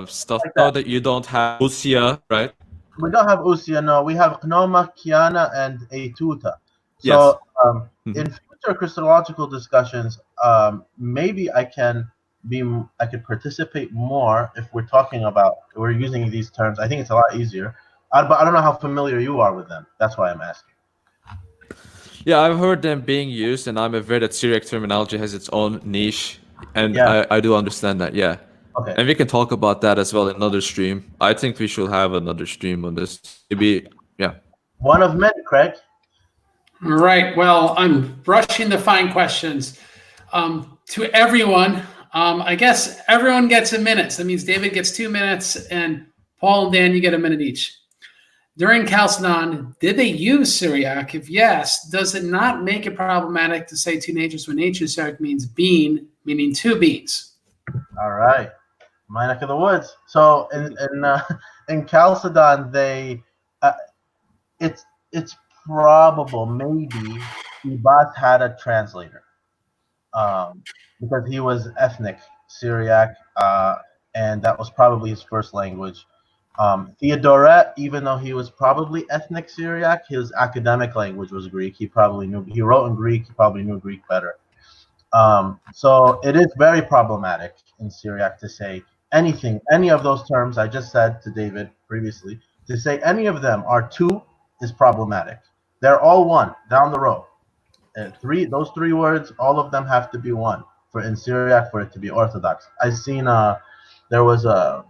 S5: stuff like that you don't have? Usia, right?
S4: We don't have Usia, no. We have Gnoma, Kiana, and Etuta. So in future Christological discussions, maybe I could participate more if we're using these terms. I think it's a lot easier. But I don't know how familiar you are with them. That's why I'm asking.
S5: Yeah, I've heard them being used, and I'm aware that Syriac terminology has its own niche, and I do understand that, yeah.
S4: Okay.
S5: And we can talk about that as well in another stream. I think we should have another stream on this. Maybe, yeah.
S4: One of many, Craig.
S1: All right. Well, I'm rushing the fine questions. To everyone, I guess everyone gets a minute. So that means David gets 2 minutes, and Paul and Dan, you get a minute each. During Chalcedon, did they use Syriac? If yes, does it not make it problematic to say two natures when nature Syriac means being, meaning two beings?
S4: All right. My neck of the woods. So in Chalcedon, it's probable maybe Ibas had a translator because he was ethnic Syriac, and that was probably his first language. Theodoret, even though he was probably ethnic Syriac, his academic language was Greek. He wrote in Greek. He probably knew Greek better. So it is very problematic in Syriac to say any of those terms I just said to David previously. To say any of them are two is problematic. They're all one down the road. Those three words, all of them have to be one in Syriac for it to be Orthodox. I've seen there was a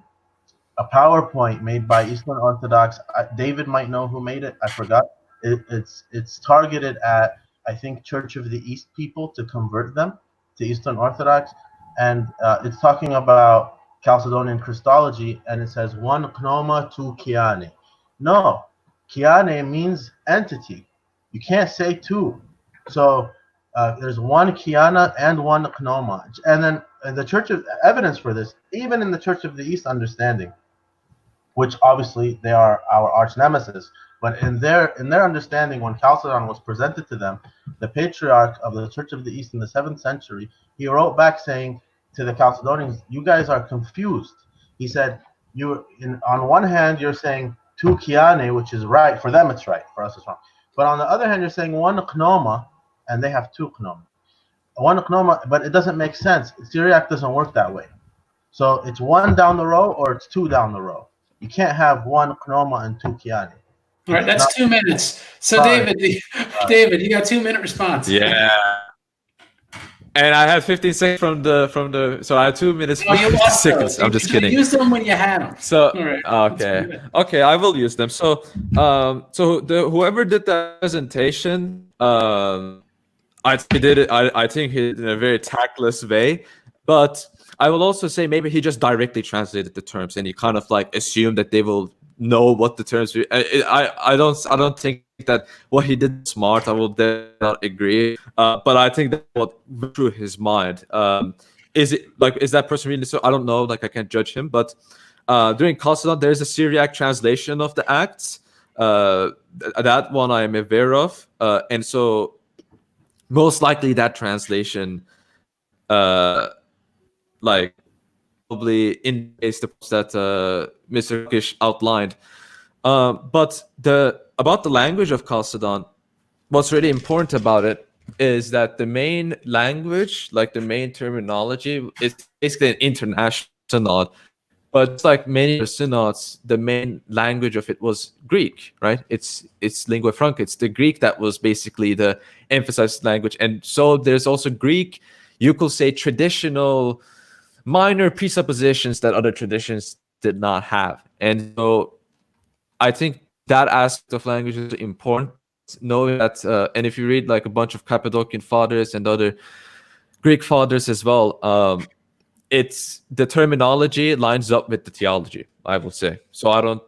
S4: PowerPoint made by Eastern Orthodox. David might know who made it. I forgot. It's targeted at, I think, Church of the East people to convert them to Eastern Orthodox, and it's talking about Chalcedonian Christology, and it says one knoma, two kiane. No, kiane means entity. You can't say two. So there's one kiana and one knoma, and then the Church of evidence for this, even in the Church of the East understanding, which obviously they are our arch nemesis. But in their understanding, when Chalcedon was presented to them, the patriarch of the Church of the East in the 7th century, he wrote back saying to the Chalcedonians, "You guys are confused." He said, on one hand, you're saying two kiane, which is right. For them, it's right. For us, it's wrong. But on the other hand, you're saying one knoma, and they have two knoma. One knoma, but it doesn't make sense. Syriac doesn't work that way. So it's one down the row or it's two down the row. You can't have one knoma and two kiane.
S1: All right, that's 2 minutes. So
S4: Sorry.
S1: David, you got 2 minute response.
S5: Yeah. And I had 15 seconds from the so I had 2 minutes.
S1: Oh, you lost
S5: seconds.
S1: those.
S5: I'm just
S1: You
S5: kidding.
S1: use them when you had them.
S5: So
S1: All right.
S5: okay, I will use them. So whoever did that presentation, I think he did it. I think he did it in a very tactless way, but I will also say maybe he just directly translated the terms and he kind of like assumed that they will know what the terms. I don't think that what he did was smart. I will not agree. But I think that what went through his mind. Is that person really? So I don't know. Like I can't judge him. But during Chalcedon, there is a Syriac translation of the Acts. That one I am aware of, and so most likely that translation, probably indicates the post that Mr. Kakish outlined. But about the language of Chalcedon, what's really important about it is that the main language, like the main terminology, is basically an international But it's like many synods, the main language of it was Greek, right? It's lingua franca. It's the Greek that was basically the emphasized language. And so there's also Greek, you could say, traditional minor presuppositions that other traditions did not have. And so I think that aspect of language is important. Knowing that, and if you read like a bunch of Cappadocian fathers and other Greek fathers as well, it's the terminology lines up with the theology, I would say. So I don't.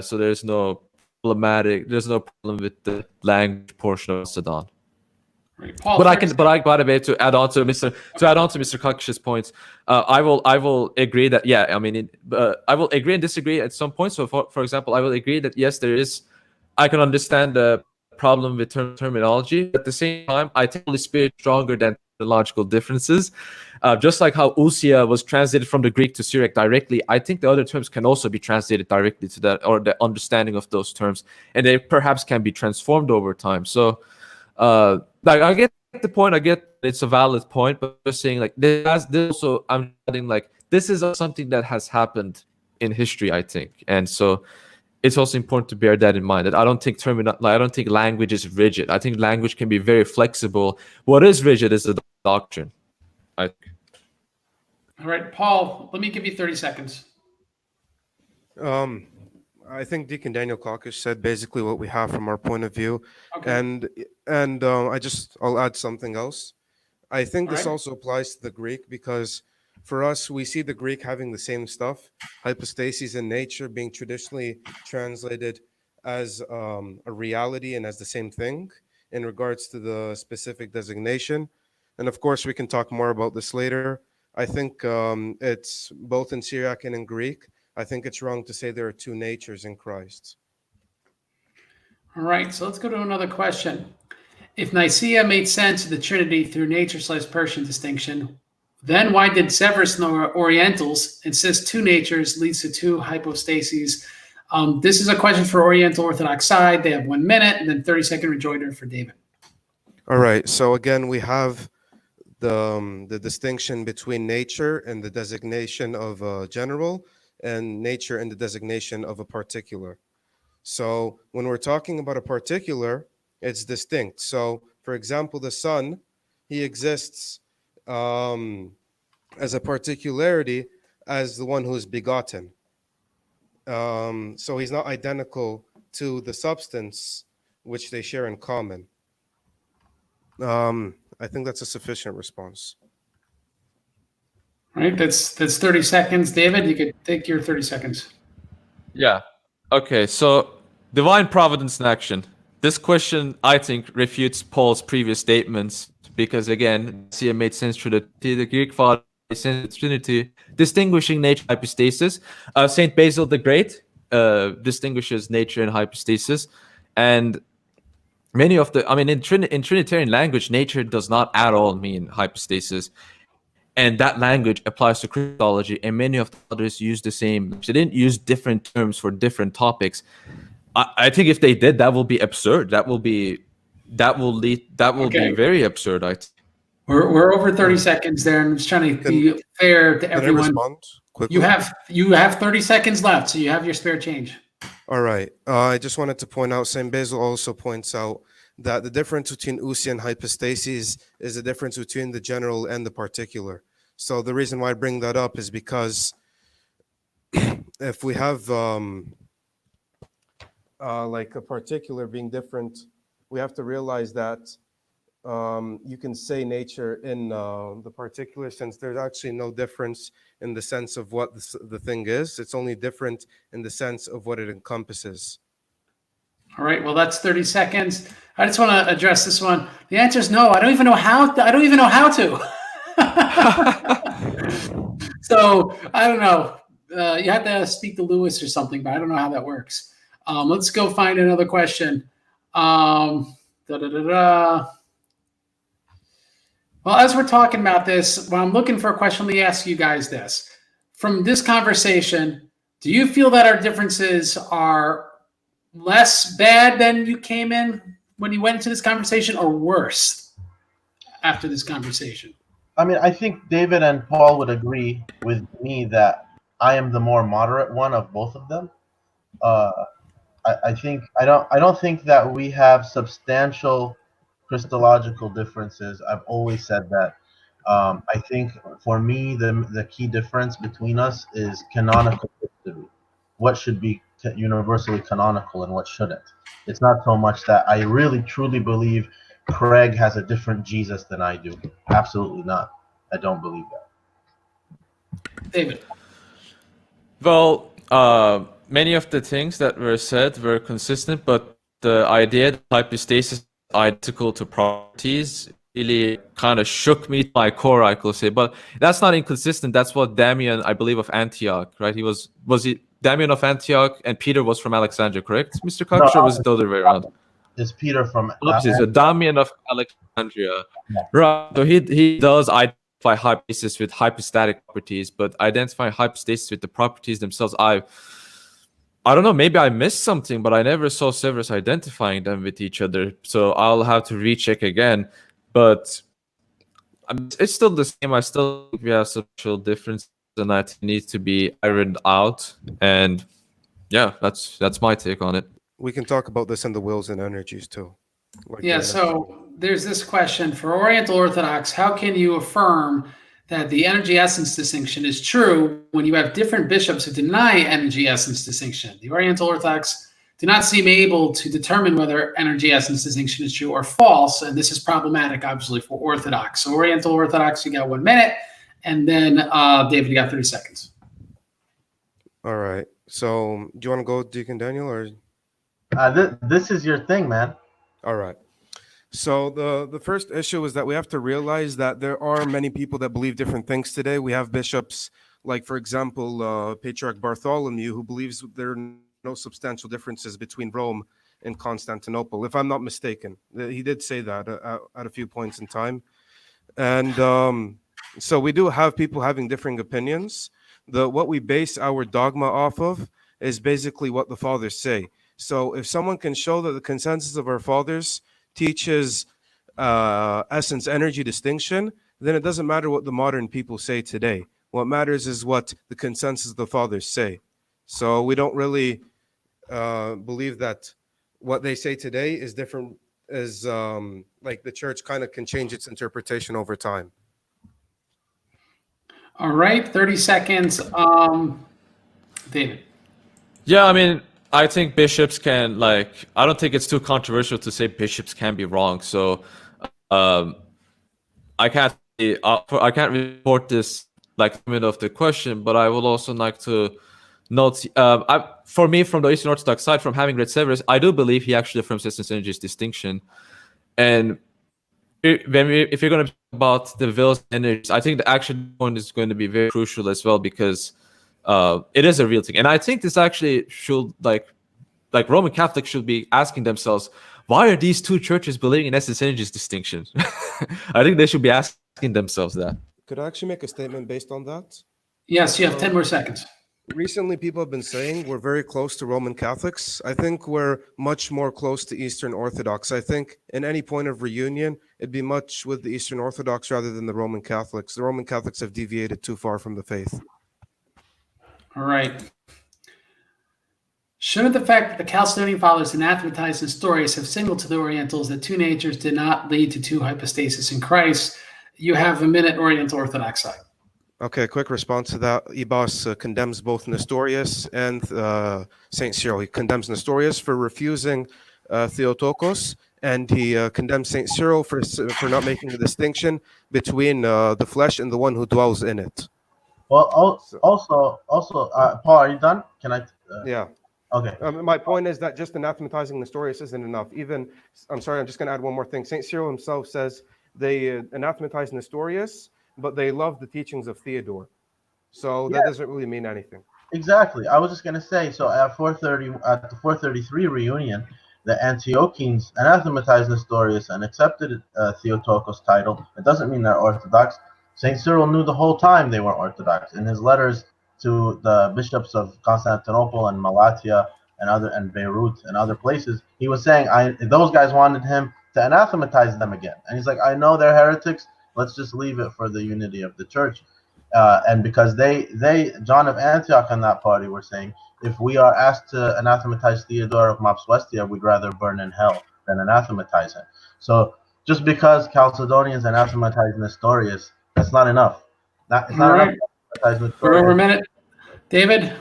S5: So there's no problem with the language portion of Chalcedon.
S1: Right. Paul,
S5: But by the way, to add on to Mr. Kakish's points, I will agree that I mean, I will agree and disagree at some points. So for example, I will agree that yes, I can understand the problem with terminology. At the same time, I think Holy Spirit stronger than the logical differences. Just like how ousia was translated from the Greek to Syriac directly, I think the other terms can also be translated directly to that, or the understanding of those terms, and they perhaps can be transformed over time. So. Like I get the point. I get it's a valid point, but just saying like this also, I'm adding like this is something that has happened in history, I think, and so it's also important to bear that in mind. That I don't think language is rigid. I think language can be very flexible. What is rigid is the doctrine. I think.
S1: All right, Paul. Let me give you 30 seconds.
S3: I think Deacon Daniel Kakish said basically what we have from our point of view,
S1: Okay.
S3: and I'll add something else. I think this also applies to the Greek because for us we see the Greek having the same stuff, hypostasis and nature being traditionally translated as a reality and as the same thing in regards to the specific designation, and of course we can talk more about this later. I think it's both in Syriac and in Greek. I think it's wrong to say there are two natures in Christ.
S1: All right, so let's go to another question. If Nicaea made sense of the Trinity through nature/person distinction, then why did Severus and the Orientals insist two natures leads to two hypostases? This is a question for Oriental Orthodox side. They have 1 minute, and then 30-second rejoinder for David.
S3: All right, so again, we have the distinction between nature and the designation of a general, and nature and the designation of a particular. So when we're talking about a particular, it's distinct. So for example, the Son, he exists as a particularity as the one who is begotten. So he's not identical to the substance which they share in common. I think that's a sufficient response.
S1: All right, that's 30 seconds. David, you could take your 30 seconds.
S5: Yeah. Okay. So divine providence in action. This question, I think, refutes Paul's previous statements because, again, Nicaea made sense through the Greek father made sense through the Trinity, distinguishing nature and hypostasis. Saint Basil the Great distinguishes nature and hypostasis, and many of the, I mean, in Trinitarian language, nature does not at all mean hypostasis. And that language applies to Christology, and many of the others use the same. They didn't use different terms for different topics. I think if they did, that will be absurd. That will be very absurd. I think.
S1: We're over 30 seconds there, and I'm just trying to be fair to everyone.
S3: Can I respond quickly?
S1: You have 30 seconds left, so you have your spare change.
S3: All right. I just wanted to point out, St. Basil also points out that the difference between ousia and hypostasis is the difference between the general and the particular. So the reason why I bring that up is because if we have like a particular being different, we have to realize that you can say nature in the particular since there's actually no difference in the sense of what the thing is. It's only different in the sense of what it encompasses.
S1: All right. Well, that's 30 seconds. I just want to address this one. The answer is no. I don't even know how to. So I don't know. You have to speak to Lewis or something, but I don't know how that works. Let's go find another question. Well, as we're talking about this, when I'm looking for a question, let me ask you guys this. From this conversation, do you feel that our differences are less bad than you came in when you went into this conversation, or worse after this conversation?
S4: I mean, I think David and Paul would agree with me that I am the more moderate one of both of them. I think I don't think that we have substantial Christological differences. I've always said that. I think for me the key difference between us is canonical history. What should be universally canonical and what shouldn't. It's not so much that I really truly believe Craig has a different Jesus than I do. Absolutely not. I don't believe that.
S1: David.
S5: Well, many of the things that were said were consistent, but the idea that hypostasis is identical to properties really kind of shook me to my core, I could say. But that's not inconsistent. That's what Damian, I believe, of Antioch, right? Was he Damian of Antioch and Peter was from Alexandria, correct, Mr. Kakish, or was it the other way around?
S4: Is Peter from
S5: So Damian of Alexandria.
S4: Yeah.
S5: Right. So he does identify hypostasis with hypostatic properties, but identifying hypostasis with the properties themselves, I don't know, maybe I missed something, but I never saw Severus identifying them with each other. So I'll have to recheck again. But it's still the same. I still think we have substantial differences and that needs to be ironed out. And yeah, that's my take on it.
S3: We can talk about this in the wills and energies too.
S1: Yeah, so there's this question for Oriental Orthodox. How can you affirm that the energy essence distinction is true when you have different bishops who deny energy essence distinction? The Oriental Orthodox do not seem able to determine whether energy essence distinction is true or false, and this is problematic, obviously, for Orthodox. So Oriental Orthodox, you got 1 minute, and then David, you got 30 seconds.
S3: All right. So do you want to go, Deacon Daniel, or?
S4: This is your thing, man.
S3: All right. So the first issue is that we have to realize that there are many people that believe different things today. We have bishops like, for example, Patriarch Bartholomew, who believes there are no substantial differences between Rome and Constantinople, if I'm not mistaken. He did say that at a few points in time. And so we do have people having differing opinions. What we base our dogma off of is basically what the fathers say. So if someone can show that the consensus of our fathers teaches essence energy distinction, then it doesn't matter what the modern people say today. What matters is what the consensus of the fathers say. So we don't really believe that what they say today is different, as like the church kind of can change its interpretation over time.
S1: All right, 30 seconds. David.
S5: Yeah, I mean, I think bishops can, I don't think it's too controversial to say bishops can be wrong. So I can't report this limit of the question, but I would also like to note, for me, from the Eastern Orthodox side, from having read Severus, I do believe he actually affirms essence energy's distinction. And if you're going to talk about the wills energies, I think the action point is going to be very crucial as well, because it is a real thing. And I think this actually should, like Roman Catholics should be asking themselves, why are these two churches believing in essence energies distinction? I think they should be asking themselves that.
S3: Could I actually make a statement based on that?
S1: Yes, you have 10 more seconds.
S3: Recently, people have been saying we're very close to Roman Catholics. I think we're much more close to Eastern Orthodox. I think in any point of reunion, it'd be much with the Eastern Orthodox rather than the Roman Catholics. The Roman Catholics have deviated too far from the faith.
S1: All right. Shouldn't the fact that the Chalcedonian fathers anathematized Nestorius have signaled to the Orientals that two natures did not lead to two hypostasis in Christ? You have a minute, Oriental Orthodox side.
S3: Okay, quick response to that. Ibas condemns both Nestorius and St. Cyril. He condemns Nestorius for refusing Theotokos, and he condemns St. Cyril for not making the distinction between the flesh and the one who dwells in it.
S4: Well, also, Paul, are you done? Can I?
S3: Yeah.
S4: Okay.
S3: My point is that just anathematizing Nestorius isn't enough. I'm sorry, I'm just going to add one more thing. St. Cyril himself says they anathematize Nestorius, but they love the teachings of Theodore. So that doesn't really mean anything.
S4: Exactly. I was just going to say, so at the 433 reunion, the Antiochians anathematized Nestorius and accepted Theotokos' title. It doesn't mean they're Orthodox. St. Cyril knew the whole time they weren't Orthodox. In his letters to the bishops of Constantinople and Malatya and Beirut and other places, he was saying those guys wanted him to anathematize them again. And he's like, I know they're heretics. Let's just leave it for the unity of the church. And because John of Antioch and that party were saying, if we are asked to anathematize Theodore of Mopsuestia, we'd rather burn in hell than anathematize him. So just because Chalcedonians anathematize Nestorius, that's not enough. It's not enough to anathematize Nestorius.
S1: For over a minute, David.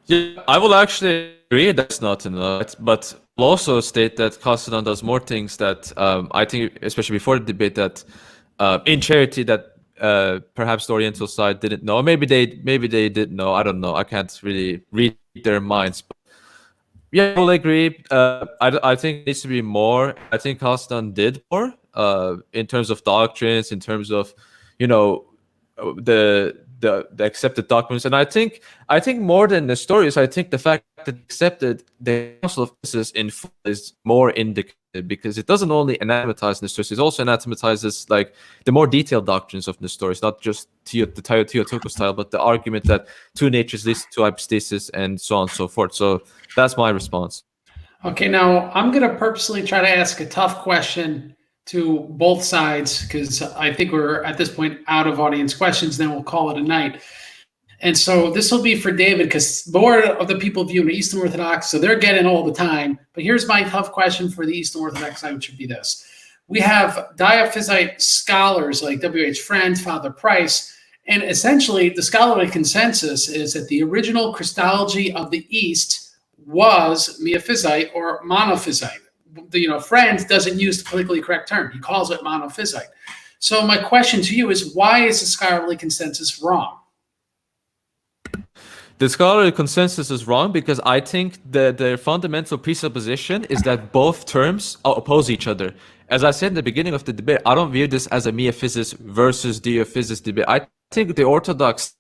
S5: Yeah, I will actually agree that's not enough, but I'll also state that Chalcedon does more things that I think, especially before the debate, that in charity that perhaps the Oriental side didn't know. Maybe they did know. I don't know. I can't really read their minds. But yeah, I will agree. I think it needs to be more. I think Chalcedon did more in terms of doctrines, in terms of, you know, the accepted documents. And I think more than Nestorius, I think the fact that accepted the Council of Ephesus in full is more indicative, because it doesn't only anathematize Nestorius, it also anathematizes like the more detailed doctrines of Nestorius, not just the Theotokos style, but the argument that two natures leads to hypostasis and so on and so forth. So that's my response.
S1: Okay, now I'm going to purposely try to ask a tough question to both sides, because I think we're at this point out of audience questions. Then we'll call it a night. And so this will be for David, because more of the people view Eastern Orthodox, so they're getting all the time. But here's my tough question for the Eastern Orthodox side, which would be this. We have Diophysite scholars like W.H. Friend, Father Price, and essentially the scholarly consensus is that the original Christology of the East was Miaphysite or Monophysite. Friend doesn't use the politically correct term. He calls it Monophysite. So my question to you is, why is the scholarly consensus wrong?
S5: The scholarly consensus is wrong because I think that the fundamental presupposition is that both terms oppose each other. As I said in the beginning of the debate, I don't view this as a Miaphysis versus Dyophysis debate. I think the Orthodox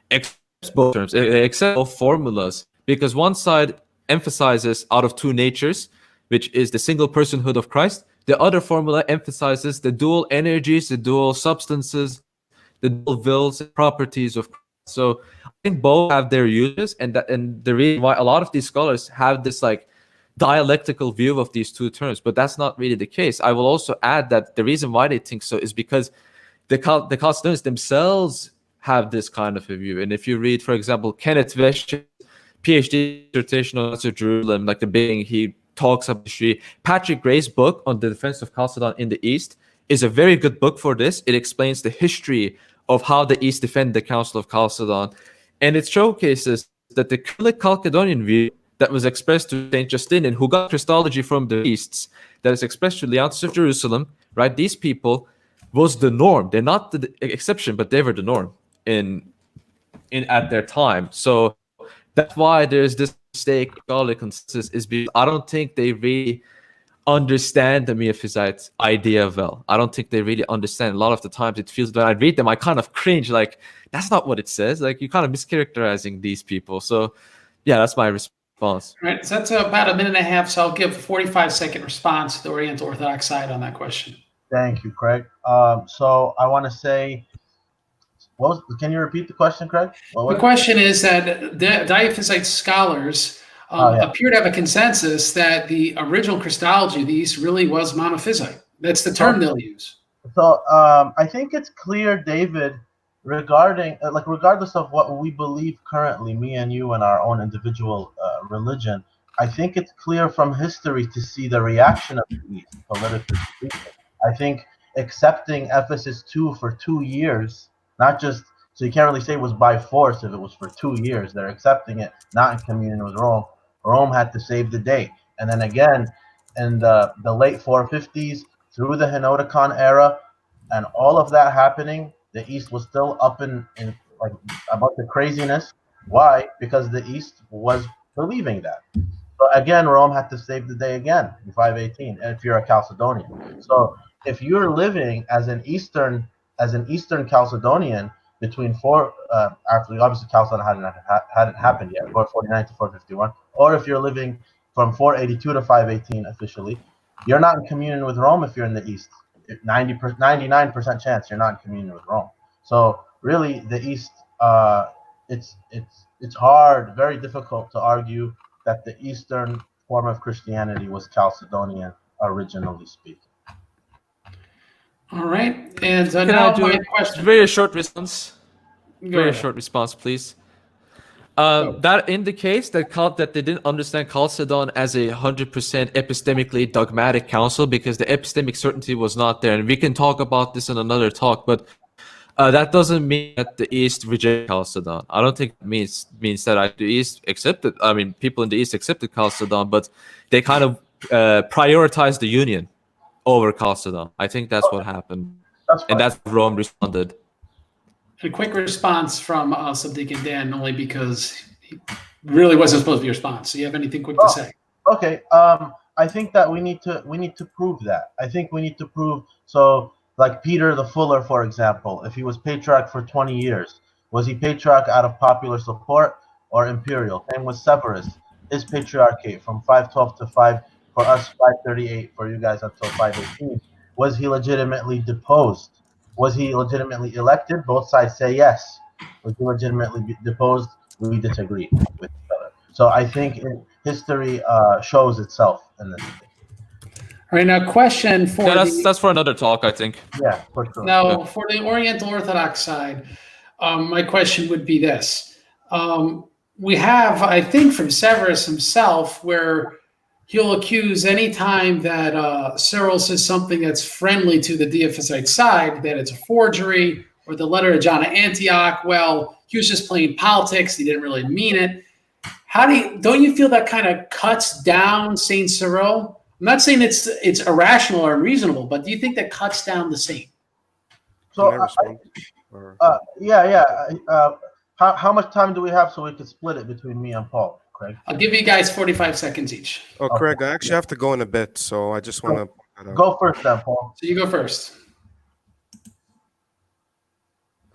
S5: accepts both terms. They accept both formulas because one side emphasizes out of two natures, which is the single personhood of Christ. The other formula emphasizes the dual energies, the dual substances, the dual wills and properties of Christ. So I think both have their uses, and the reason why a lot of these scholars have this like dialectical view of these two terms, but that's not really the case. I will also add that the reason why they think so is because the Chalcedonians themselves have this kind of a view. And if you read, for example, Kenneth Vesh's PhD dissertation on Jerusalem, like the beginning, he talks about history. Patrick Gray's book on the defense of Chalcedon in the East is a very good book for this. It explains the history of how the East defended the Council of Chalcedon. And it showcases that the Chalcedonian view that was expressed to St. Justinian, who got Christology from the East, that is expressed to Leontis of Jerusalem, right? These people was the norm. They're not the exception, but they were the norm in at their time. So that's why there's this mistake, scholarly consensus, is because I don't think they really understand the Miaphysite idea well. I don't think they really understand. A lot of the times it feels, when I read them, I kind of cringe, like, that's not what it says. Like, you're kind of mischaracterizing these people. So, yeah, that's my response.
S1: All right, so that's about a minute and a half, so I'll give a 45-second response to the Oriental Orthodox side on that question.
S4: Thank you, Craig. So I want to say, can you repeat the question, Craig?
S1: The question is that the Diophysite scholars appear to have a consensus that the original Christology of the East really was Monophysite. That's the term they'll use.
S4: So I think it's clear, David, regardless of what we believe currently, me and you and our own individual religion, I think it's clear from history to see the reaction of the East, politically speaking. I think accepting Ephesus 2 for 2 years, not just, so you can't really say it was by force if it was for 2 years. They're accepting it, not in communion with Rome. Rome had to save the day. And then again, in the late 450s, through the Henoticon era, and all of that happening, the East was still up in like about the craziness. Why? Because the East was believing that. So again, Rome had to save the day again in 518, if you're a Chalcedonian. So if you're living as an Eastern Chalcedonian between actually obviously Chalcedon hadn't happened yet, 449 to 451, or if you're living from 482 to 518 officially, you're not in communion with Rome if you're in the East. 99% chance you're not in communion with Rome. So really, the East, it's hard, very difficult to argue that the Eastern form of Christianity was Chalcedonian, originally speaking.
S1: All right. And
S5: Can
S1: now
S5: I do
S1: my
S5: a
S1: question.
S5: very short response?
S1: Go
S5: Very
S1: ahead.
S5: short response, please.
S1: Go.
S5: That indicates that they didn't understand Chalcedon as a 100% epistemically dogmatic council, because the epistemic certainty was not there. And we can talk about this in another talk, but that doesn't mean that the East rejected Chalcedon. I don't think it means that the East accepted. I mean, people in the East accepted Chalcedon, but they kind of prioritized the union over Chalcedon. I think that's what happened,
S4: That's fine.
S5: and that's how Rome responded.
S1: A quick response from Sadiq and Dan, only because he really wasn't supposed to be a response. So you have anything quick to say?
S4: Okay. I think that we need to prove that. I think we need to prove. So, like Peter the Fuller, for example, if he was patriarch for 20 years, was he patriarch out of popular support or imperial? Same with Severus. His patriarchate from 512 to 5 for us 538 for you guys until 518. Was he legitimately deposed? Was he legitimately elected? Both sides say yes. Was he legitimately deposed? We disagree with each other. So I think history shows itself in this case.
S1: All right, now question for
S5: Yeah,
S1: the
S5: that's for another talk, I think.
S4: Yeah, for sure.
S1: now for the Oriental Orthodox side. My question would be this: we have, I think, from Severus himself, where he'll accuse any time that Cyril says something that's friendly to the Diophysite side, that it's a forgery, or the letter of John of Antioch. Well, he was just playing politics; he didn't really mean it. Don't you feel that kind of cuts down Saint Cyril? I'm not saying it's irrational or unreasonable, but do you think that cuts down the saint?
S4: So
S3: Can I respond? Or-
S4: yeah. How much time do we have so we could split it between me and Paul, Craig?
S1: I'll give you guys 45 seconds each.
S3: Oh, Craig, I actually have to go in a bit, so I just want to.
S4: Go first, then, Paul.
S1: So you go first.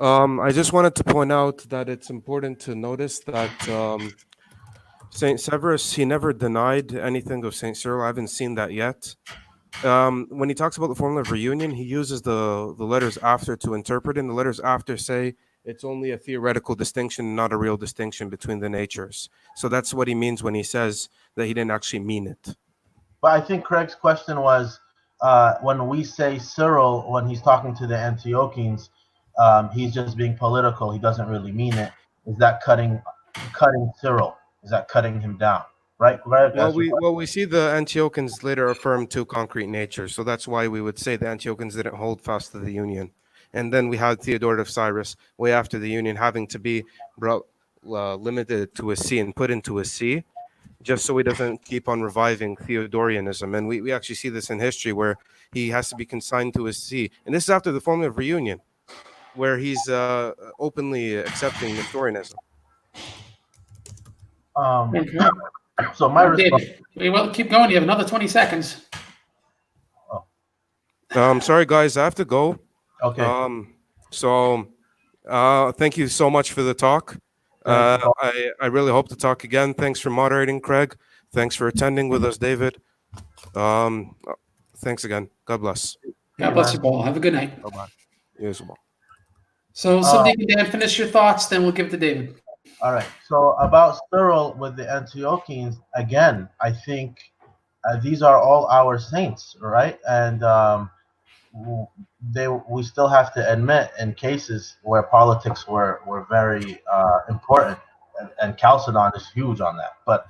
S3: I just wanted to point out that it's important to notice that Saint Severus, he never denied anything of Saint Cyril. I haven't seen that yet. When he talks about the formula of reunion, he uses the letters after to interpret it, and the letters after say it's only a theoretical distinction, not a real distinction between the natures. So that's what he means when he says that he didn't actually mean it.
S4: But I think Craig's question was when we say Cyril, when he's talking to the Antiochians, he's just being political. He doesn't really mean it. Is that cutting Cyril? Is that cutting him down? Right?
S3: Well, we see the Antiochians later affirm two concrete natures, so that's why we would say the Antiochians didn't hold fast to the union. And then we had Theodore of Cyrus way after the union having to be brought limited to a see and put into a see, just so he doesn't keep on reviving Theodorianism. And we actually see this in history where he has to be consigned to a see. And this is after the formula of reunion, where he's openly accepting Nestorianism.
S1: Okay.
S4: So my response.
S1: David, well, keep going. You have another 20 seconds.
S3: Sorry, guys, I have to go.
S4: Okay.
S3: So thank you so much for the talk. I really hope to talk again. Thanks for moderating, Craig. Thanks for attending with us, David. Thanks again. God bless.
S1: God bless you, Paul. Have a good night.
S3: Bye-bye. You as well.
S1: So, Sadiq and Dan, finish your thoughts, then we'll give it to David.
S4: All right. So about Cyril with the Antiochians, again, I think these are all our saints, right? And we still have to admit in cases where politics were very important, and Chalcedon is huge on that. But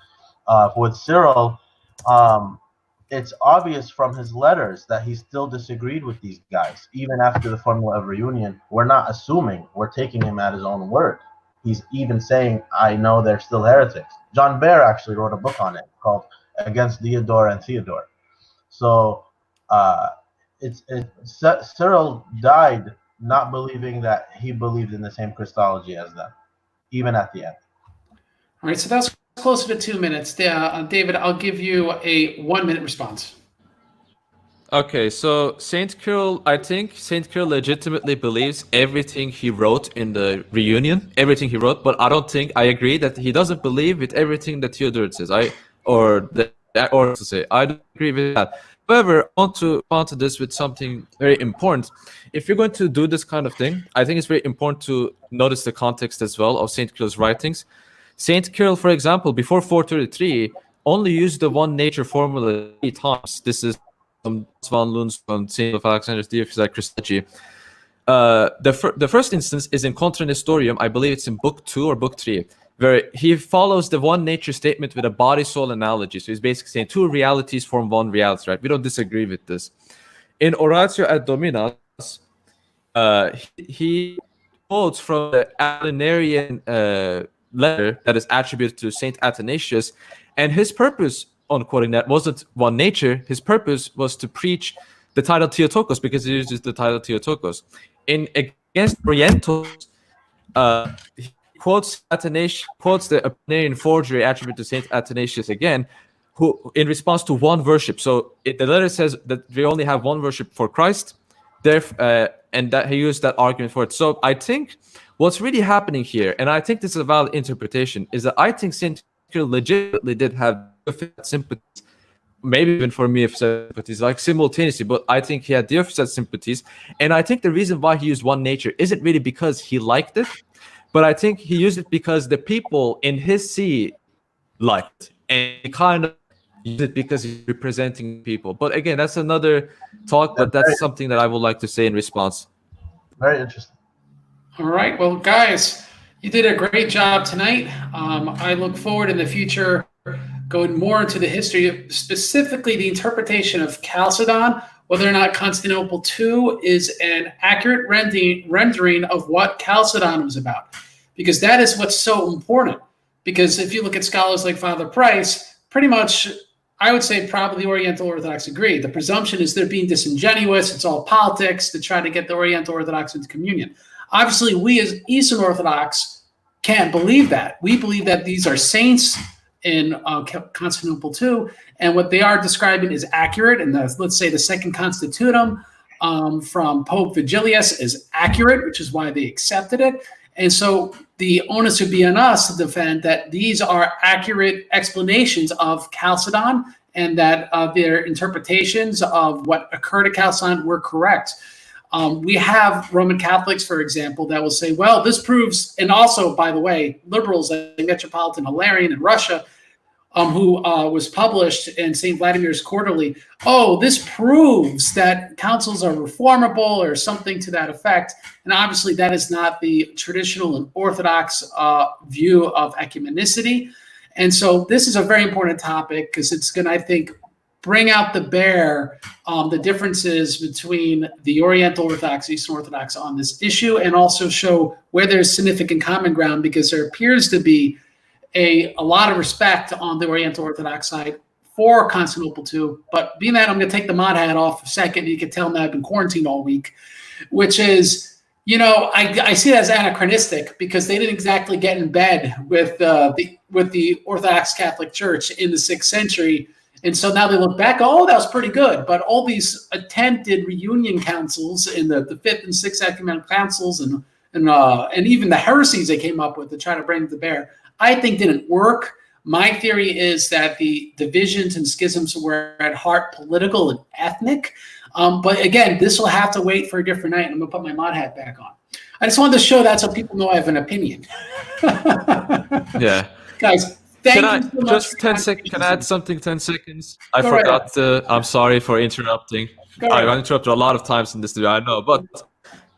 S4: with Cyril, it's obvious from his letters that he still disagreed with these guys, even after the formula of reunion. We're not assuming; we're taking him at his own word. He's even saying, I know they're still heretics. John Baer actually wrote a book on it called Against Diodore and Theodore. So Cyril died not believing that he believed in the same Christology as them, even at the end.
S1: All right, so that's closer to 2 minutes. David, I'll give you a 1 minute response.
S5: Okay, so Saint Cyril, I think Saint Cyril legitimately believes everything he wrote in the reunion, everything he wrote, but I agree that he doesn't believe with everything that Theodore says. I don't agree with that. However, I want to respond to this with something very important. If you're going to do this kind of thing, I think it's very important to notice the context as well of Saint Cyril's writings. Saint Cyril, for example, before 433, only used the one nature formula 3 times. This is von Lund's on Saint of Alexandria's Dyophysitic Christology. The first instance is in Contra Nestorium. I believe it's in book 2 or book 3, where he follows the one nature statement with a body soul analogy. So he's basically saying two realities form one reality, right? We don't disagree with this. In Oratio ad Dominas, he quotes from the Apollinarian letter that is attributed to Saint Athanasius, and his purpose on quoting that wasn't one nature. His purpose was to preach the title Theotokos, because he uses the title Theotokos. In against Orientals, he quotes Athanasius, quotes the Apollinarian forgery attributed to Saint Athanasius again, who in response to one worship. So the letter says that we only have one worship for Christ, and that he used that argument for it. So I think what's really happening here, and I think this is a valid interpretation, is that I think Saint legitimately did have sympathies, maybe even for Miaphysitic sympathies, like simultaneously, but I think he had Dyophysitic sympathies. And I think the reason why he used one nature isn't really because he liked it, but I think he used it because the people in his see liked it, and he kind of used it because he's representing people. But again, that's another talk, but that's something that I would like to say in response.
S4: Very interesting.
S1: All right. Well, guys, you did a great job tonight. I look forward in the future going more into the history, specifically the interpretation of Chalcedon, whether or not Constantinople II is an accurate rendering of what Chalcedon was about. Because that is what's so important. Because if you look at scholars like Father Price, pretty much, I would say probably the Oriental Orthodox agree. The presumption is they're being disingenuous. It's all politics to try to get the Oriental Orthodox into communion. Obviously, we as Eastern Orthodox can't believe that. We believe that these are saints in Constantinople II, and what they are describing is accurate. And let's say the Second Constitutum from Pope Vigilius is accurate, which is why they accepted it. And so the onus would be on us to defend that these are accurate explanations of Chalcedon, and that their interpretations of what occurred at Chalcedon were correct. We have Roman Catholics, for example, that will say, well, this proves, and also, by the way, liberals like Metropolitan Hilarion in Russia, who was published in St. Vladimir's Quarterly, oh, this proves that councils are reformable or something to that effect. And obviously that is not the traditional and Orthodox view of ecumenicity. And so this is a very important topic because it's going to, I think, bring out the differences between the Oriental Orthodox, Eastern Orthodox on this issue, and also show where there's significant common ground, because there appears to be a lot of respect on the Oriental Orthodox side for Constantinople II. But being that I'm going to take the mod hat off a second, you can tell me I've been quarantined all week, which is, you know, I see it as anachronistic because they didn't exactly get in bed with the Orthodox Catholic Church in the 6th century. And so now they look back, oh, that was pretty good. But all these attempted reunion councils in the 5th and 6th ecumenical councils and even the heresies they came up with to try to bring to bear, I think didn't work. My theory is that the divisions and schisms were at heart political and ethnic. But again, this will have to wait for a different night. I'm going to put my mod hat back on. I just wanted to show that so people know I have an opinion.
S5: Yeah.
S1: Guys, thank you so much.
S5: Just 10 seconds. Can I add something? 10 seconds. I
S1: Go
S5: forgot to. I'm sorry for interrupting. I interrupted a lot of times in this video, I know. But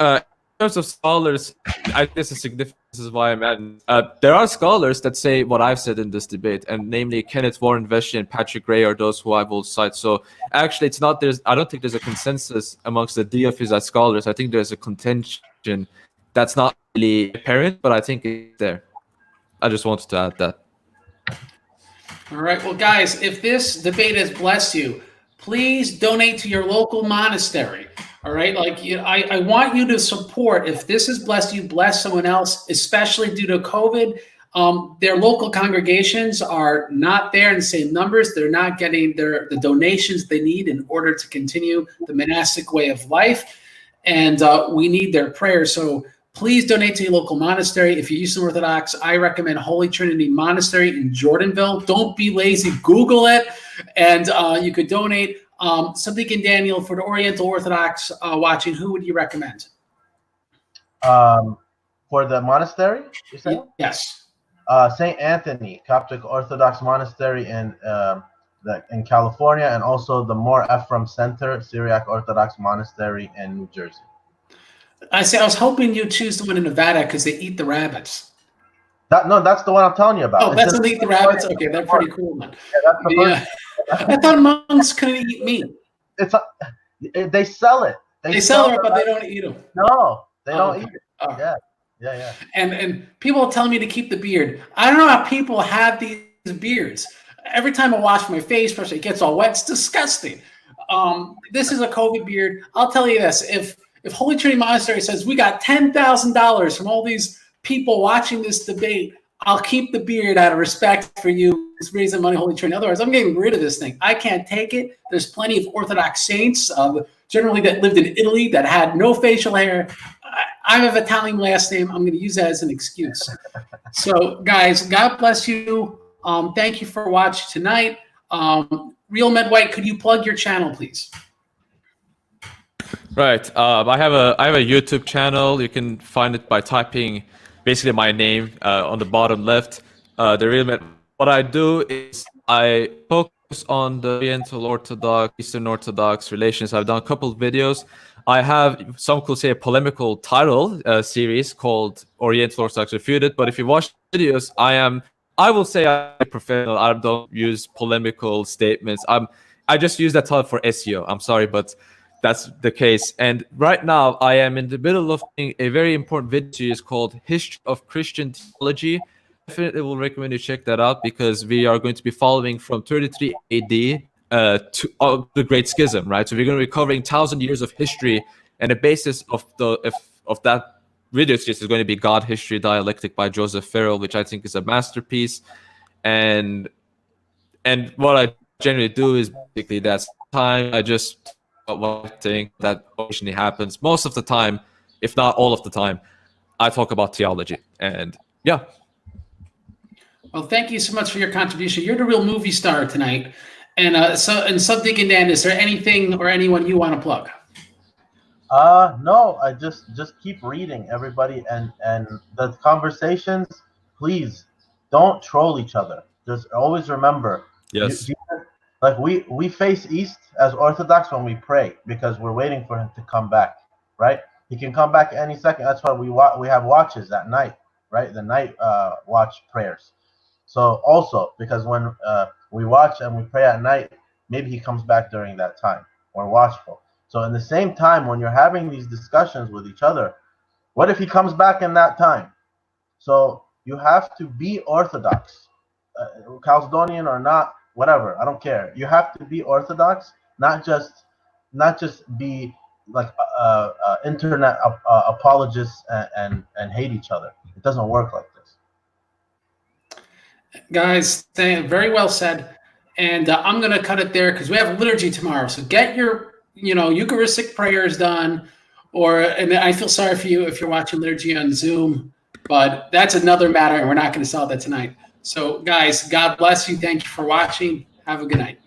S5: in terms of scholars, I think this is significant. This is why I'm adding. There are scholars that say what I've said in this debate, and namely Kenneth Warren Vesey and Patrick Gray are those who I will cite. So actually, it's not. I don't think there's a consensus amongst the Dyophysitic scholars. I think there's a contention that's not really apparent, but I think it's there. I just wanted to add that.
S1: All right. Well, guys, if this debate has blessed you, please donate to your local monastery. All right. Like, I want you to support. If this has blessed you, bless someone else, especially due to COVID. Their local congregations are not there in the same numbers. They're not getting the donations they need in order to continue the monastic way of life. And we need their prayers. So please donate to your local monastery. If you're Eastern Orthodox, I recommend Holy Trinity Monastery in Jordanville. Don't be lazy. Google it. And you could donate. Something in Daniel, for the Oriental Orthodox watching, who would you recommend?
S4: For the monastery, you said?
S1: Yes.
S4: St. Anthony, Coptic Orthodox Monastery in California, and also the More Ephraim Center, Syriac Orthodox Monastery in New Jersey.
S1: I was hoping you'd choose the one in Nevada because they eat the rabbits.
S4: No, that's the one I'm telling you about.
S1: Oh, that's the eat the rabbits. Okay, they're pretty cool, man.
S4: Yeah, that's the first.
S1: I thought monks couldn't eat meat.
S4: They sell it.
S1: They sell it, but they don't eat them.
S4: No, they don't
S1: Okay.
S4: eat it.
S1: Oh.
S4: Yeah.
S1: And people tell me to keep the beard. I don't know how people have these beards. Every time I wash my face, especially it gets all wet. It's disgusting. This is a COVID beard. I'll tell you this: if Holy Trinity Monastery says we got $10,000 from all these people watching this debate, I'll keep the beard out of respect for you. It's raising money, Holy Trinity. Otherwise, I'm getting rid of this thing. I can't take it. There's plenty of Orthodox saints, generally that lived in Italy, that had no facial hair. I have an Italian last name. I'm going to use that as an excuse. So, guys, God bless you. Thank you for watching tonight. therealMedwhite, could you plug your channel, please?
S5: Right. I have a YouTube channel. You can find it by typing basically my name on the bottom left. The Real Med. What I do is I focus on the Oriental Orthodox, Eastern Orthodox relations. I've done a couple of videos. I have, some could say, a polemical title series called Oriental Orthodox Refuted. But if you watch videos, I will say I'm professional. I don't use polemical statements. I just use that title for SEO. I'm sorry, but that's the case. And right now, I am in the middle of a very important video series called History of Christian Theology. Definitely will recommend you check that out because we are going to be following from 33 AD to the Great Schism, right? So we're going to be covering 1,000 years of history, and the basis of that video series is going to be God, History, Dialectic by Joseph Farrell, which I think is a masterpiece. And what I generally do is basically that's time I just what I think that occasionally happens. Most of the time, if not all of the time, I talk about theology. And yeah.
S1: Well, thank you so much for your contribution. You're the real movie star tonight. And Sub Deacon Dan, is there anything or anyone you want to plug?
S4: No, I just keep reading, everybody, and the conversations. Please don't troll each other. Just always remember.
S5: Yes.
S4: Like we face east as Orthodox when we pray because we're waiting for him to come back, right? He can come back any second. That's why we have watches at night, right? The night watch prayers. So also because when we watch and we pray at night, maybe he comes back during that time. We're watchful. So in the same time, when you're having these discussions with each other, what if he comes back in that time? So you have to be Orthodox, Chalcedonian or not, whatever. I don't care. You have to be Orthodox, not just be like internet apologists and hate each other. It doesn't work like this.
S1: Guys, very well said. And I'm going to cut it there because we have liturgy tomorrow. So get your Eucharistic prayers done, and I feel sorry for you if you're watching liturgy on Zoom, but that's another matter, and we're not going to solve that tonight. So, guys, God bless you. Thank you for watching. Have a good night.